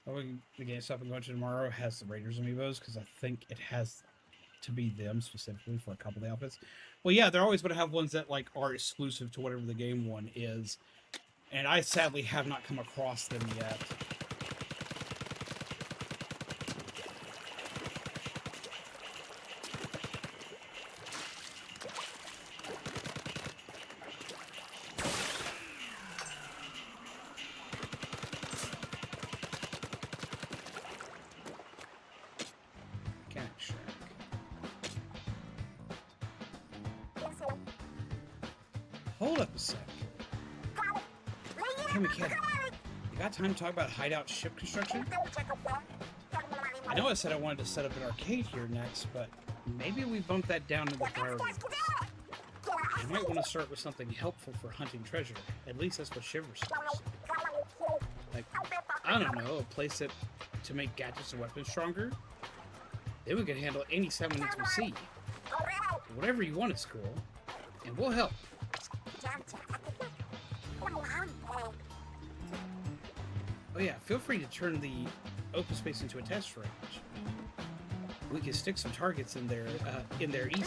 Oh, the GameStop I'm going to tomorrow has the Raiders amiibos because I think it has to be them specifically for a couple of the outfits. Well, yeah, they're always going to have ones that, like, are exclusive to whatever the game one is. And I sadly have not come across them yet. hold up a sec. Hey, McKenna, you got time to talk about hideout ship construction? I know I said I wanted to set up an arcade here next, but maybe we bump that down to the priority list. You might want to start with something helpful for hunting treasure. At least that's what Shiver says. Like, I don't know, a place to make gadgets and weapons stronger? Then we can handle any Salmonids we see. Whatever you want is cool, and we'll help. Oh yeah, feel free to turn the open space into a test range. We can stick some targets in there easy.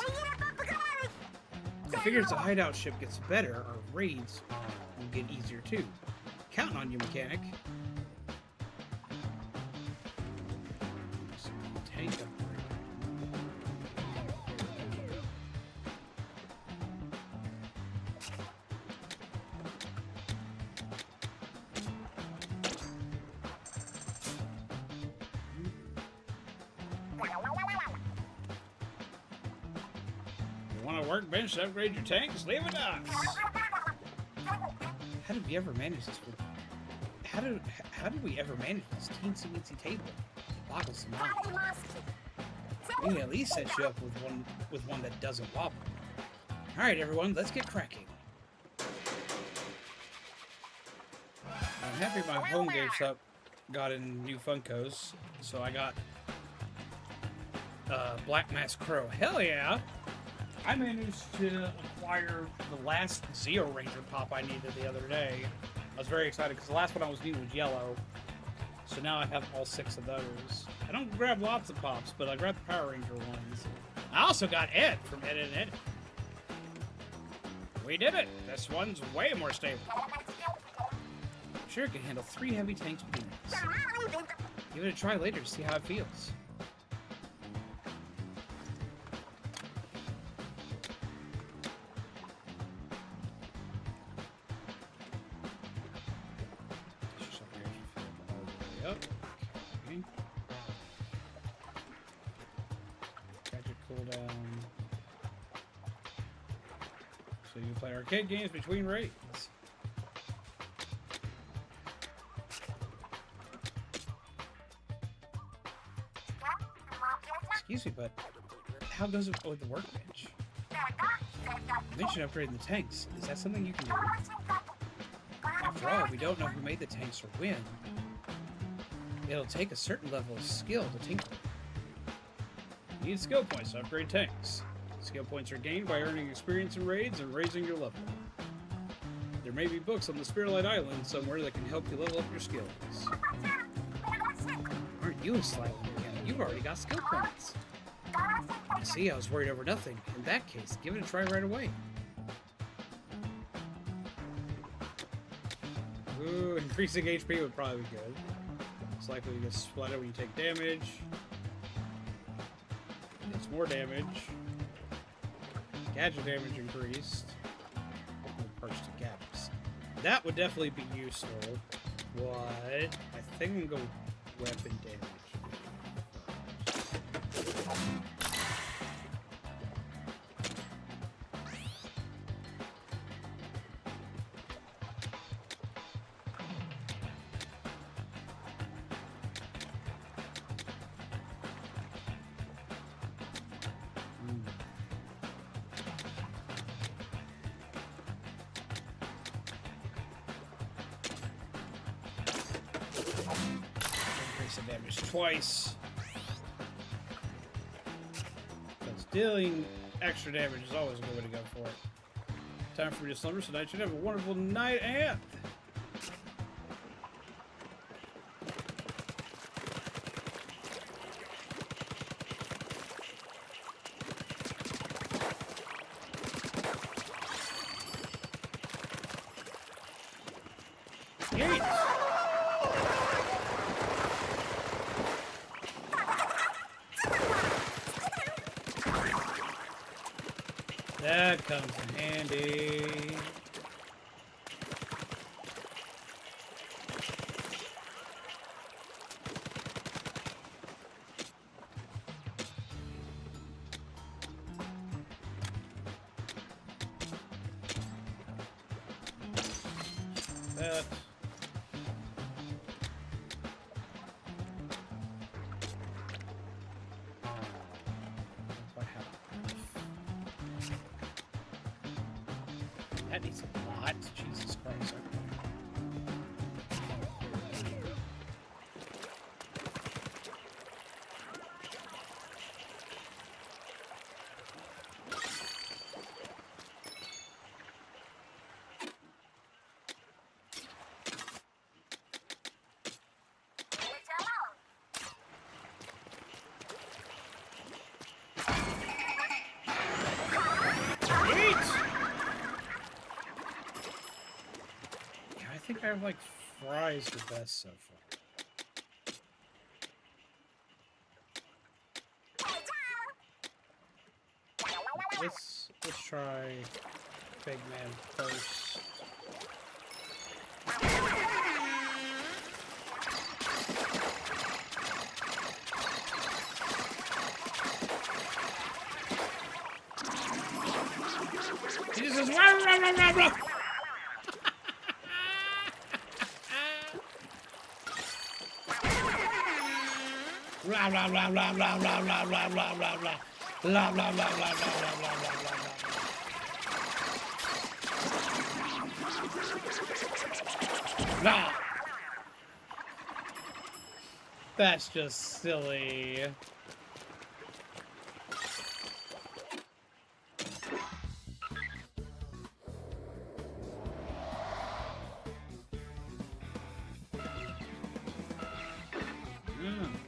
I figure as the hideout ship gets better, our raids will get easier too. Counting on you, mechanic. Tank upgrade. Workbench to upgrade your tanks? Leave it to us. How did we ever manage this? How did we ever manage this teensy-weensy table? It boggles the mind. We can at least set you up with one that doesn't wobble. All right, everyone, let's get cracking. I'm happy my home GameStop got in new Funkos, so I got Black Mask Crow. Hell yeah! I managed to acquire the last Zeo Ranger pop I needed the other day. I was very excited because the last one I was needing was yellow. So now I have all 6 of those. I don't grab lots of pops, but I grabbed the Power Ranger ones. I also got Ed from Ed and Ed. We did it! This one's way more stable. I'm sure it can handle 3 heavy tanks with ease. Give it a try later to see how it feels. So you play arcade games between raids. Excuse me, but how goes it with the workbench? You mentioned upgrading the tanks. Is that something you can do? After all, we don't know who made the tanks or when. It'll take a certain level of skill to tinker. You need skill points to upgrade tanks. Skill points are gained by earning experience in raids and raising your level. There may be books on the Spirhalite Islands somewhere that can help you level up your skills. Aren't you a sly one again? You've already got skill points. You see, I was worried over nothing. In that case, give it a try right away. Ooh, increasing HP would probably be good. It's likely to get splattered when you take damage. It's more damage. Gadget damage increased. Parts to gadgets. That would definitely be useful. What? I think I'm gonna go weapon damage. Damage twice. Because dealing extra damage is always a good way to go for it. Time for me to slumber, so tonight should have a wonderful night and that comes in handy. That needs a lot. Jesus Christ. I think I like Frye's the best so far. Let's try Big Man first. He just says rah, rah, rah, rah, rah. Rah, rah, rah, rah, rah, rah, rah, rah, rah, rah, rah. La, la, la, la, la, la, la, la, la, la. Nah. That's just silly.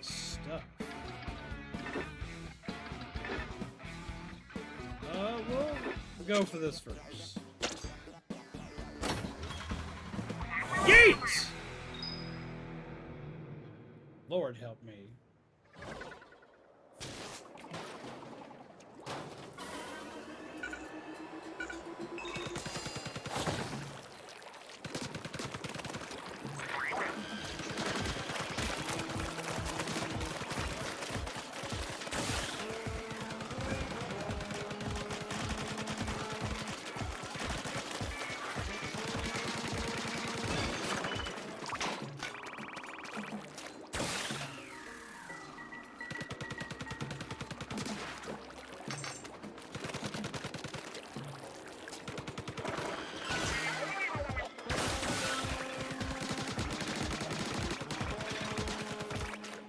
Stuff. We'll go for this first. Yeet! Lord help me.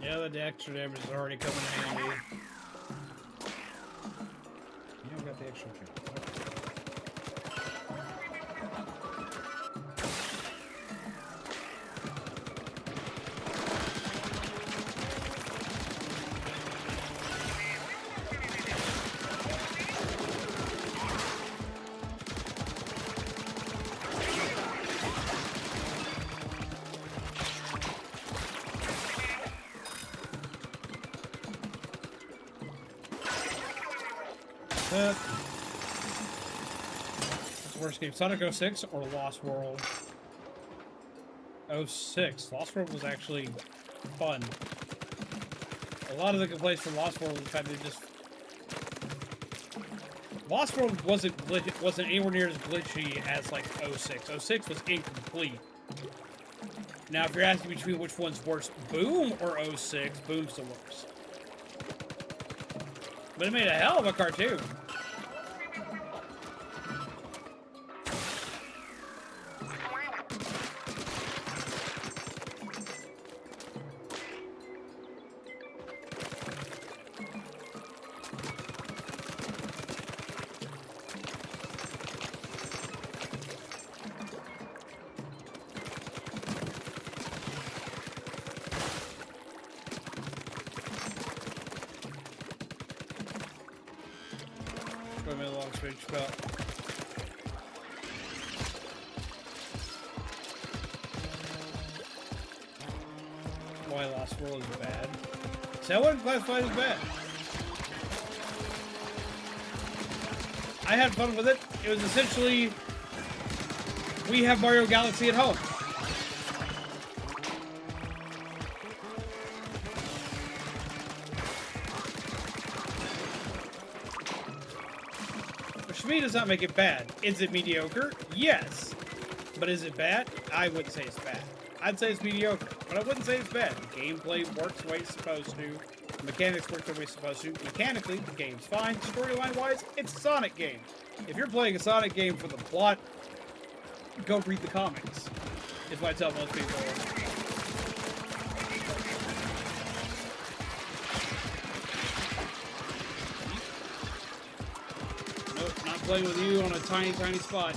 Yeah, the extra damage is already coming in handy. Yeah, I've got the extra damage. Worst game, Sonic 06 or Lost World? 06. Lost World was actually fun. A lot of the complaints from Lost World was the fact that just Lost World wasn't anywhere near as glitchy as like 06. 06 was incomplete. Now, if you're asking between which one's worse, Boom or 06, Boom's the worst. But it made a hell of a cartoon. Put me a long speech about. Why Lost World is bad. See, I wouldn't classify it as bad. I had fun with it. It was essentially, we have Mario Galaxy at home. Which to me does not make it bad. Is it mediocre? Yes. But is it bad? I wouldn't say it's bad. I'd say it's mediocre, but I wouldn't say it's bad. The gameplay works the way it's supposed to. The mechanics work the way it's supposed to. Mechanically, the game's fine. Storyline-wise, it's a Sonic game. If you're playing a Sonic game for the plot, go read the comics. Is what I tell most people. Nope, not playing with you on a tiny, tiny spot.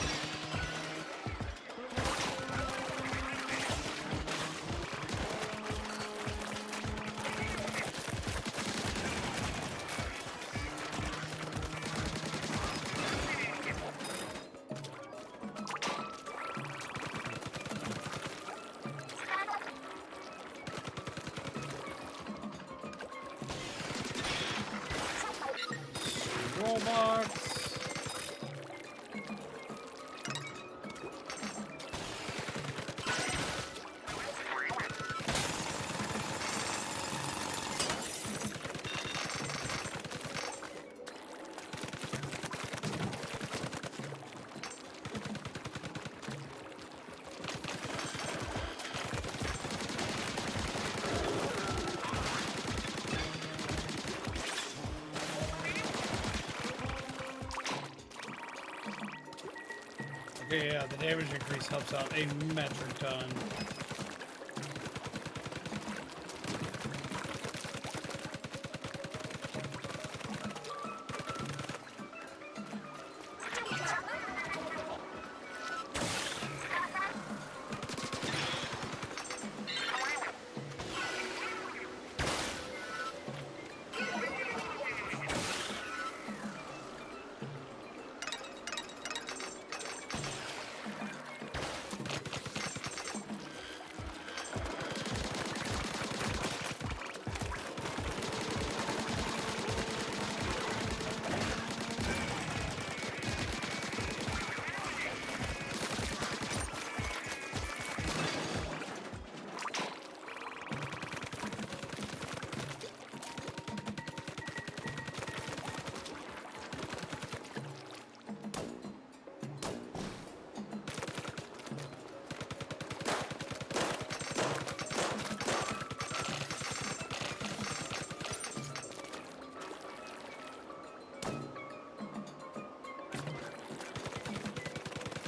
Okay, yeah, the damage increase helps out a metric ton.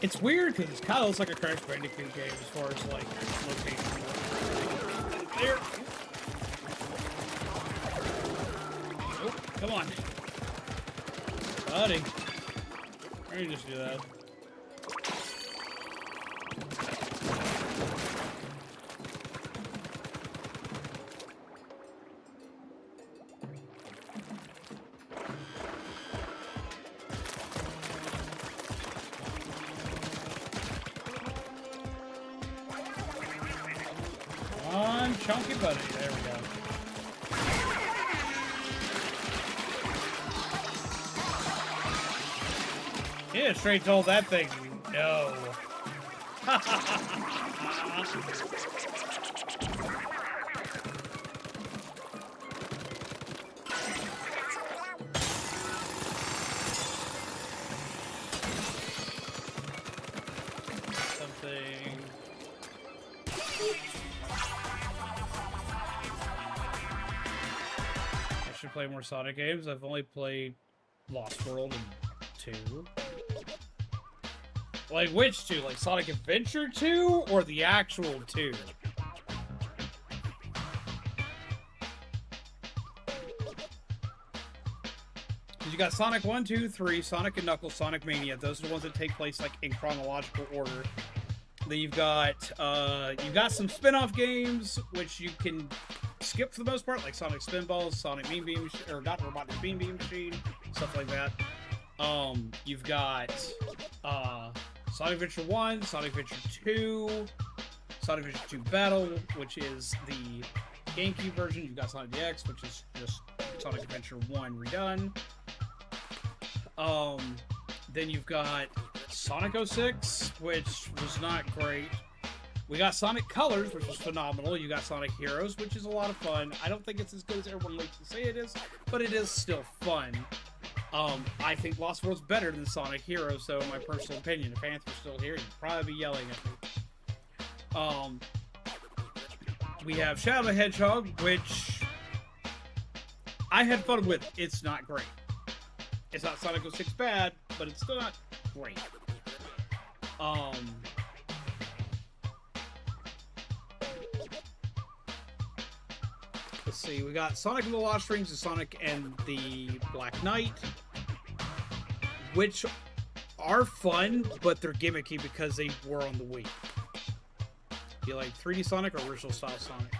It's weird because it kind of looks like a Crash Bandicoot game as far as like location. There. Oh, come on, buddy. Let me just do that. Chunky buddy, there we go. Yeah, straight told that thing no. Something. Should play more Sonic games. I've only played Lost World and 2. Like, which 2? Like, Sonic Adventure 2 or the actual 2? Because you got Sonic 1, 2, 3, Sonic and Knuckles, Sonic Mania. Those are the ones that take place, like, in chronological order. Then you've got some spin-off games, which you can skip for the most part, like Sonic Spinballs, Sonic Mean Beam, or not Robotic Beam Machine, stuff like that. You've got Sonic Adventure 1, Sonic Adventure 2, Sonic Adventure 2 Battle, which is the GameCube version. You've got Sonic DX, which is just Sonic Adventure 1 redone. Then you've got Sonic 06, which was not great. We got Sonic Colors, which was phenomenal. You got Sonic Heroes, which is a lot of fun. I don't think it's as good as everyone likes to say it is, but it is still fun. I think Lost World's better than Sonic Heroes, so in my personal opinion. If Anthony's still here, he'd probably be yelling at me. We have Shadow the Hedgehog, which I had fun with. It's not great. It's not Sonic 06 bad, but it's still not great. Let's see, we got Sonic and the Lost Rings and Sonic and the Black Knight, which are fun, but they're gimmicky because they were on the Wii. Do you like 3D Sonic or original style Sonic?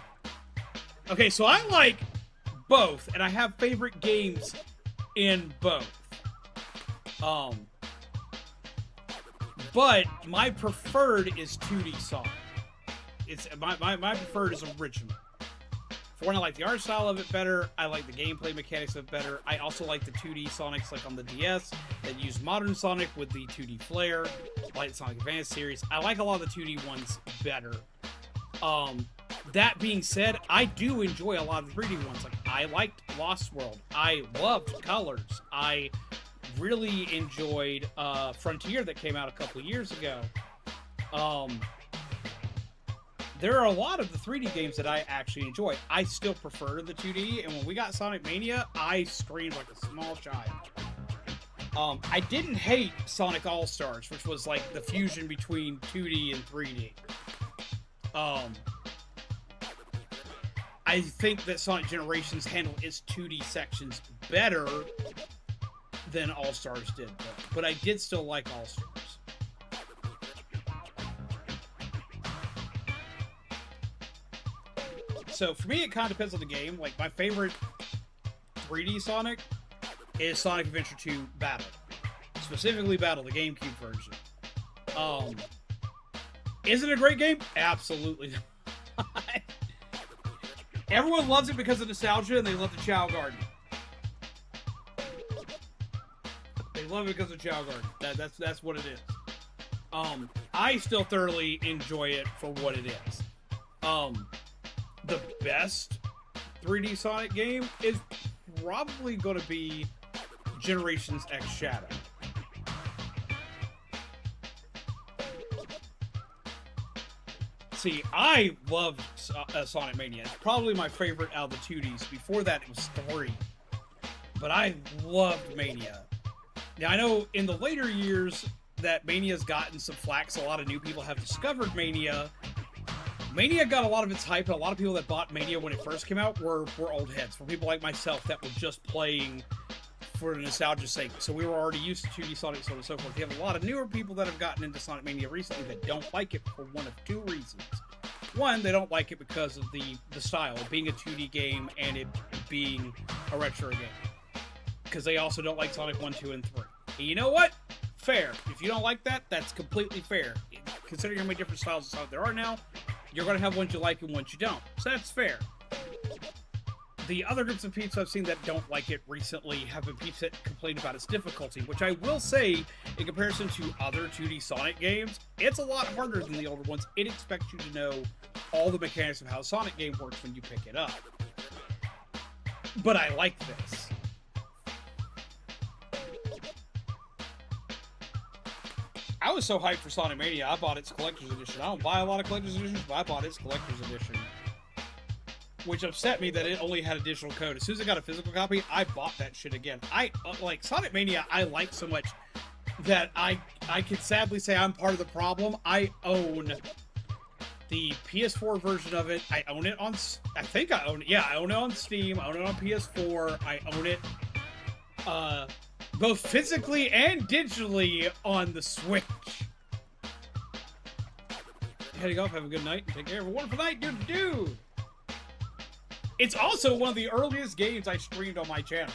Okay, so I like both, and I have favorite games in both. But my preferred is 2D Sonic. It's my preferred is original. For one, I like the art style of it better. I like the gameplay mechanics of it better. I also like the 2D Sonics like on the DS that use modern Sonic with the 2D flair. I like the Sonic Advance series. I like a lot of the 2D ones better. That being said, I do enjoy a lot of the 3D ones. Like, I liked Lost World. I loved Colors. I really enjoyed Frontier that came out a couple years ago. There are a lot of the 3D games that I actually enjoy. I still prefer the 2D, and when we got Sonic Mania, I screamed like a small child. I didn't hate Sonic All-Stars, which was like the fusion between 2D and 3D. I think that Sonic Generations handled its 2D sections better than All-Stars did, but I did still like All-Stars. So for me, it kind of depends on the game. Like, my favorite 3D Sonic is Sonic Adventure 2 Battle. Specifically Battle, the GameCube version. Is it a great game? Absolutely not. Everyone loves it because of nostalgia, and they love the Chow Garden. They love it because of Chow Garden. That's what it is. I still thoroughly enjoy it for what it is. The best 3D Sonic game is probably going to be Generations X Shadow. See, I loved Sonic Mania. It's probably my favorite out of the 2Ds. Before that, it was 3. But I loved Mania. Now, I know in the later years that Mania's gotten some flack, so a lot of new people have discovered Mania. Mania got a lot of its hype, and a lot of people that bought Mania when it first came out were old heads. For people like myself that were just playing for nostalgia's sake. So we were already used to 2D Sonic, so on and so forth. You have a lot of newer people that have gotten into Sonic Mania recently that don't like it for one of two reasons. One, they don't like it because of the style, being a 2D game and it being a retro game. Because they also don't like Sonic 1, 2, and 3. And you know what? Fair. If you don't like that, that's completely fair. Considering how many different styles of Sonic there are now, you're going to have ones you like and ones you don't. So that's fair. The other groups of peeps I've seen that don't like it recently have been peeps that complain about its difficulty, which I will say, in comparison to other 2D Sonic games, it's a lot harder than the older ones. It expects you to know all the mechanics of how a Sonic game works when you pick it up. But I like this. I was so hyped for Sonic Mania, I bought its Collector's Edition. I don't buy a lot of Collector's Editions, but I bought its Collector's Edition. Which upset me that it only had a digital code. As soon as I got a physical copy, I bought that shit again. Like, Sonic Mania, I like so much that I can sadly say I'm part of the problem. I own the PS4 version of it. I own it on... I think I own it. Yeah, I own it on Steam. I own it on PS4. I own it... both physically and digitally on the Switch. Heading off, have a good night, and take care. Have a wonderful night, dude. It's also one of the earliest games I streamed on my channel.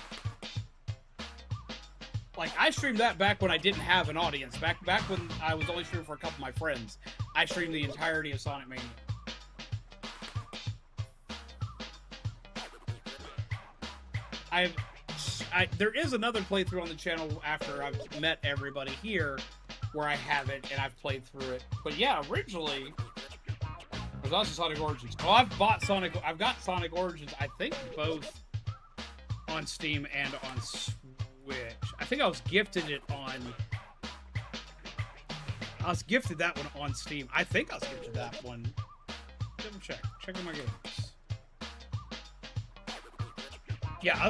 Like, I streamed that back when I didn't have an audience. Back when I was only streaming for a couple of my friends. I streamed the entirety of Sonic Mania. There is another playthrough on the channel after I've met everybody here where I have it and I've played through it. But yeah, originally it was also Sonic Origins. Oh, I've got Sonic Origins, I think both on Steam and on Switch. I think I was gifted it on... I was gifted that one on Steam. I think I was gifted that one. Double check. Check on my games. Yeah, I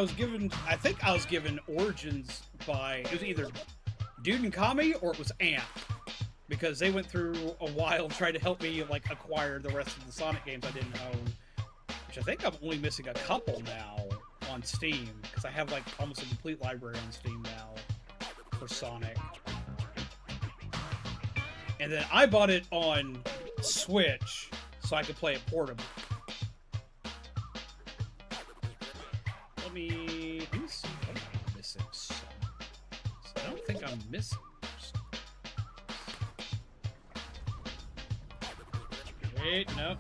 was given... I think I was given Origins by... It was either Dude and Kami or it was Ant. Because they went through a while trying to help me, like, acquire the rest of the Sonic games I didn't own. which I think I'm only missing a couple now on Steam, because I have like almost a complete library on Steam now for Sonic. And then I bought it on Switch so I could play it portably. Let me see. What am I missing? I don't think I'm missing. Wait, no.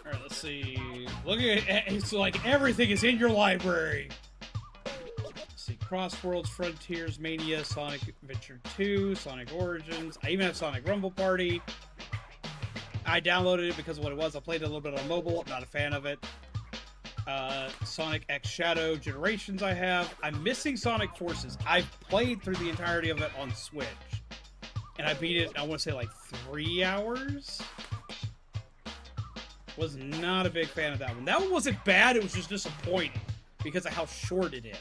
Alright, let's see. Look at it. It's like everything is in your library. Let's see. Crossworlds, Frontiers, Mania, Sonic Adventure 2, Sonic Origins. I even have Sonic Rumble Party. I downloaded it because of what it was. I played it a little bit on mobile. I'm not a fan of it. Sonic X Shadow Generations I have. I'm missing Sonic Forces. I've played through the entirety of it on Switch. And I beat it, I want to say, like 3 hours? Was not a big fan of that one. That one wasn't bad, it was just disappointing because of how short it is.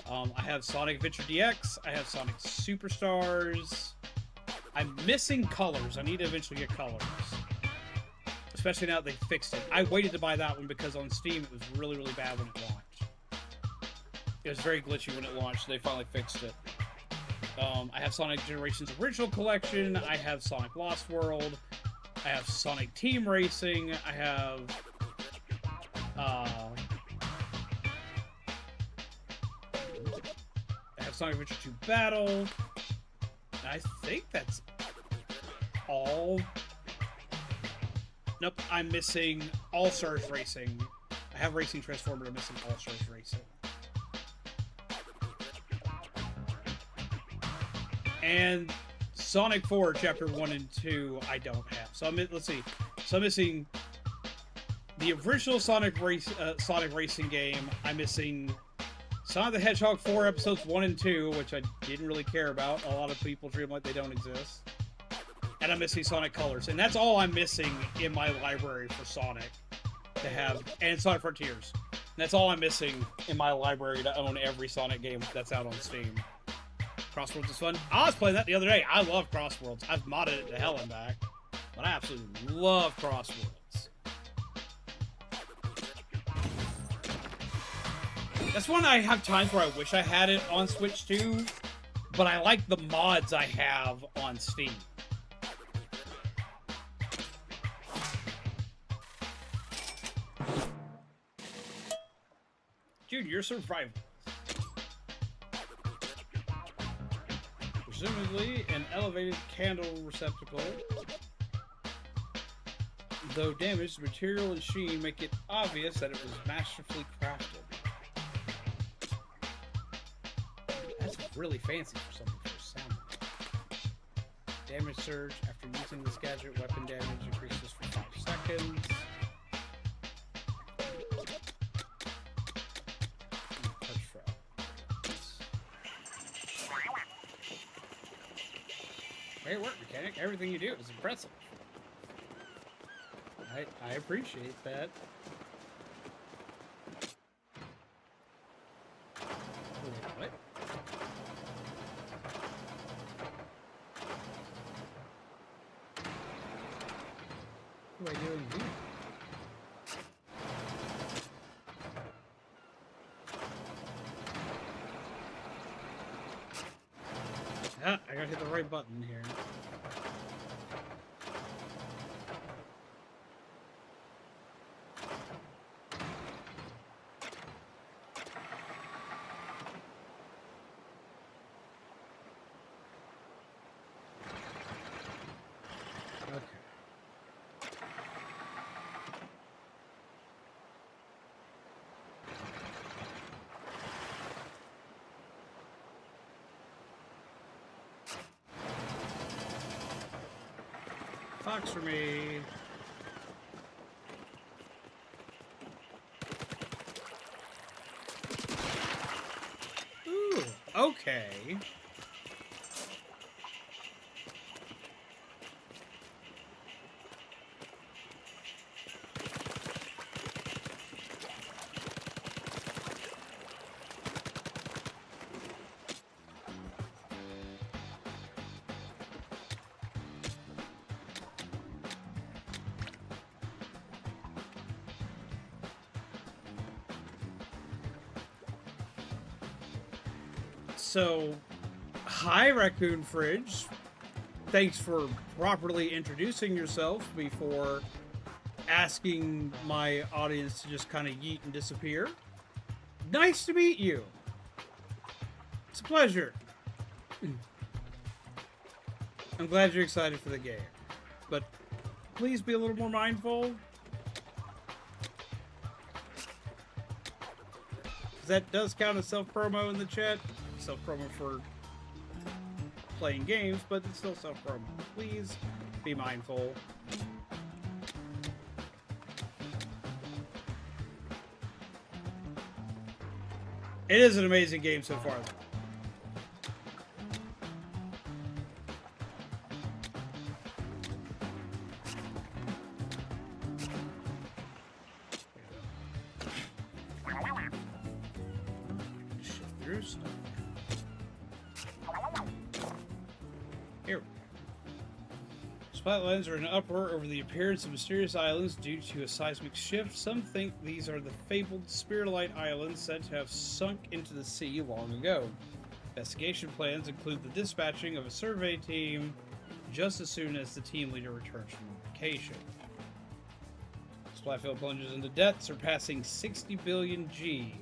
I have Sonic Adventure DX, I have Sonic Superstars. I'm missing colors. I need to eventually get colors. Especially now that they fixed it. I waited to buy that one because on Steam it was really, really bad when it launched. It was very glitchy when it launched, so they finally fixed it. I have Sonic Generations Original Collection, I have Sonic Lost World, I have Sonic Team Racing, I have Sonic Adventure 2 Battle, and I think that's all. Nope, I'm missing All-Stars Racing. I have Racing Transformer, I'm missing All-Stars Racing. And Sonic 4 Chapter 1 and 2 I don't have. So let's see. So I'm missing the original Sonic Racing game. I'm missing Sonic the Hedgehog 4 episodes 1 and 2, which I didn't really care about. A lot of people treat them like they don't exist. And I'm missing Sonic Colors. And that's all I'm missing in my library for Sonic to have. And Sonic Frontiers. And that's all I'm missing in my library to own every Sonic game that's out on Steam. Crossworlds is fun. I was playing that the other day. I love Crossworlds. I've modded it to hell and back. But I absolutely love Crossworlds. That's one I have times where I wish I had it on Switch too. But I like the mods I have on Steam. Dude, you're survival. Presumably an elevated candle receptacle. Though damaged, material and sheen make it obvious that it was masterfully crafted. That's really fancy for something for a sound. Damage surge. After using this gadget, weapon damage increases for 5 seconds. Great work, mechanic. Everything you do is impressive. I appreciate that. Wait, what? What am I doing here? Ah, I gotta hit the right button here. Fox for me. Ooh, okay. So, hi, Raccoon Fridge. Thanks for properly introducing yourself before asking my audience to just kind of yeet and disappear. Nice to meet you. It's a pleasure. I'm glad you're excited for the game, but please be a little more mindful. That does count as self-promo in the chat. Self-promo for playing games, but it's still self-promo. Please be mindful. It is an amazing game so far, though. Here. Splatline Islands are in an uproar over the appearance of mysterious islands due to a seismic shift. Some think these are the fabled Spirhalite Islands said to have sunk into the sea long ago. Investigation plans include the dispatching of a survey team just as soon as the team leader returns from vacation. Splatfield plunges into debt, surpassing 60 billion G.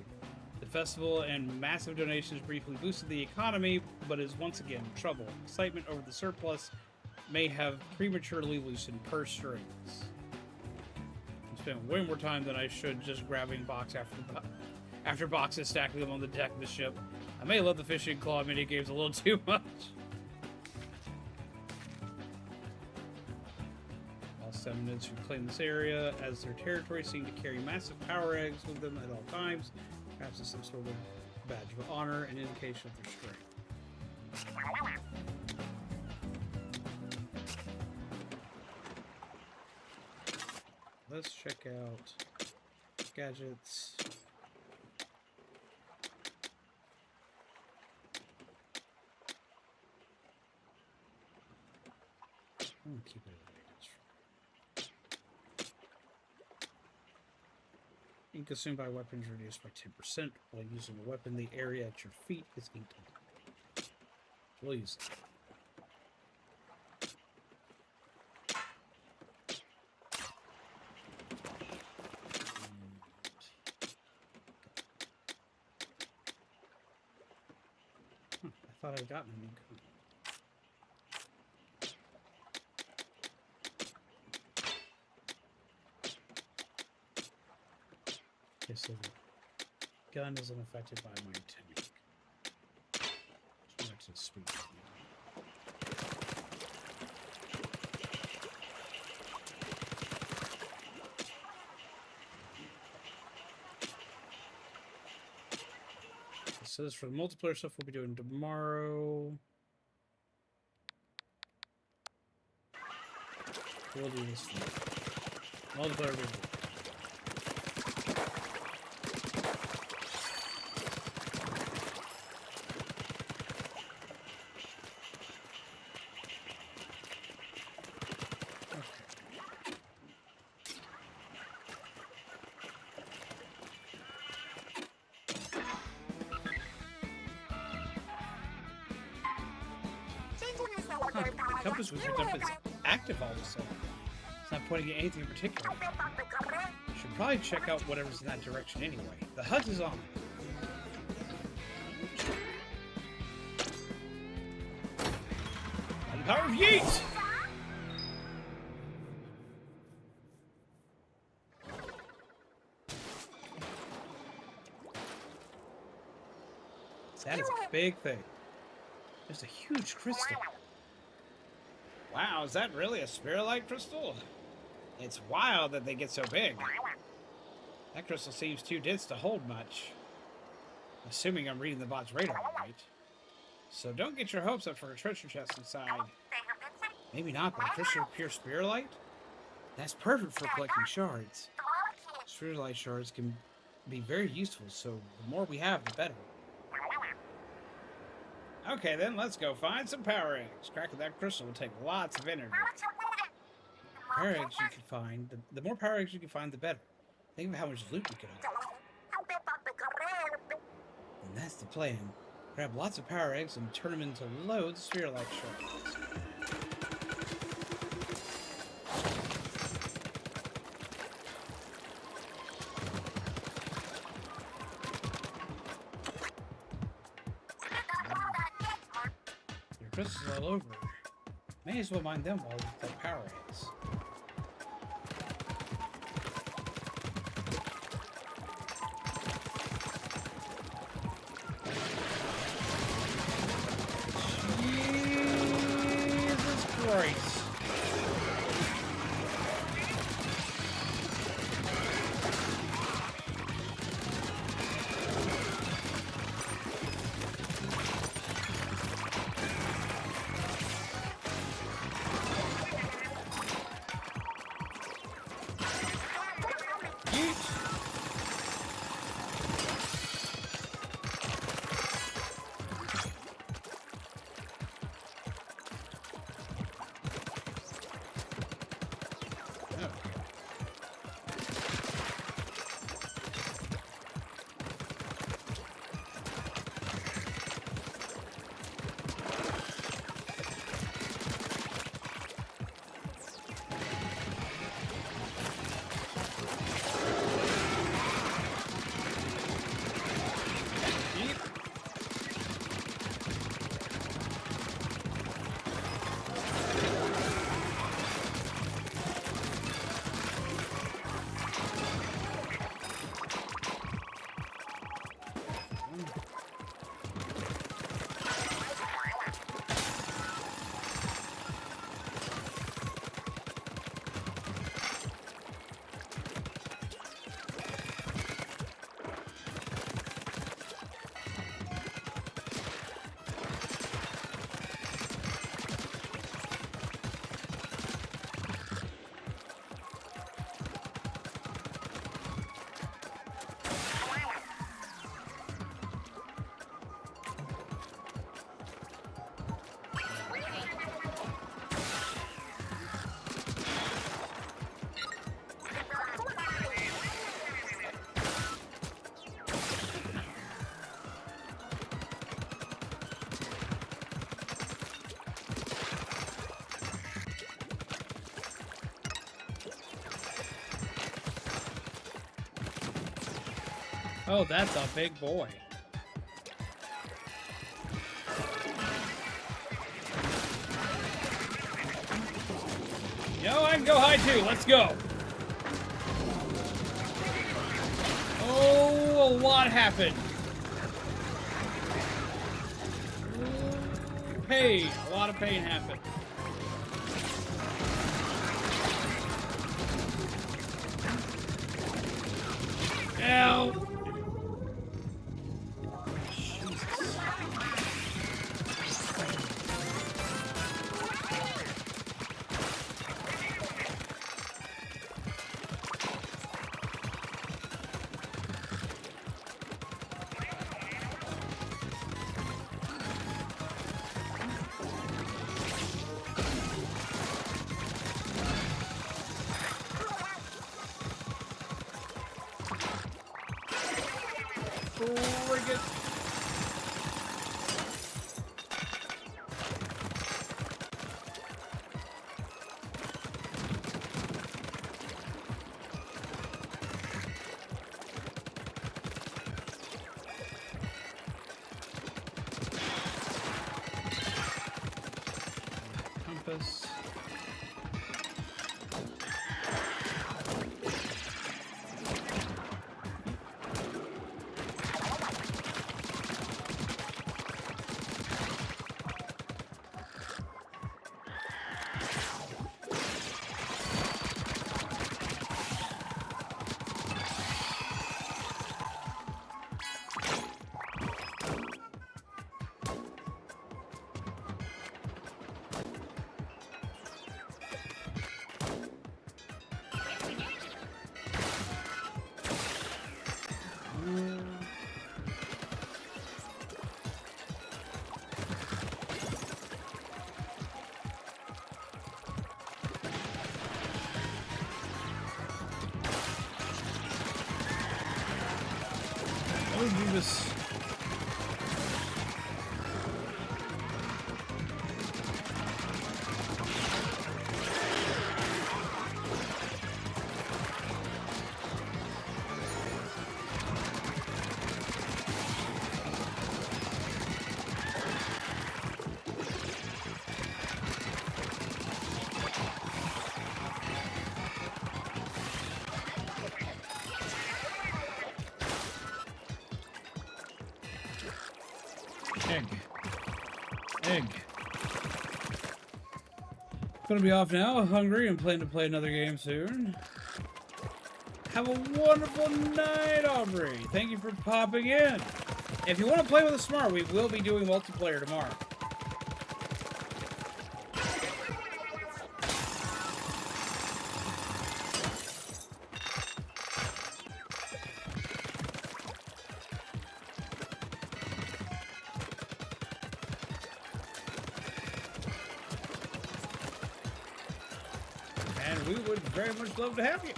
The festival and massive donations briefly boosted the economy, but is once again in trouble. Excitement over the surplus may have prematurely loosened purse strings. I spent way more time than I should just grabbing box after box and stacking them on the deck of the ship. I may love the fishing claw minigames a little too much. All Salmonids who claim this area as their territory seem to carry massive power eggs with them at all times. Perhaps it's some sort of badge of honor and indication of their strength. Let's check out gadgets. I'm gonna keep it as it is. Ink consumed by weapons reduced by 10%. While using a weapon, the area at your feet is inked. We'll use it. I thought I'd gotten a new gun. Okay, so the gun isn't affected by my technique. Let's go back to the speed. So this is for the multiplayer stuff we'll be doing tomorrow. We'll do this thing. Multiplayer video. Compass was picked up as active all of a sudden. It's not pointing at anything in particular. Should probably check out whatever's in that direction anyway. The HUD is on. By the power of Yeet! That is a big thing. There's a huge crystal. Wow, is that really a Spirhalite crystal? It's wild that they get so big. That crystal seems too dense to hold much. Assuming I'm reading the bot's radar right. So don't get your hopes up for a treasure chest inside. Maybe not, but a crystal of pure Spirhalite? That's perfect for collecting shards. Spirhalite shards can be very useful, so the more we have, the better. Okay, then let's go find some power eggs. Cracking that crystal will take lots of energy. Power eggs you can find, the more power eggs you can find, the better. Think of how much loot you could have. And that's the plan. Grab lots of power eggs and turn them into loads of Spirhalite shards. Your crystals all over. May as well mine them while we get power eggs. Oh, that's a big boy. Yo, I can go high too. Let's go. Oh, a lot happened. Pain. A lot of pain happened. Ow. Compass. Do this. Egg. Egg. Gonna be off now, hungry, and plan to play another game soon. Have a wonderful night, Aubrey. Thank you for popping in. If you want to play with us tomorrow, we will be doing multiplayer tomorrow. And we would very much love to have you.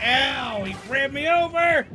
Ow, he ran me over!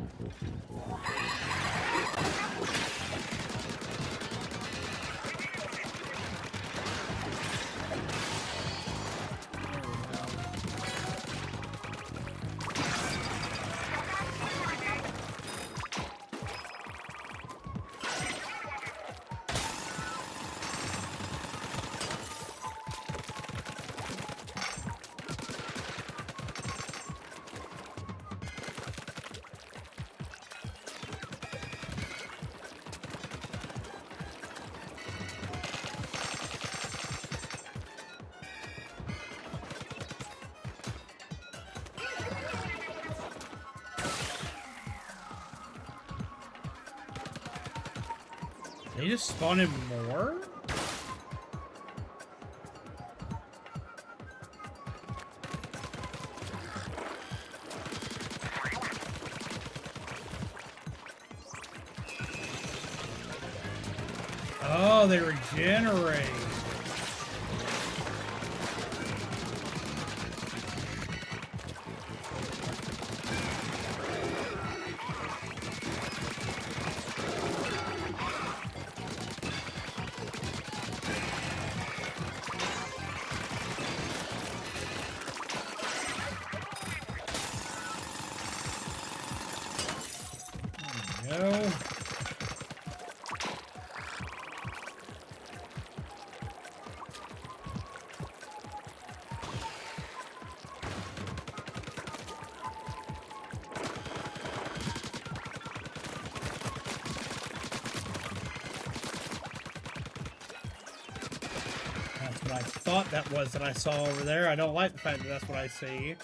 They just spawn in more? Oh, they regenerate. No. That's what I thought that was that I saw over there. I don't like the fact that that's what I see.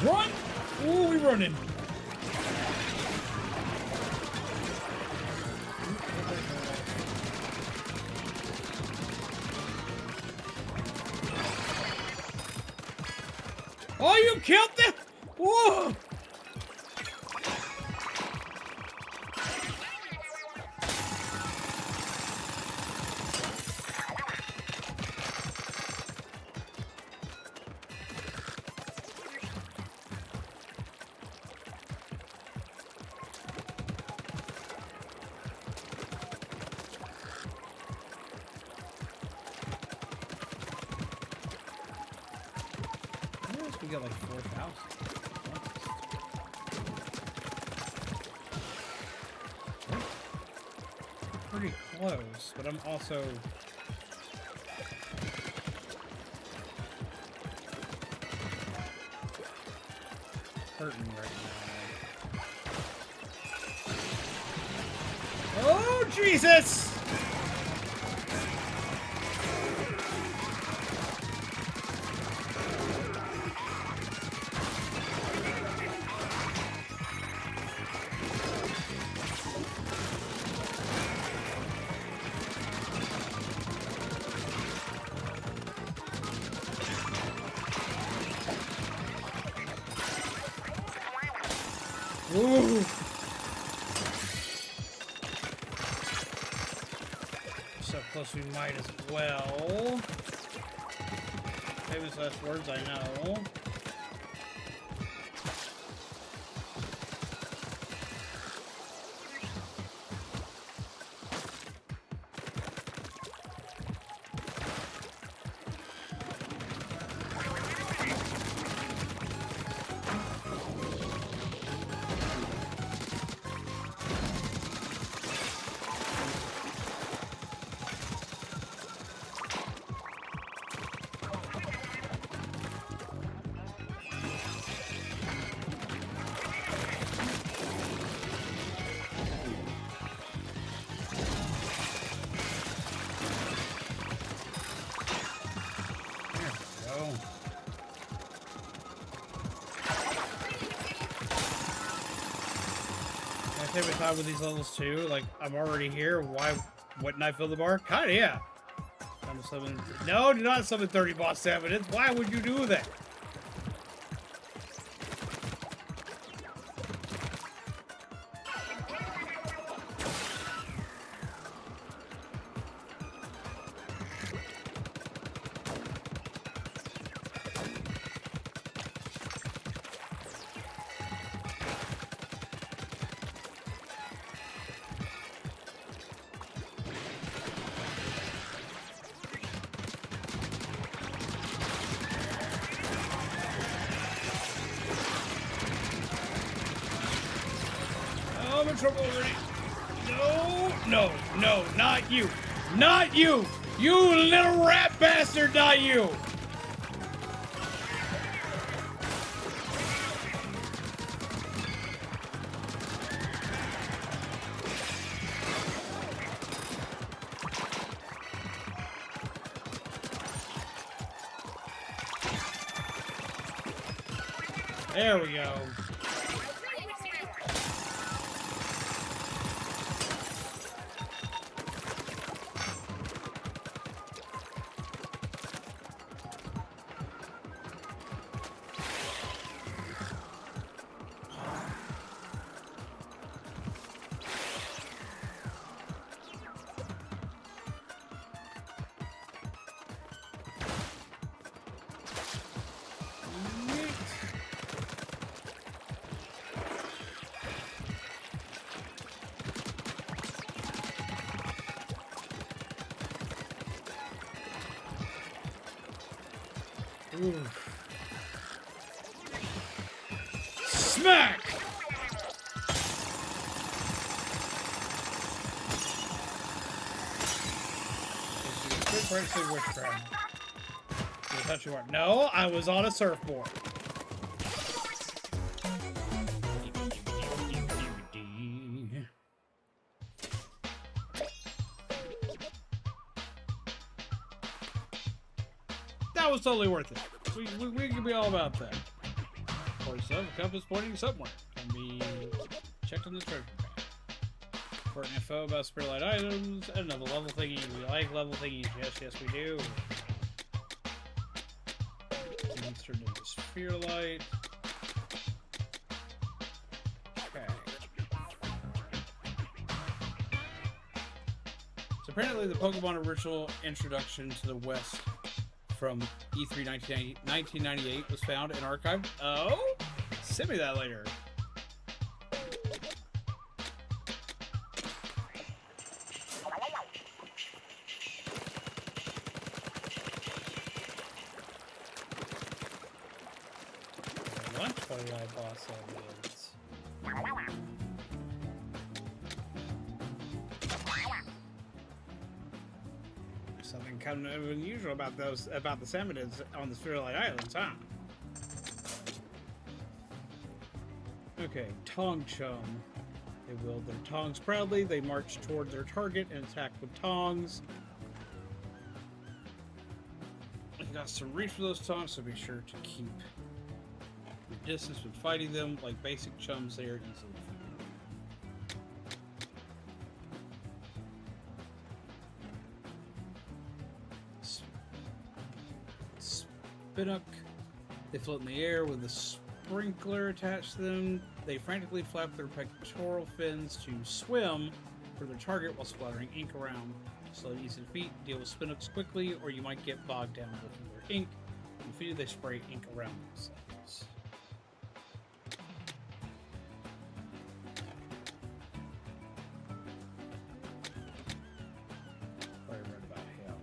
Run! Ooh, we running. Oh, you killed them! Whoa! We got like 4,000. Pretty close, but I'm also hurting right now. Oh, Jesus! So close we might as well. Famous last words I know. Favorite time with these levels too, like I'm already here, why wouldn't I fill the bar? Kinda, yeah. I'm summon. No, do not summon 30 boss Salmonids. Why would you do that? I'm in trouble already. No, not you. Not you! You little rat bastard, not you! There we go. Smack! No, I was on a surfboard. That was totally worth it. We can be all about that. Of course, a compass pointing somewhere can be checked on the treasure map. Important info about Spirhalite Islands and another level thingy. We like level thingies. Yes, we do. Insert into Spirhalite. Okay. So apparently the Pokemon original introduction to the West from E3 1998 was found and archived. Oh? Send me that later. Lunch Twilight boss evidence. Something kind of unusual about the Salmonids on the Spirhalite Islands, huh? Okay, Tong Chum. They wield their tongs proudly. They march toward their target and attack with tongs. You got to reach for those tongs, so be sure to keep your distance when fighting them. Like basic chums, they are easily Spinook. They float in the air with a sprinkler attached to them. They frantically flap their pectoral fins to swim for their target while splattering ink around. Slow and easy to defeat, deal with spin-ups quickly, or you might get bogged down with their ink. When defeated, they spray ink around themselves. I read about how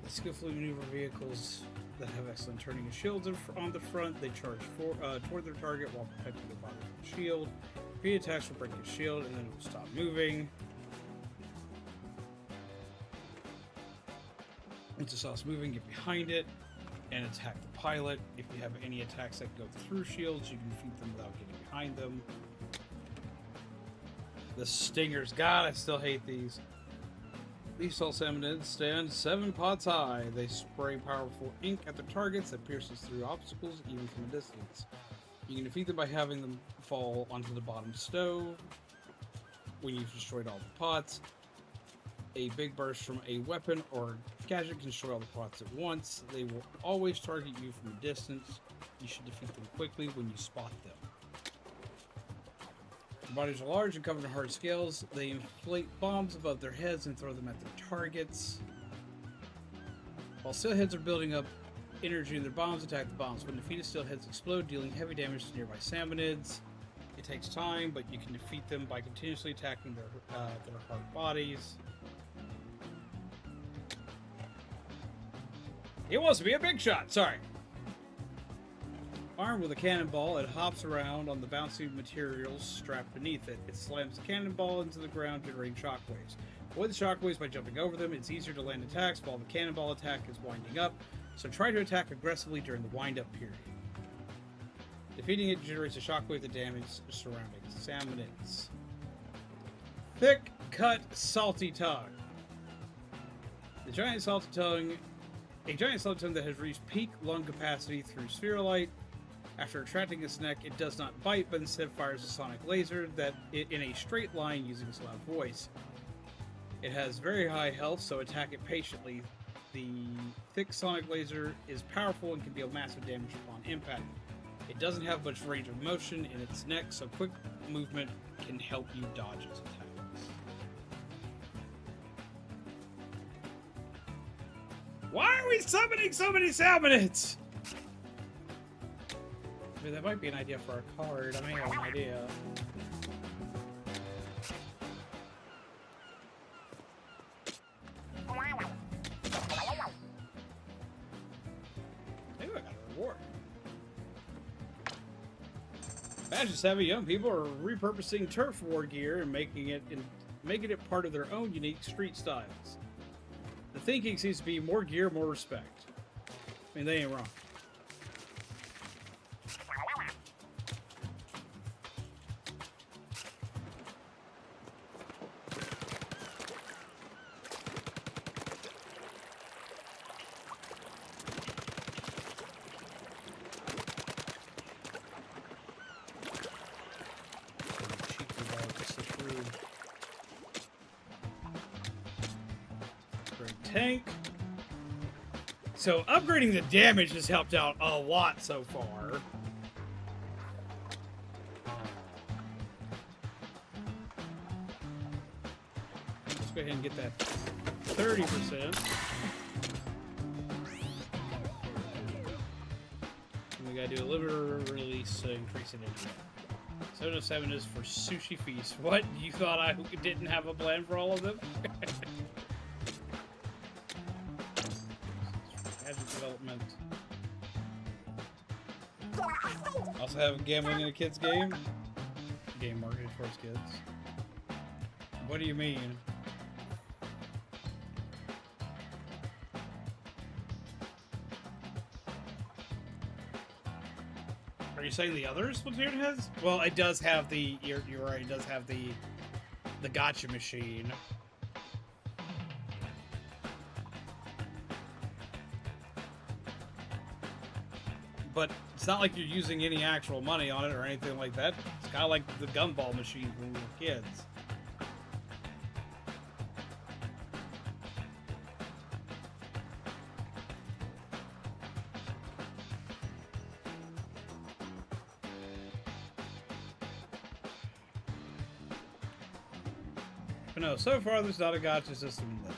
the skillfully maneuver vehicles that have excellent turning and shields on the front. They charge toward their target while protecting their body with a shield. Repeat attacks will break your shield, and then it will stop moving. Once it stops moving, get behind it and attack the pilot. If you have any attacks that go through shields, you can defeat them without getting behind them. The stingers, God, I still hate these. These tall salmonids stand 7 pots high. They spray powerful ink at their targets that pierces through obstacles even from a distance. You can defeat them by having them fall onto the bottom stove when you've destroyed all the pots. A big burst from a weapon or gadget can destroy all the pots at once. They will always target you from a distance. You should defeat them quickly when you spot them. Their bodies are large and covered in hard scales. They inflate bombs above their heads and throw them at their targets. While steelheads are building up energy in their bombs, attack the bombs. When defeated, steelheads explode, dealing heavy damage to nearby salmonids. It takes time, but you can defeat them by continuously attacking their hard bodies. It wants to be a big shot, sorry. Armed with a cannonball, it hops around on the bouncy materials strapped beneath it. It slams the cannonball into the ground, generating shockwaves. Avoid the shockwaves by jumping over them. It's easier to land attacks while the cannonball attack is winding up, so try to attack aggressively during the wind-up period. Defeating it generates a shockwave that damages surrounding salmonids. Thick cut salty tongue. A giant salty tongue that has reached peak lung capacity through Spirhalite. After attracting its neck, it does not bite, but instead fires a sonic laser that in a straight line using its loud voice. It has very high health, so attack it patiently. The thick sonic laser is powerful and can deal massive damage upon impact. It doesn't have much range of motion in its neck, so quick movement can help you dodge its attacks. Why are we summoning so many salmonids? I mean, that might be an idea for a card. I may have an idea. Maybe I got a reward. Badges savvy young people are repurposing turf war gear and making it part of their own unique street styles. The thinking seems to be more gear, more respect. I mean, they ain't wrong. Tank. So upgrading the damage has helped out a lot so far. Let's go ahead and get that 30%. And we gotta do a limiter release to increase it again. 707 is for sushi feast. What? You thought I didn't have a plan for all of them? Development. Also have gambling in a kid's game. Game marketed towards kids. What do you mean? Are you saying the other Splatoon has? Well, it does have the. You're right. It does have the gotcha machine. But it's not like you're using any actual money on it or anything like that. It's kind of like the gumball machine when we were kids. But no, so far there's not a gacha system in this.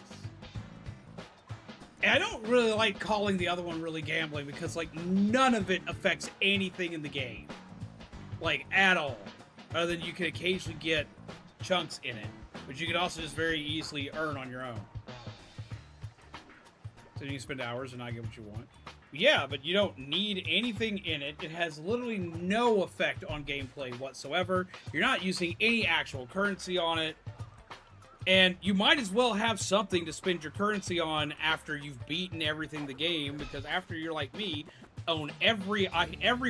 And I don't really like calling the other one really gambling because, like, none of it affects anything in the game. Like, at all. Other than you can occasionally get chunks in it. But you can also just very easily earn on your own. So you can spend hours and not get what you want. Yeah, but you don't need anything in it. It has literally no effect on gameplay whatsoever. You're not using any actual currency on it. And you might as well have something to spend your currency on after you've beaten everything the game, because after you're like me, own every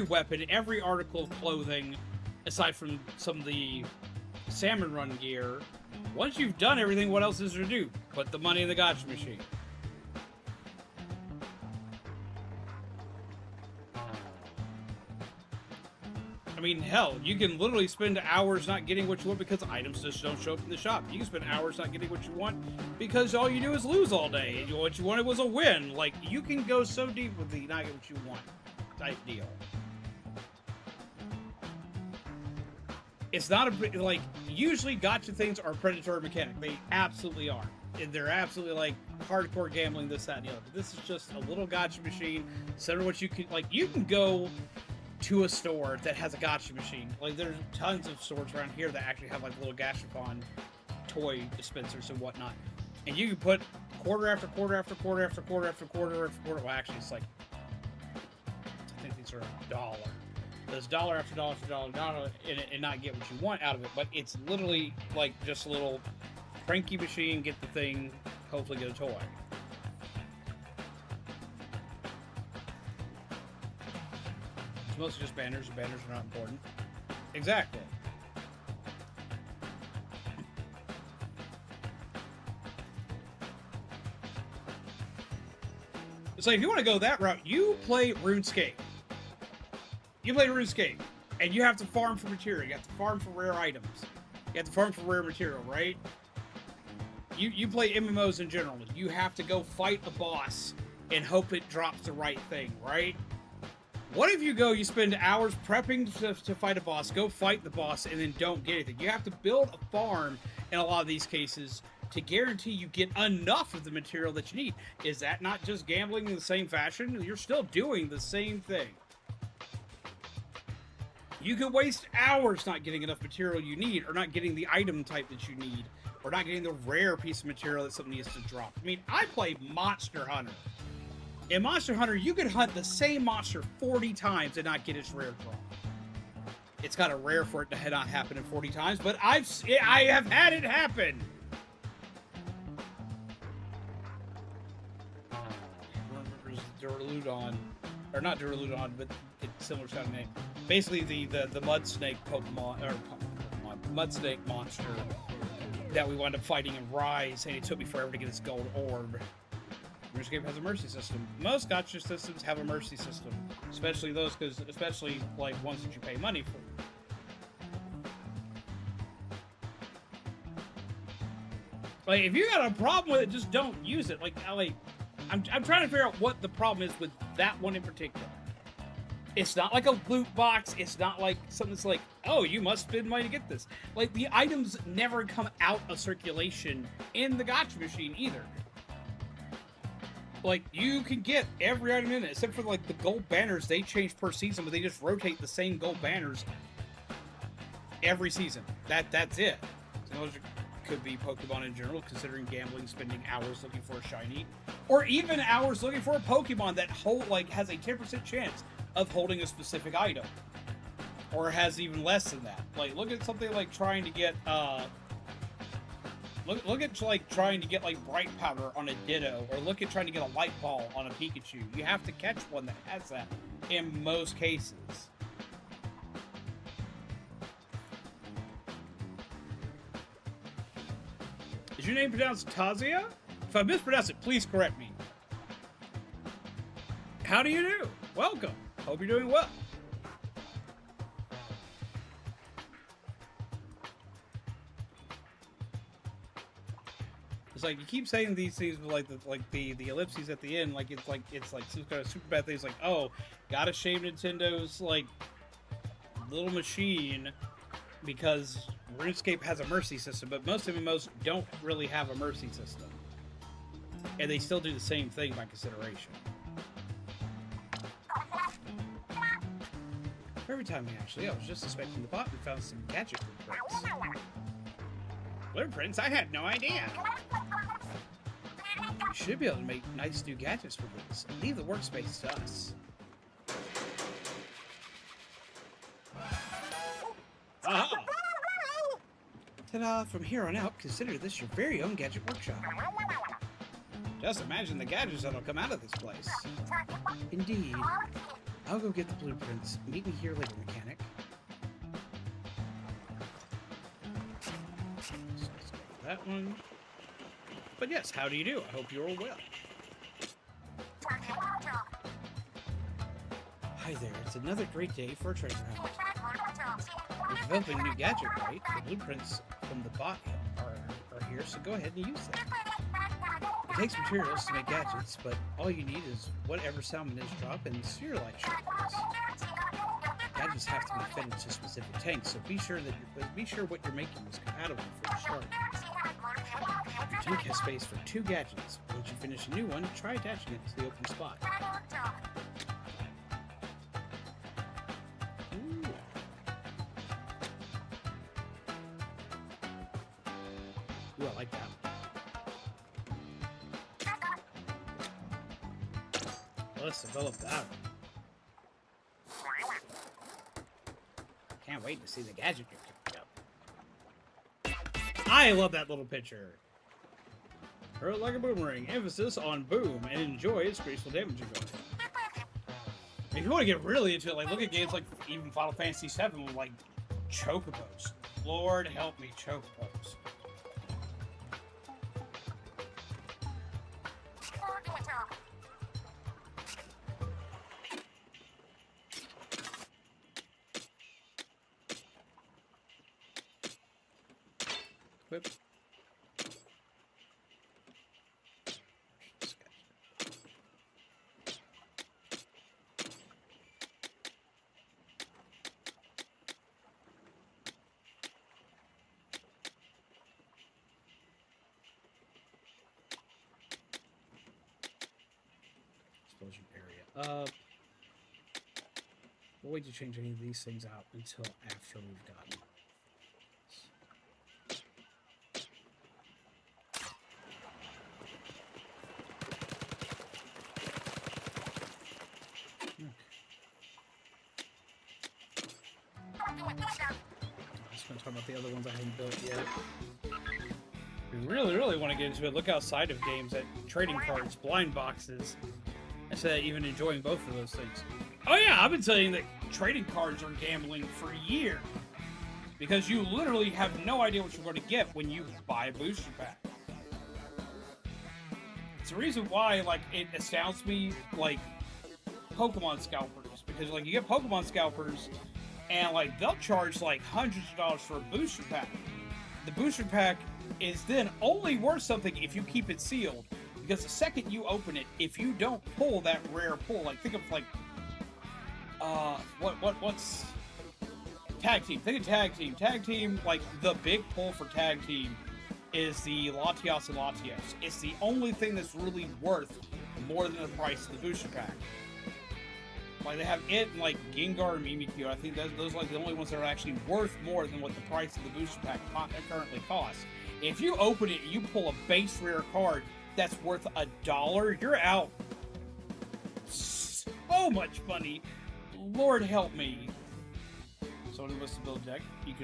weapon, every article of clothing, aside from some of the salmon run gear. Once you've done everything, what else is there to do? Put the money in the gacha machine. I mean, hell, you can literally spend hours not getting what you want because items just don't show up in the shop. You can spend hours not getting what you want because all you do is lose all day. And what you wanted was a win. Like, you can go so deep with the not get what you want type deal. It's not a, like, usually gacha things are predatory mechanic. They absolutely are. And they're absolutely, like, hardcore gambling, this, that, and the other. But this is just a little gacha machine. Similar to what you can, like, you can go to a store that has a gacha machine. Like, there's tons of stores around here that actually have, like, little gashapon toy dispensers and whatnot. And you can put quarter after quarter after quarter after quarter after quarter after quarter. Well, actually, it's like, I think these are $1. There's dollar after dollar after dollar in it and not get what you want out of it. But it's literally, like, just a little cranky machine, get the thing, hopefully get a toy. It's mostly just banners. Banners are not important. Exactly. It's like, if you want to go that route, you play RuneScape. You play RuneScape, and you have to farm for material. You have to farm for rare items. You have to farm for rare material, right? You play MMOs in general. You have to go fight a boss and hope it drops the right thing, right? What if you spend hours prepping to fight a boss, go fight the boss, and then don't get anything? You have to build a farm in a lot of these cases to guarantee you get enough of the material that you need. Is that not just gambling in the same fashion? You're still doing the same thing. You can waste hours not getting enough material you need, or not getting the item type that you need, or not getting the rare piece of material that something needs to drop. I mean, I play Monster Hunter. In Monster Hunter, you could hunt the same monster 40 times and not get its rare drop. It's got a rare for it to not happen in 40 times, but I have had it happen. Duraludon, or not Duraludon, but it's similar sounding name. Basically, the mud snake Pokemon, or mud snake monster that we wound up fighting in Rise, and it took me forever to get its gold orb. RuneScape has a mercy system. Most gacha systems have a mercy system, especially those, especially like ones that you pay money for. Like, if you got a problem with it, just don't use it. I'm trying to figure out what the problem is with that one in particular. It's not like a loot box. It's not like something that's like, oh, you must spend money to get this. Like, the items never come out of circulation in the gacha machine either. Like, you can get every item in it, except for, like, the gold banners. They change per season, but they just rotate the same gold banners every season. That's it. So those could be Pokemon in general, considering gambling, spending hours looking for a shiny, or even hours looking for a Pokemon that has a 10% chance of holding a specific item, or has even less than that. Like, look at something like trying to get look at like trying to get like bright powder on a Ditto, or look at trying to get a light ball on a Pikachu. You have to catch one that has that in most cases. Is your name pronounced Tazia? If I mispronounce it, please correct me. How do you do? Welcome. Hope you're doing well. It's like you keep saying these things with the ellipses at the end, it's some kind of super bad things, like, oh, gotta shame Nintendo's like little machine because RuneScape has a mercy system, but most MMOs don't really have a mercy system. And they still do the same thing by consideration. Every time, actually, I was just inspecting the bot and found some gadget blueprints. Blueprints? I had no idea! You should be able to make nice new gadgets for these. Leave the workspace to us. Aha! Ta-da! From here on out, consider this your very own gadget workshop. Just imagine the gadgets that'll come out of this place. Indeed. I'll go get the blueprints. Meet me here later, mechanic. So let's go with that one. But yes, how do you do? I hope you're all well. Hi there, it's another great day for a treasure hunt. You're developing a new gadget, right? The blueprints from the bot are here, so go ahead and use them. It takes materials to make gadgets, but all you need is whatever Salmonids drop and Spirhalite shards. Gadgets have to be fed into specific tanks, so be sure what you're making is compatible for the shard. Your tank has space for 2 gadgets. Once you finish a new one, try attaching it to the open spot. Ooh. Ooh, I like that. Let's develop that. Can't wait to see the gadget you're cooking up. I love that little picture. Hurl it like a boomerang. Emphasis on boom and enjoy its graceful damage you're going. If you want to get really into it, like look at games like even Final Fantasy VII with like chocobos. Lord help me, chocobos. Whip. Explosion area up. We'll wait to change any of these things out until after we've gotten. I was going to talk about the other ones I haven't built yet. We really want to get into it. Look outside of games at trading cards, blind boxes. Instead of even enjoying both of those things. Oh yeah, I've been saying that trading cards are gambling for years. Because you literally have no idea what you're going to get when you buy a booster pack. It's the reason why, like, it astounds me, like, Pokemon scalpers. Because, like, you get Pokemon scalpers, and, like, they'll charge, like, hundreds of dollars for a booster pack. The booster pack is then only worth something if you keep it sealed. Because the second you open it, if you don't pull that rare pull, like, think of, like, what's... Tag team. Think of tag team. Tag team, like, the big pull for tag team is the Latios and Latios. It's the only thing that's really worth more than the price of the booster pack. Like, they have it and, like, Gengar and Mimikyu. I think those are, like, the only ones that are actually worth more than what the price of the booster pack currently costs. If you open it and you pull a base rare card that's worth $1, you're out so much money. Lord help me. Someone who wants to build a deck, you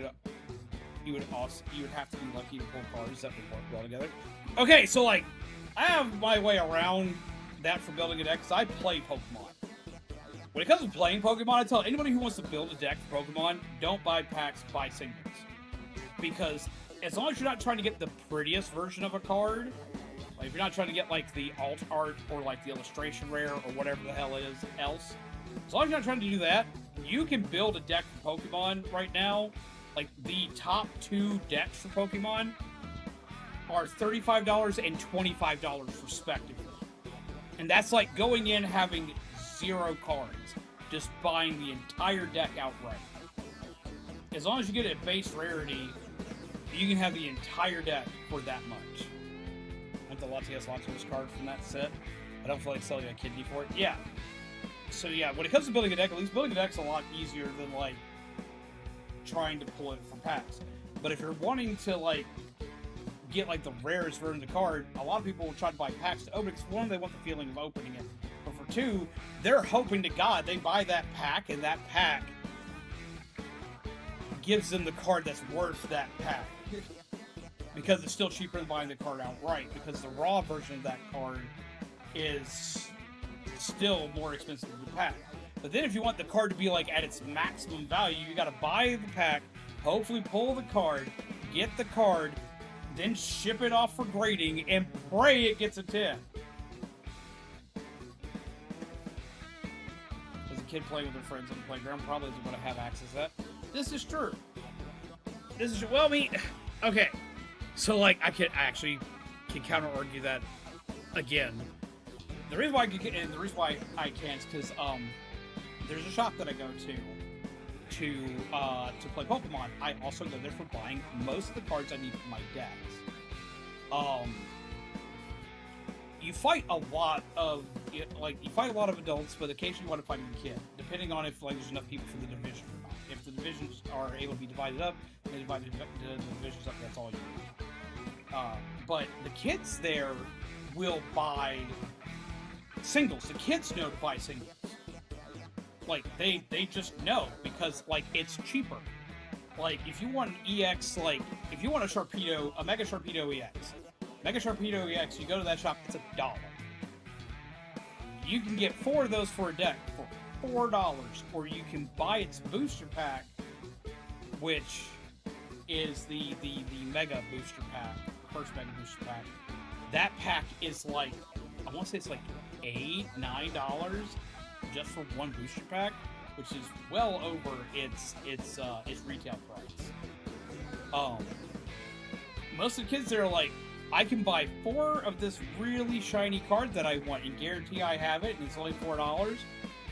would have to be lucky to pull cards that would work well together. Okay, so like, I have my way around that for building a deck because I play Pokemon. When it comes to playing Pokemon, I tell anybody who wants to build a deck for Pokemon, don't buy packs, buy singles. Because as long as you're not trying to get the prettiest version of a card, like if you're not trying to get like the alt art or like the illustration rare or whatever the hell it is else, as long as you're not trying to do that, you can build a deck for Pokemon right now. Like, the top 2 decks for Pokemon are $35 and $25 respectively. And that's like going in having 0 cards. Just buying the entire deck outright. As long as you get it at base rarity, you can have the entire deck for that much. Like the Latias Latios card from that set. I don't feel like selling a kidney for it. Yeah. So yeah, when it comes to building a deck, at least building a deck's a lot easier than like trying to pull it from packs. But if you're wanting to like get like the rarest version of the card, a lot of people will try to buy packs to open it, because one, they want the feeling of opening it. But for two, they're hoping to God they buy that pack, and that pack gives them the card that's worth that pack. Because it's still cheaper than buying the card outright, because the raw version of that card is still more expensive than the pack. But then if you want the card to be like at its maximum value, you gotta buy the pack, hopefully pull the card, get the card, then ship it off for grading, and pray it gets a 10. As a kid playing with their friends on the playground, probably isn't going to have access to that. This is true. This is, well, I mean, okay. So, like, I actually can counter-argue that again. The reason why I can is because, there's a shop that I go to play Pokemon. I also go there for buying most of the cards I need for my decks. You fight a lot of adults, but occasionally you want to fight a kid, depending on if like there's enough people for the division or not. If the divisions are able to be divided up, they divide the divisions up. That's all you need. But the kids there will buy singles. The kids know to buy singles. Like, they just know, because, like, it's cheaper. Like, if you want an EX, like, if you want a Mega Sharpedo EX, you go to that shop, it's $1. You can get 4 of those for a deck for $4, or you can buy its booster pack, which is the Mega Booster Pack, first Mega Booster Pack. That pack is like, I want to say it's like $8, $9 just for one booster pack, which is well over its retail price. Most of the kids there are like, I can buy 4 of this really shiny card that I want and guarantee I have it, and it's only $4.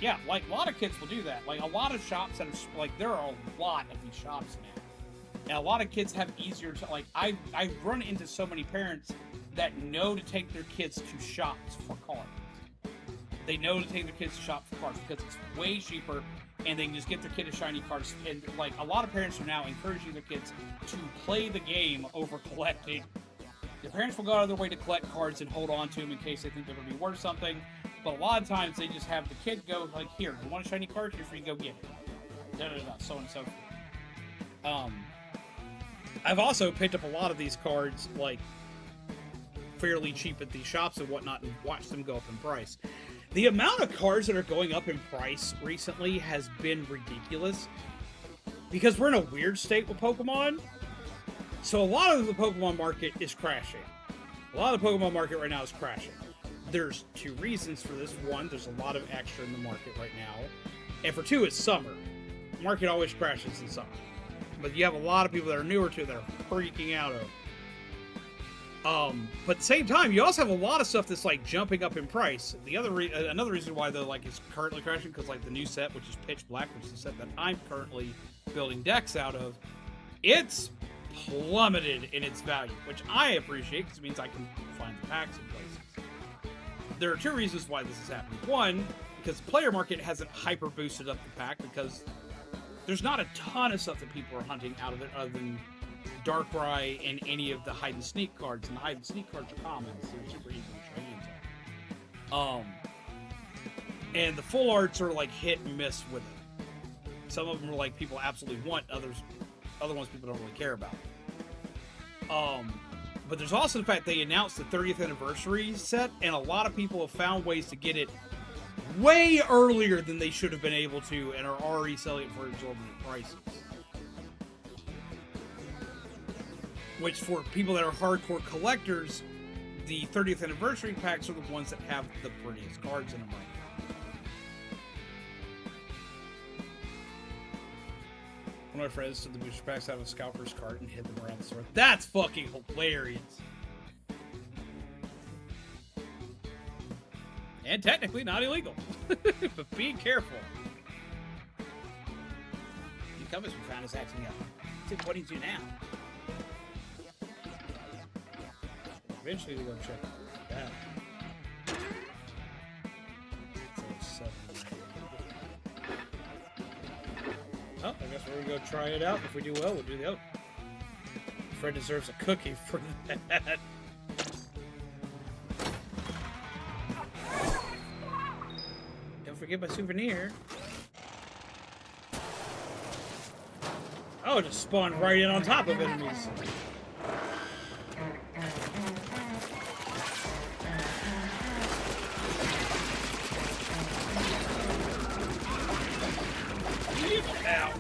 Yeah, like a lot of kids will do that. Like a lot of shops that are like, there are a lot of these shops now, and a lot of kids have easier to like. I run into so many parents that know to take their kids to shops for cards. They know to take their kids to shop for cards because it's way cheaper, and they can just get their kid a shiny card. And like a lot of parents are now encouraging their kids to play the game over collecting. The parents will go out of their way to collect cards and hold on to them in case they think they're going to be worth something. But a lot of times they just have the kid go like, "Here, you want a shiny card? Here for you, go get it." Da da da, so on and so forth. I've also picked up a lot of these cards like fairly cheap at these shops and whatnot, and watched them go up in price. The amount of cards that are going up in price recently has been ridiculous, because we're in a weird state with Pokemon. So a lot of the Pokemon market is crashing. A lot of the Pokemon market right now is crashing. There's 2 reasons for this. 1, there's a lot of extra in the market right now. And for 2, it's summer. The market always crashes in summer. But you have a lot of people that are newer to it that are freaking out over. But at the same time, you also have a lot of stuff that's like jumping up in price. Another reason why though, like, it's currently crashing, because like the new set, which is Pitch Black, which is the set that I'm currently building decks out of, it's plummeted in its value, which I appreciate because it means I can find the packs in places. There are 2 reasons why this is happening. 1, because the player market hasn't hyper boosted up the pack, because there's not a ton of stuff that people are hunting out of it other than Darkrai and any of the hide and sneak cards, and the hide and sneak cards are common, so they're super easy to trade into. And the full arts are like hit and miss with it. Some of them are like people absolutely want, other ones people don't really care about. But there's also the fact they announced the 30th anniversary set, and a lot of people have found ways to get it way earlier than they should have been able to, and are already selling it for exorbitant prices. Which, for people that are hardcore collectors, the 30th anniversary packs are the ones that have the prettiest cards in them right now. One of my friends took the booster packs out of a scalper's cart and hid them around the store. That's fucking hilarious! And technically not illegal. But be careful. You come as we found us acting up. What do you do now? eventually to go check that. Oh, I guess we're gonna go try it out. If we do well, we'll do the other. Fred deserves a cookie for that. Don't forget my souvenir. Oh, it just spawned right in on top of enemies. Ow.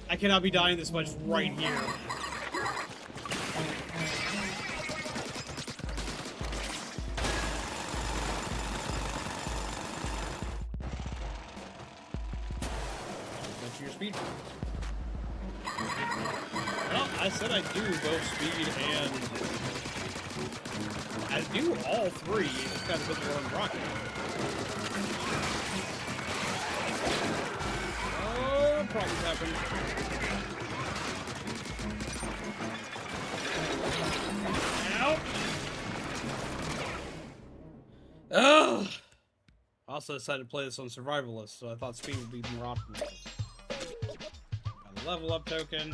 I cannot be dying this much right here. That's your speed. Well, I said I do both speed and I do all three. It's kind of been the one rocket. Oh, problems happen. Oh! I also decided to play this on Survivalist, so I thought speed would be more optimal. Got a level up token.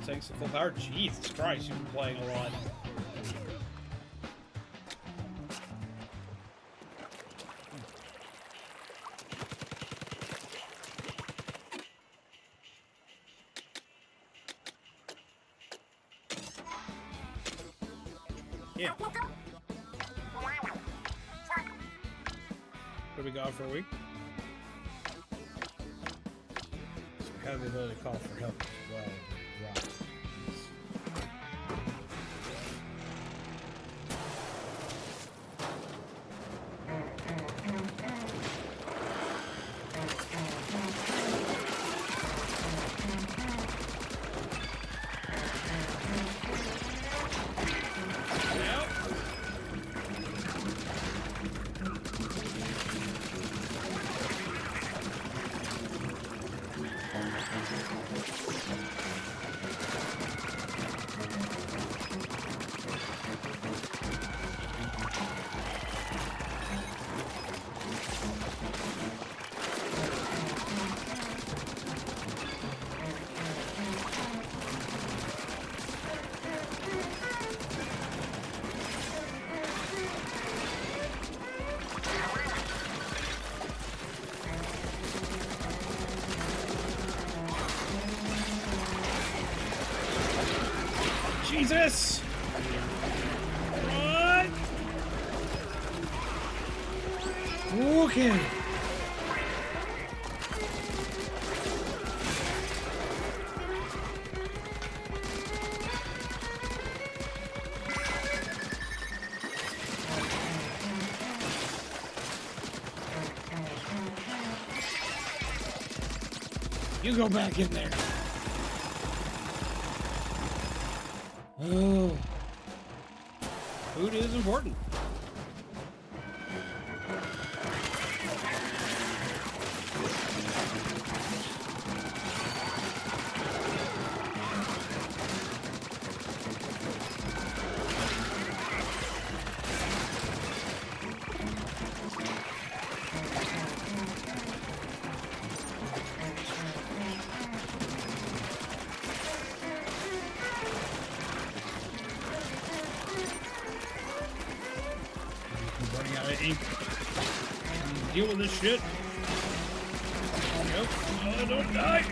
Tanks at full power? Jesus Christ, you've been playing a lot. Yeah. Where we gone for a week? So we have the ability to call for help as well. Right. Jesus! What? Okay. You go back in there. Oh. Food is important. me. Deal with this shit. Nope. Oh, don't die.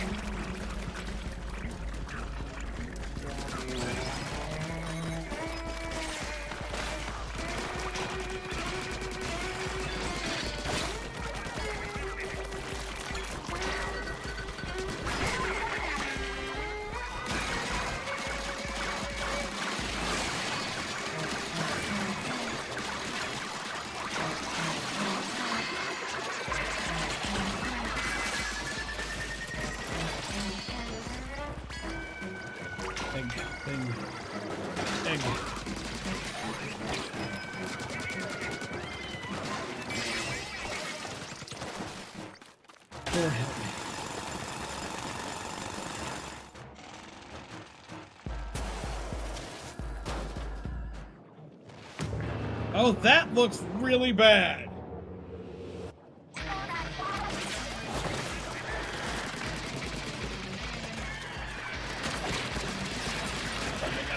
Lord help me. Oh, that looks really bad.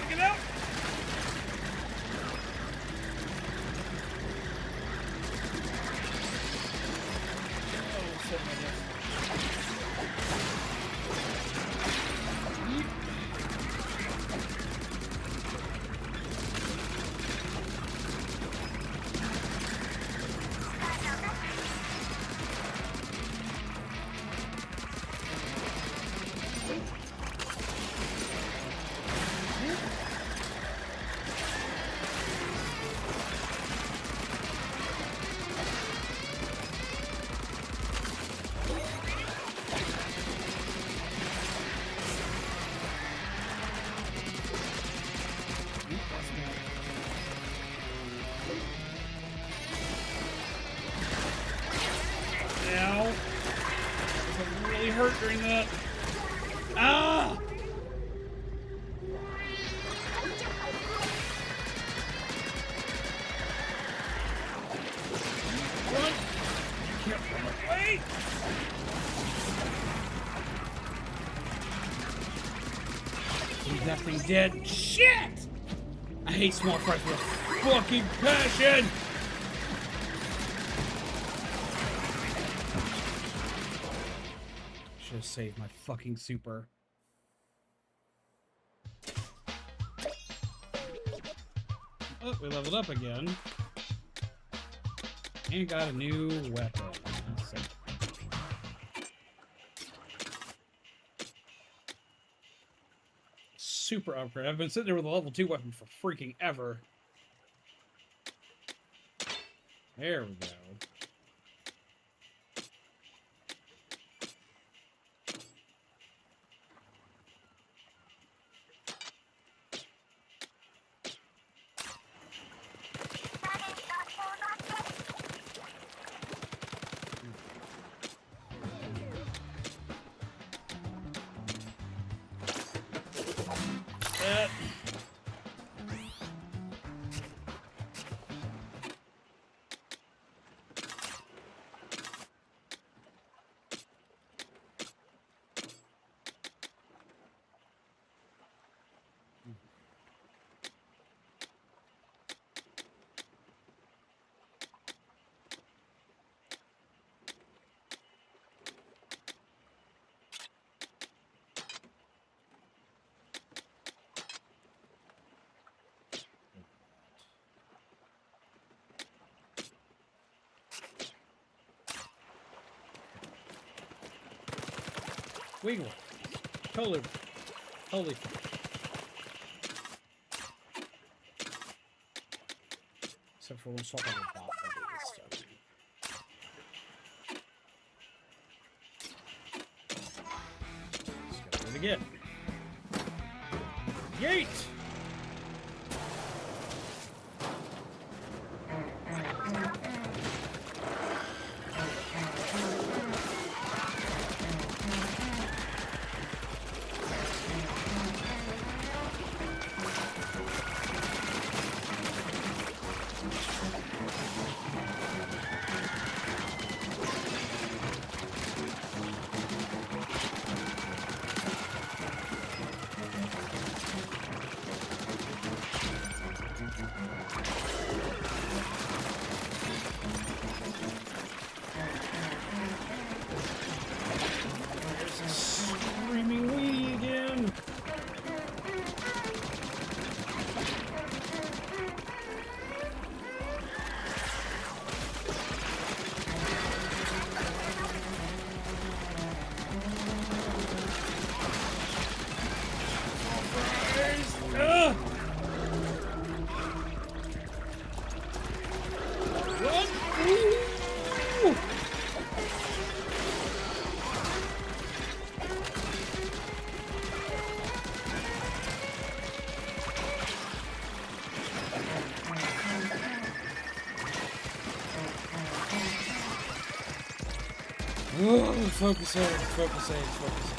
Get out. Hurt during that. Ah! Run! You can't run away! Leave that thing dead. Shit! I hate small fries with fucking passion! Should save my fucking super. Oh, we leveled up again. And got a new weapon. Super upgrade. I've been sitting there with a level 2 weapon for freaking ever. There we go. Wiggle. Totally. Holy. Except for one swap on the bot. Let's go again. Yeet! Oh, focus on it, focus on it, focus on it.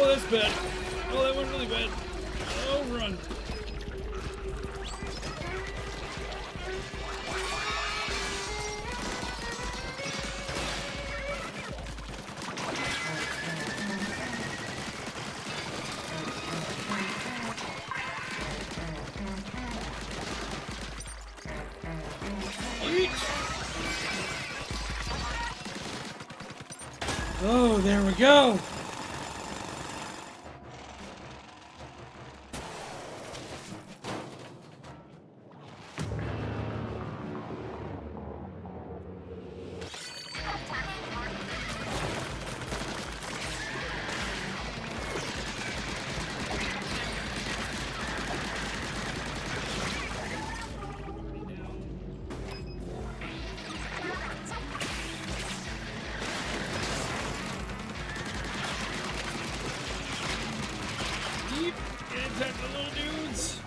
Oh, that's bad. Oh, that went really bad. Oh, run. Oh, there we go. Attack the little dudes.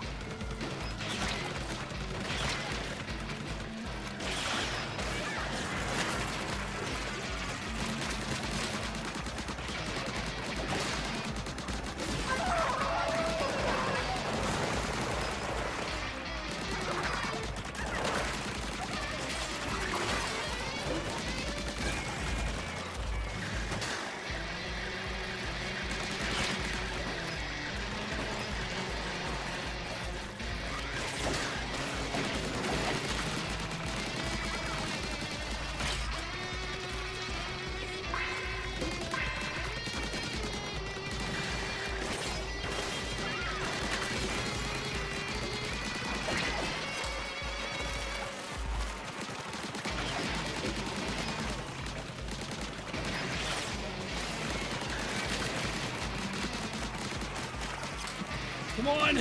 Come on!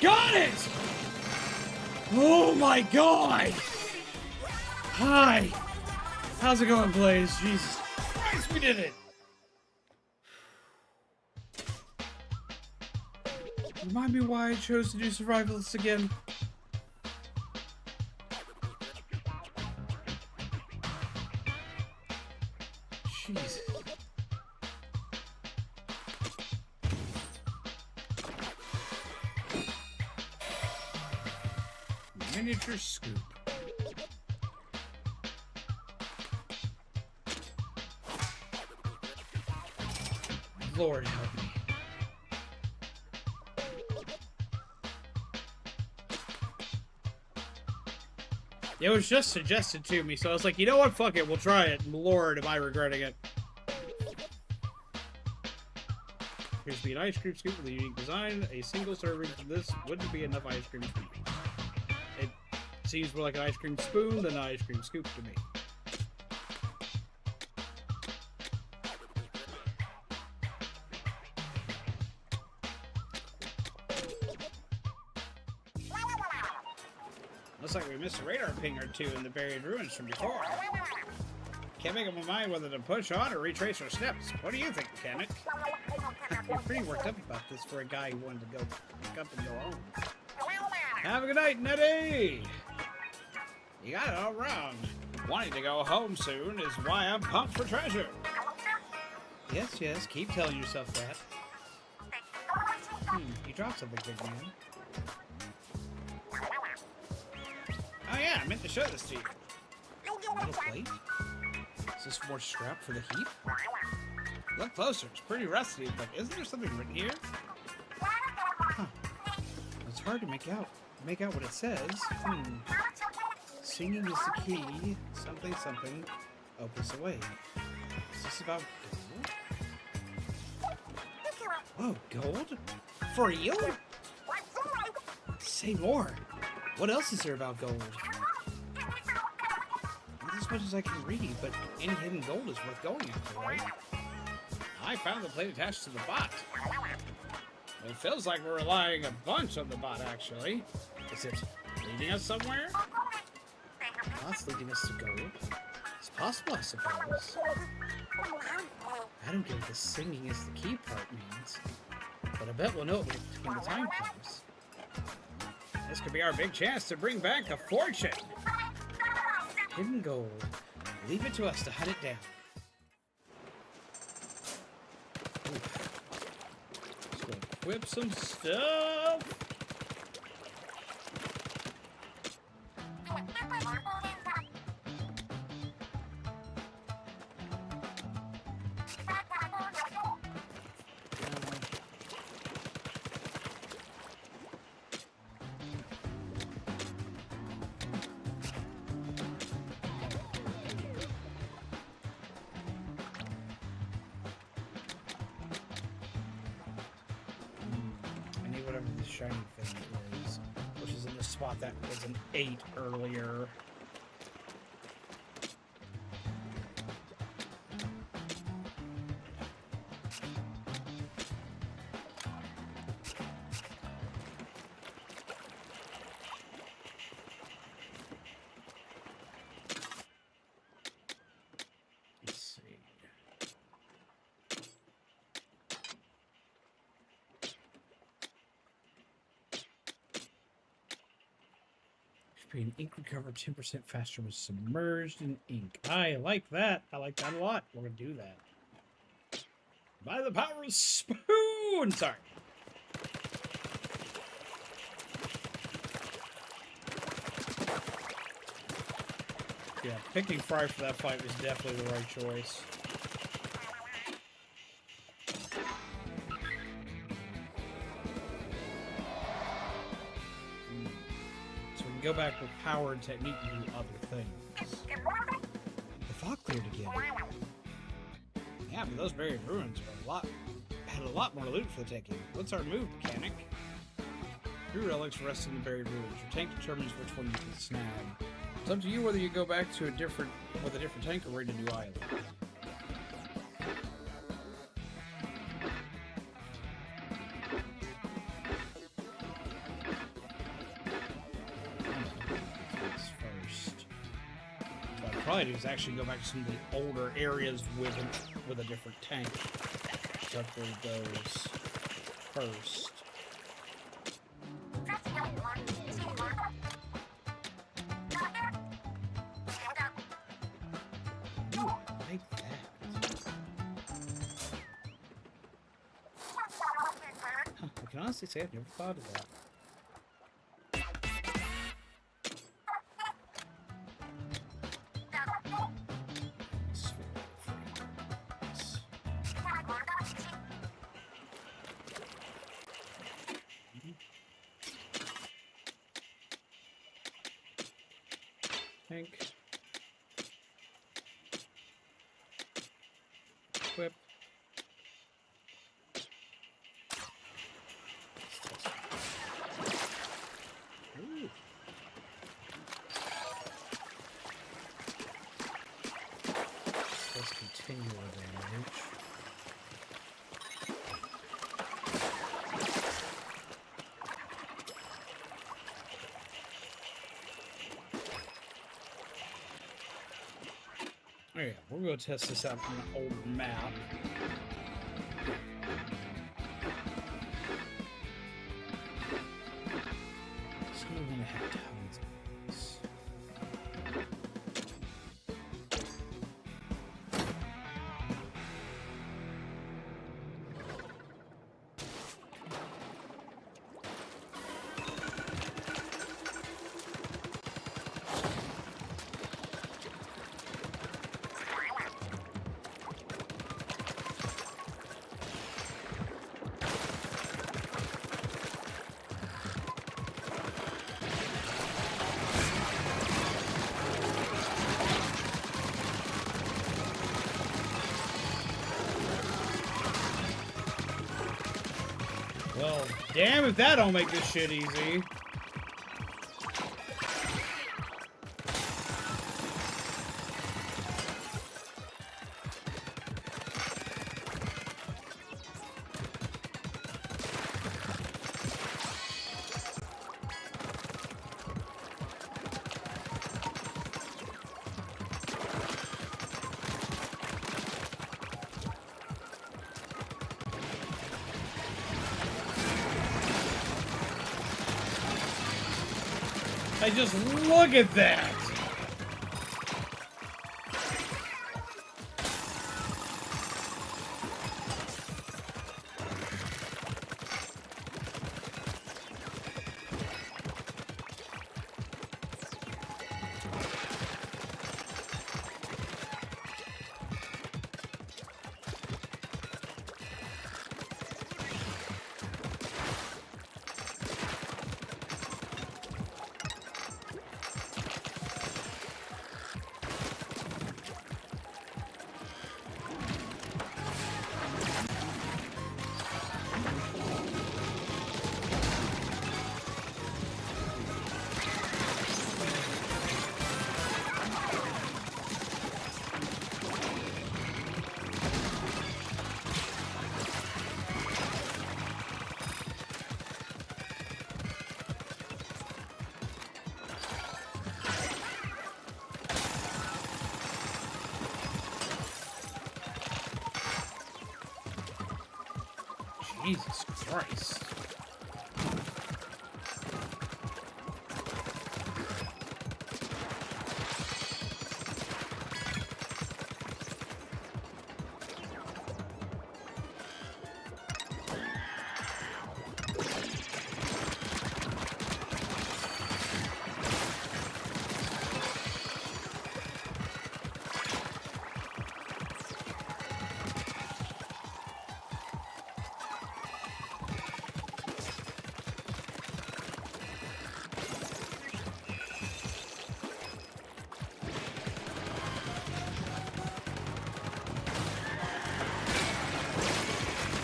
Got it! Oh my god! Hi! How's it going, Blaze? Jesus Christ, we did it! Remind me why I chose to do survivalists again. Jesus. Miniature scoop. Lord help me. It was just suggested to me, so I was like, you know what? Fuck it, we'll try it. Lord, am I regretting it. Here's to be an ice cream scoop with a unique design. A single serving of this wouldn't be enough ice cream for me. It seems more like an ice cream spoon than an ice cream scoop to me. Looks like we missed a radar ping or two in the buried ruins from before. Can't make up my mind whether to push on or retrace our steps. What do you think, mechanic? You're pretty worked up about this for a guy who wanted to go up and go home. Have a good night, Nettie! You got it all wrong. Wanting to go home soon is why I'm pumped for treasure. Yes, yes, keep telling yourself that. You dropped something, big man. I meant to show this to you. Metal plate? Is this more scrap for the heap? Look closer. It's pretty rusty, but isn't there something written here? Huh. It's hard to make out what it says. Singing is the key. Something, something. Opens the way. Is this about gold? Oh, gold? For real? Say more. What else is there about gold? Not as much as I can read, but any hidden gold is worth going after, right? I found the plate attached to the bot. It feels like we're relying a bunch on the bot, actually. Is it leading us somewhere? Bot's leading us to gold. It's possible, I suppose. I don't get what the singing is the key part means, but I bet we'll know it when the time comes. This could be our big chance to bring back a fortune. Hidden gold. Leave it to us to hunt it down. Let's go equip some stuff. Whatever the shiny thing is, which is in the spot that was an 8 earlier. An ink recovered 10% faster when submerged in ink. I like that. I like that a lot. We're going to do that. By the power of spoon! Sorry. Yeah, picking Frye for that fight was definitely the right choice. Go back with power and technique and do other things. The fog cleared again. Yeah, but those buried ruins are had a lot more loot for the taking. What's our move, mechanic? 3 relics rest in the buried ruins. Your tank determines which one you can snag. It's up to you whether you go back to a different tank or raid a new island. Probably do is actually go back to some of the older areas with a different tank. So upgrade those first. Ooh, I like that. Huh, I can honestly say I've never thought of that. Equip. Ooh. Let's continue advantage. Oh yeah, we're going to test this out on an old map. So we're going to have tons of this. Damn if that don't make this shit easy. I just look at that! Jesus Christ.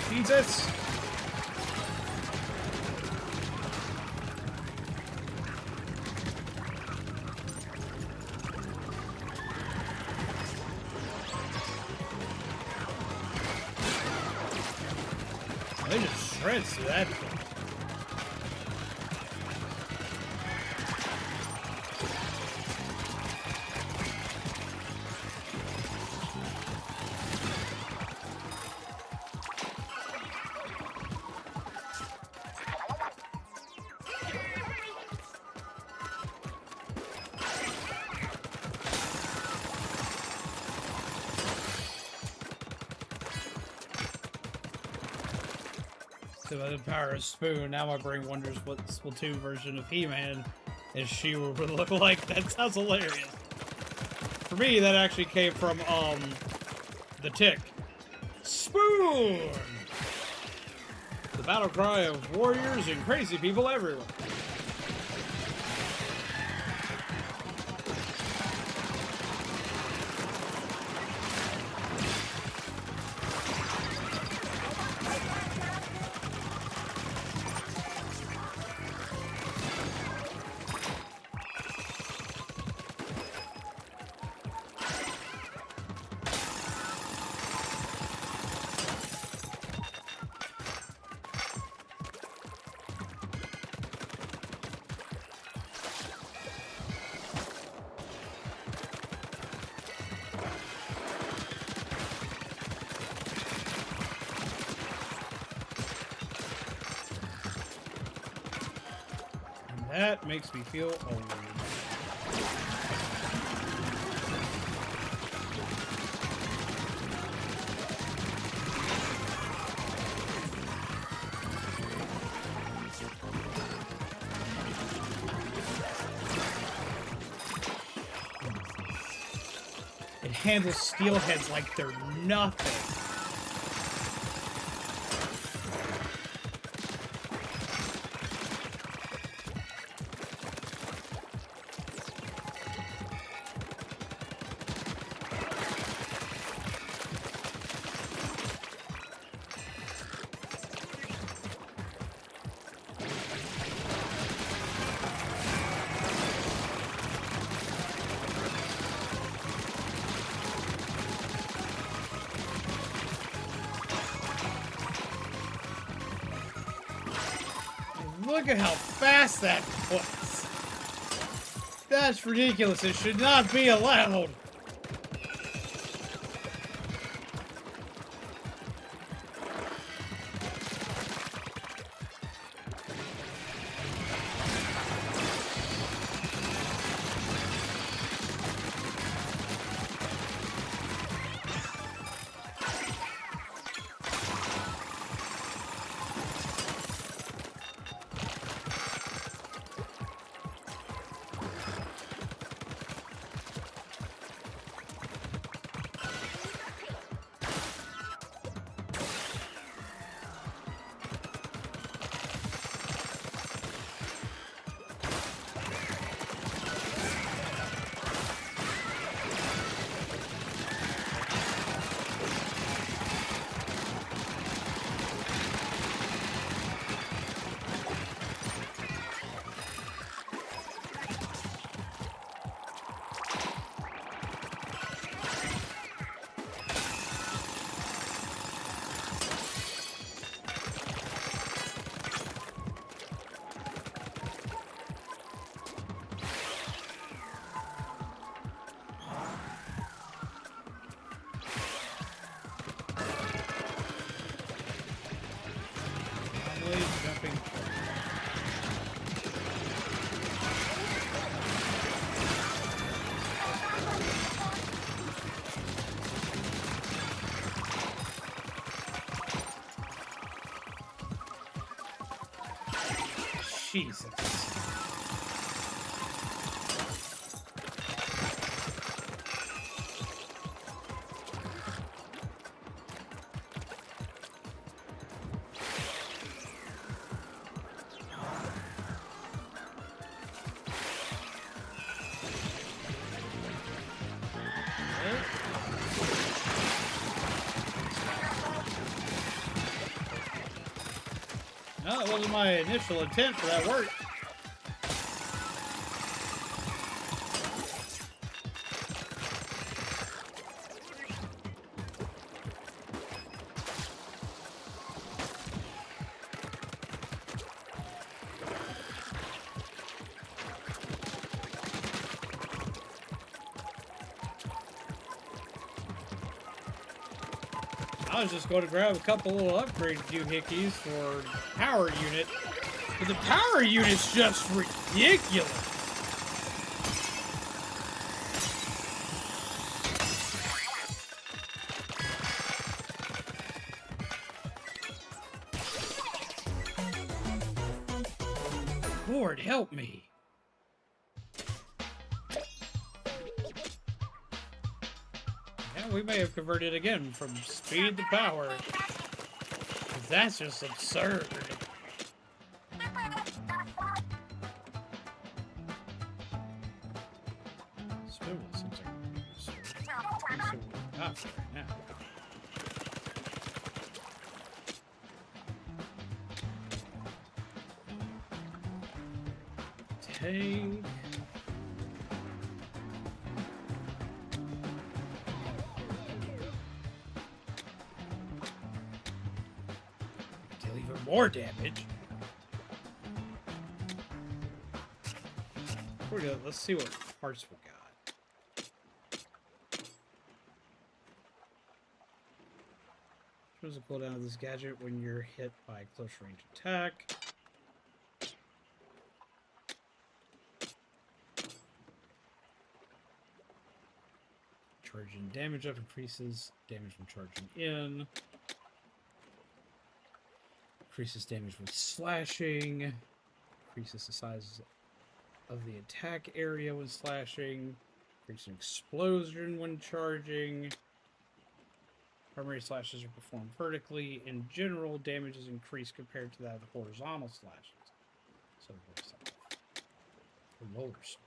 Jesus! They just shreds through that thing. So by the power of Spoon, now my brain wonders what the Splatoon version of He-Man and Shiver would look like. That sounds hilarious. For me, that actually came from, the Tick. Spoon! The battle cry of warriors and crazy people everywhere. That makes me feel old. It handles steelheads like they're nothing. Look at how fast that was. That's ridiculous. It should not be allowed. Jesus. No, that wasn't my initial intent for that work. I was just going to grab a couple little upgrade doohickeys for power unit, but the power unit's just ridiculous. Lord help me. We may have converted again from speed to power. That's just absurd. Still seems like right now. Take. More damage. Let's see what parts we got. Shows a cooldown of this gadget when you're hit by close range attack. Charging damage up increases damage when charging in. Increases damage when slashing. Increases the size of the attack area when slashing. Increasing explosion when charging. Primary slashes are performed vertically. In general, damage is increased compared to that of the horizontal slashes. So what's that? Roller swing.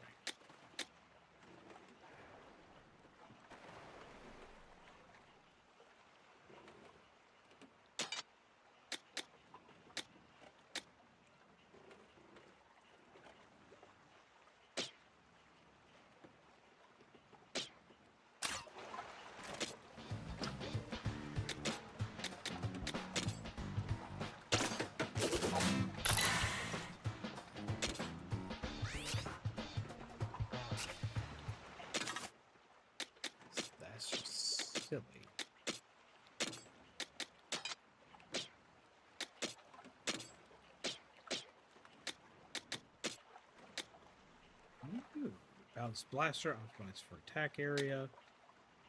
Balanced blaster, optimized for attack area.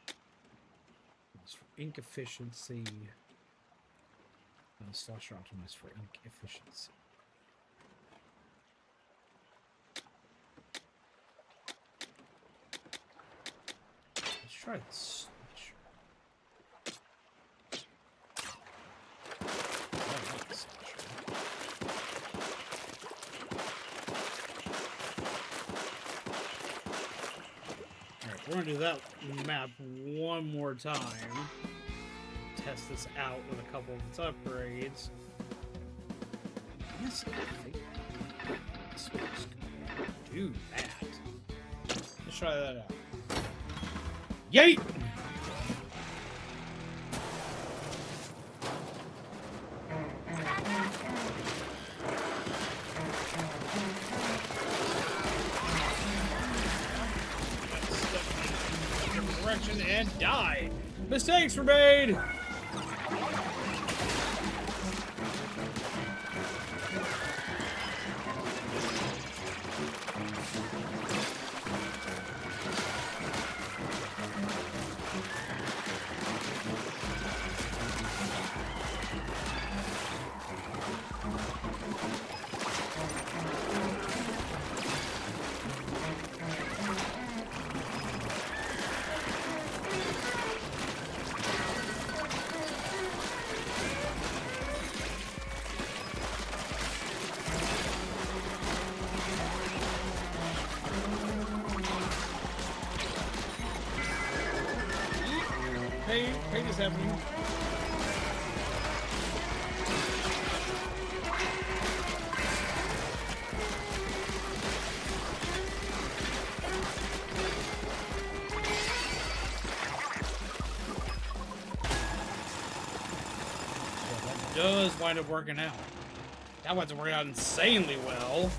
Optimized for ink efficiency. Balanced slasher, optimized for ink efficiency. Let's try this. We're going to do that map one more time. Test this out with a couple of its upgrades. Yes, I think this one's going to do that. Let's try that out. Yeet! And die. Mistakes were made. Pain is happening. That does wind up working out. That one's working out insanely well.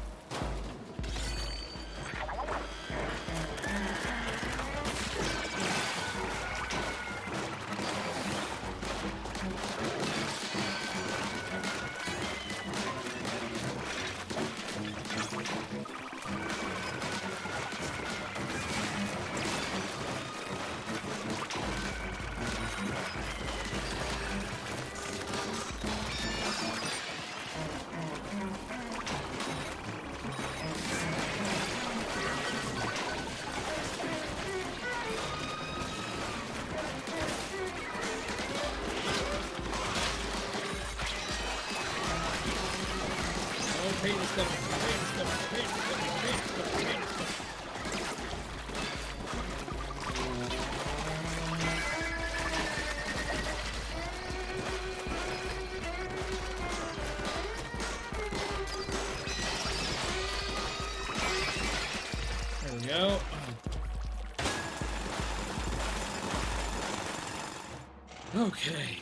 There we go. Okay.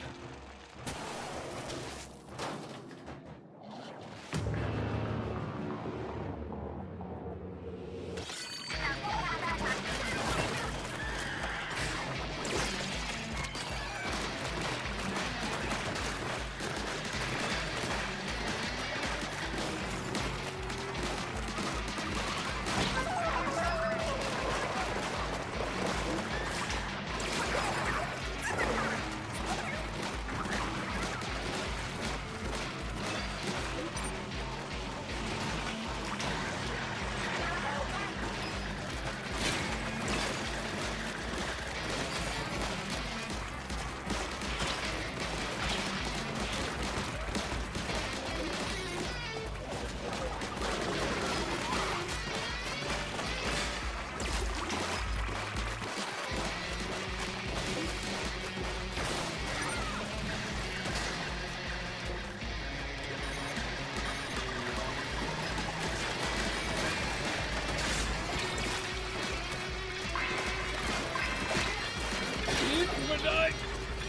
Die.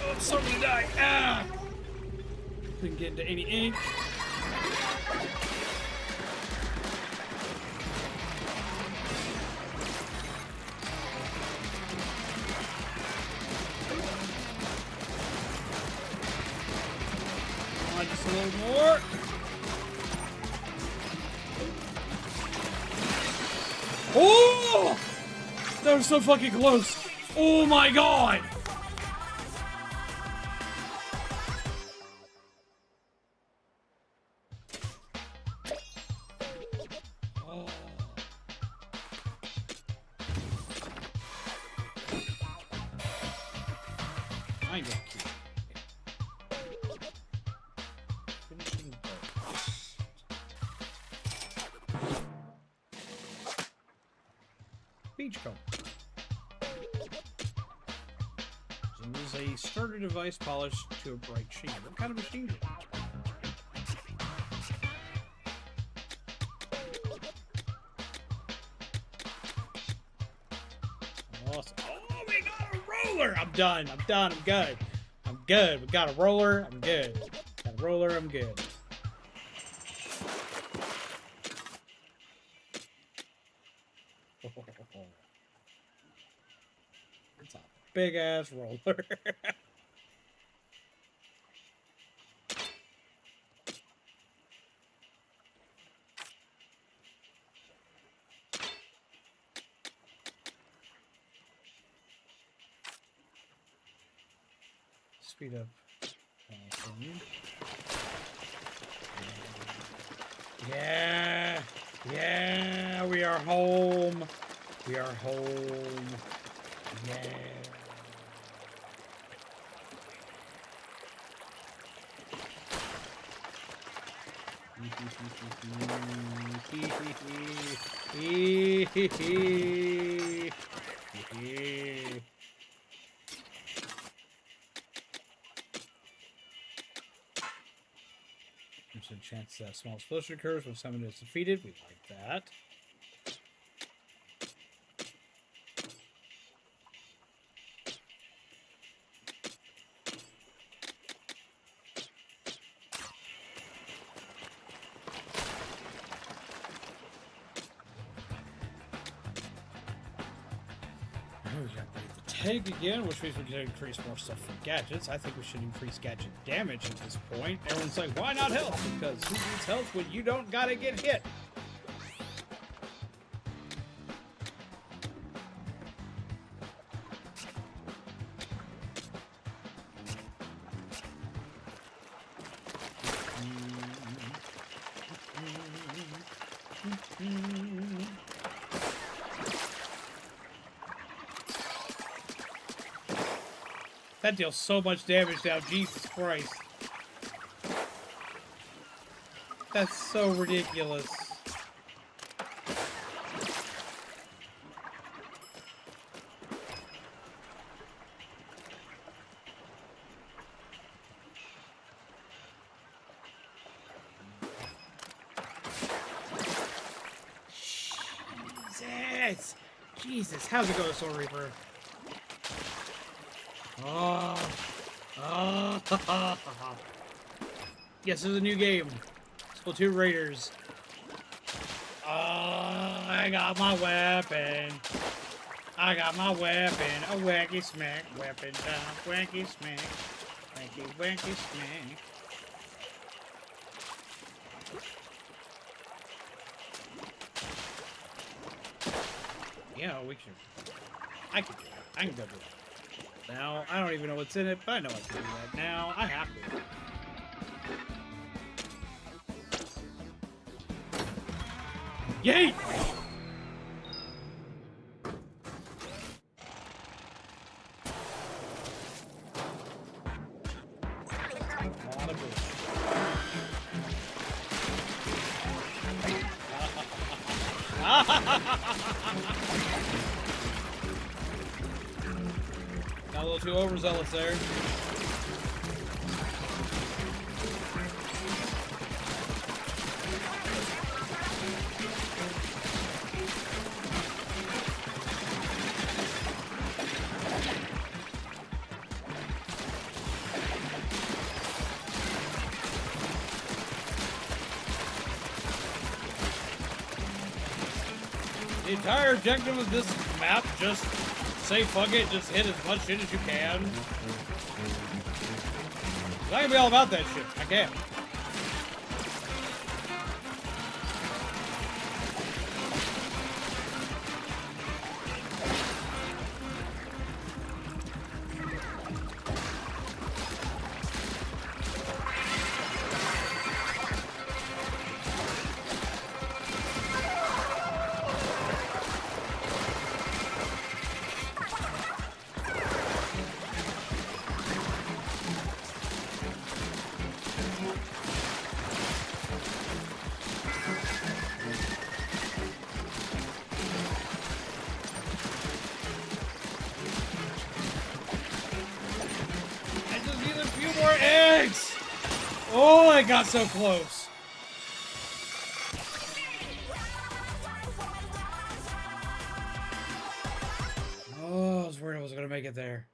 Oh, I'm starting to die. Ah! Couldn't get into any ink. Come on, just a little more. Oh! That was so fucking close. Oh my god. Oh. I got cute. Finishing burst. Beachcomb. Use a starter device polished to a bright sheen. What kind of machine is it? Awesome. Oh, we got a roller! I'm done. I'm done. I'm good. I'm good. We got a roller. I'm good. Got a roller. I'm good. It's a big ass roller. Speed up. Yeah, yeah, we are home. We are home. Yeah. There's a chance that small explosion occurs when someone is defeated. We like that. We gotta break the tag again, which means we can increase more stuff from gadgets. I think we should increase gadget damage at this point. Everyone's like, why not health? Because who needs health when you don't gotta get hit? That deals so much damage now, Jesus Christ. That's so ridiculous. Jesus! Jesus, how's it go, Soul Reaper? Oh. Oh. Yes, there's a new game. Splatoon Raiders. Oh, I got my weapon. I got my weapon. A wacky smack. Weapon time. Wacky smack. Wacky, wacky smack. Yeah, we can. I can do it. I can go do it. Now, I don't even know what's in it, but I know I can do that now. I have to. Yay! Got a little too overzealous there. The entire objective of this map, just say fuck it, just hit as much shit as you can. I'm not gonna be all about that shit. I can't. Oh, I got so close. Oh, I was worried I was gonna make it there.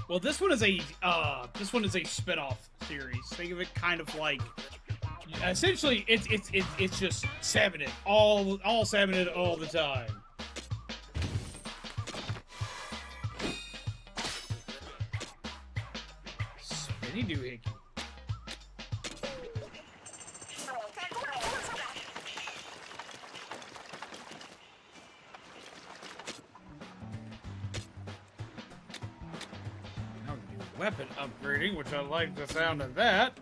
Well, this one is a spin-off series. Think of it kind of like, essentially, it's just Salmonid, all Salmonid all the time. Spinny doohickey. Weapon upgrading, which I like the sound of that.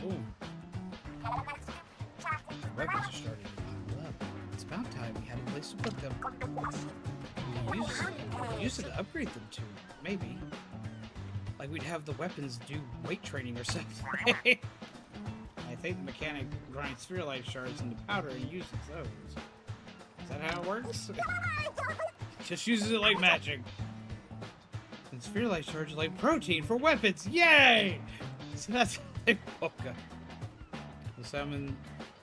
Ooh. Weapons are starting to pile up. It's about time we had a place to put them. We use it to upgrade them to, maybe. Like we'd have the weapons do weight training or something. I think the mechanic grinds Spirhalite shards into powder and uses those. Is that how it works? Just uses it like magic. And Spirhalite shards are like protein for weapons. Yay! So that's how they woke up. The salmon,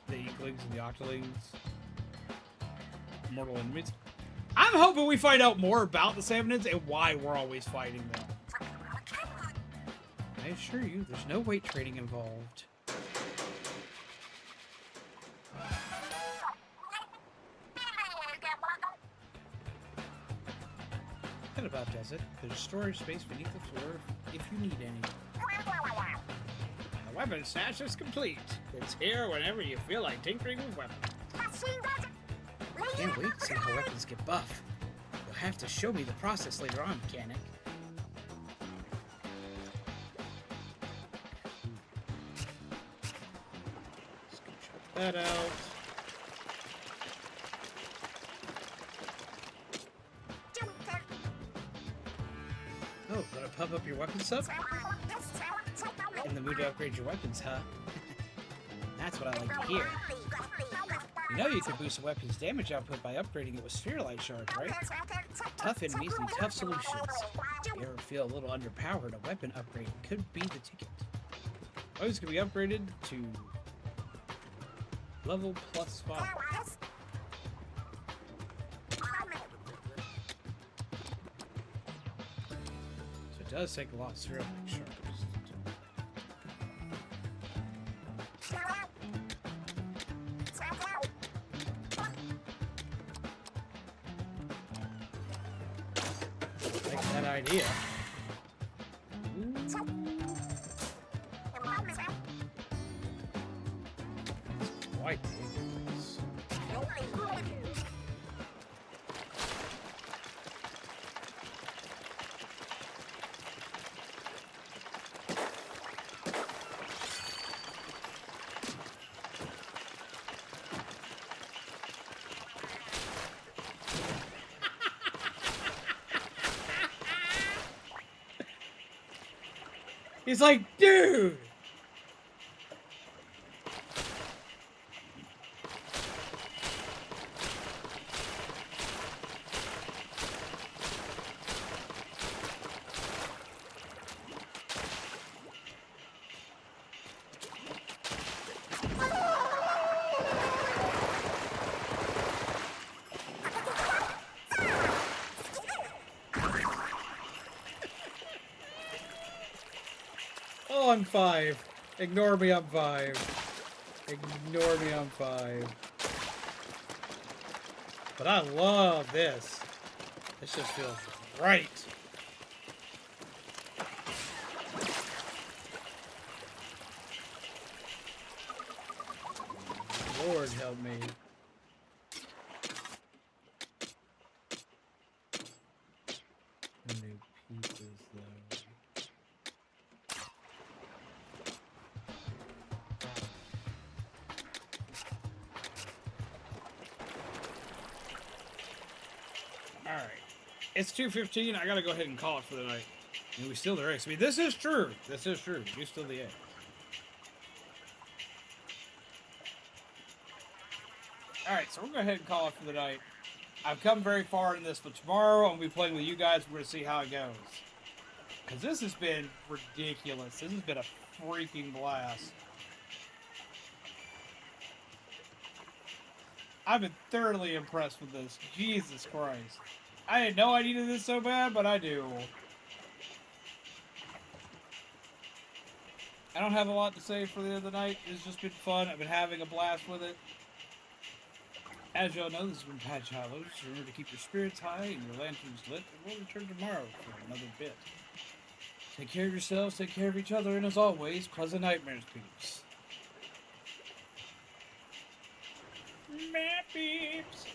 the inklings, and the octolings. Mortal enemies. I'm hoping we find out more about the Salmonids and why we're always fighting them. I assure you, there's no weight training involved. That about does it. There's storage space beneath the floor if you need any. The weapon snatch is complete. It's here whenever you feel like tinkering with weapons. Can't wait to see how weapons get buff. You'll have to show me the process later on, mechanic. Check that out. Oh, gonna pump up your weapons up? In the mood to upgrade your weapons, huh? That's what I like to hear. You know you can boost a weapon's damage output by upgrading it with Spirhalite shards, right? Tough enemies need tough solutions. If you ever feel a little underpowered, a weapon upgrade could be the ticket. Oh, it's gonna be upgraded to level +5. It does take a lot of Spirhalite shards. Like that idea. It's quite dangerous. He's like, dude! Oh, I'm 5. Ignore me, I'm 5. Ignore me, I'm 5. But I love this. This just feels right. Lord help me. New pieces, though. Alright. It's 2:15. I gotta go ahead and call it for the night. And we steal the eggs. I mean, this is true. This is true. We do steal the eggs. Alright, so we're going to go ahead and call it for the night. I've come very far in this, but tomorrow I'm going to be playing with you guys. We're going to see how it goes. Because this has been ridiculous. This has been a freaking blast. I've been thoroughly impressed with this. Jesus Christ. I didn't know I needed this so bad, but I do. I don't have a lot to say for the other night. It's just been fun. I've been having a blast with it. As y'all know, this has been Patch Hallows. Remember to keep your spirits high and your lanterns lit, and we'll return tomorrow for another bit. Take care of yourselves, take care of each other, and as always, pleasant nightmares, peeps. Meh, peeps.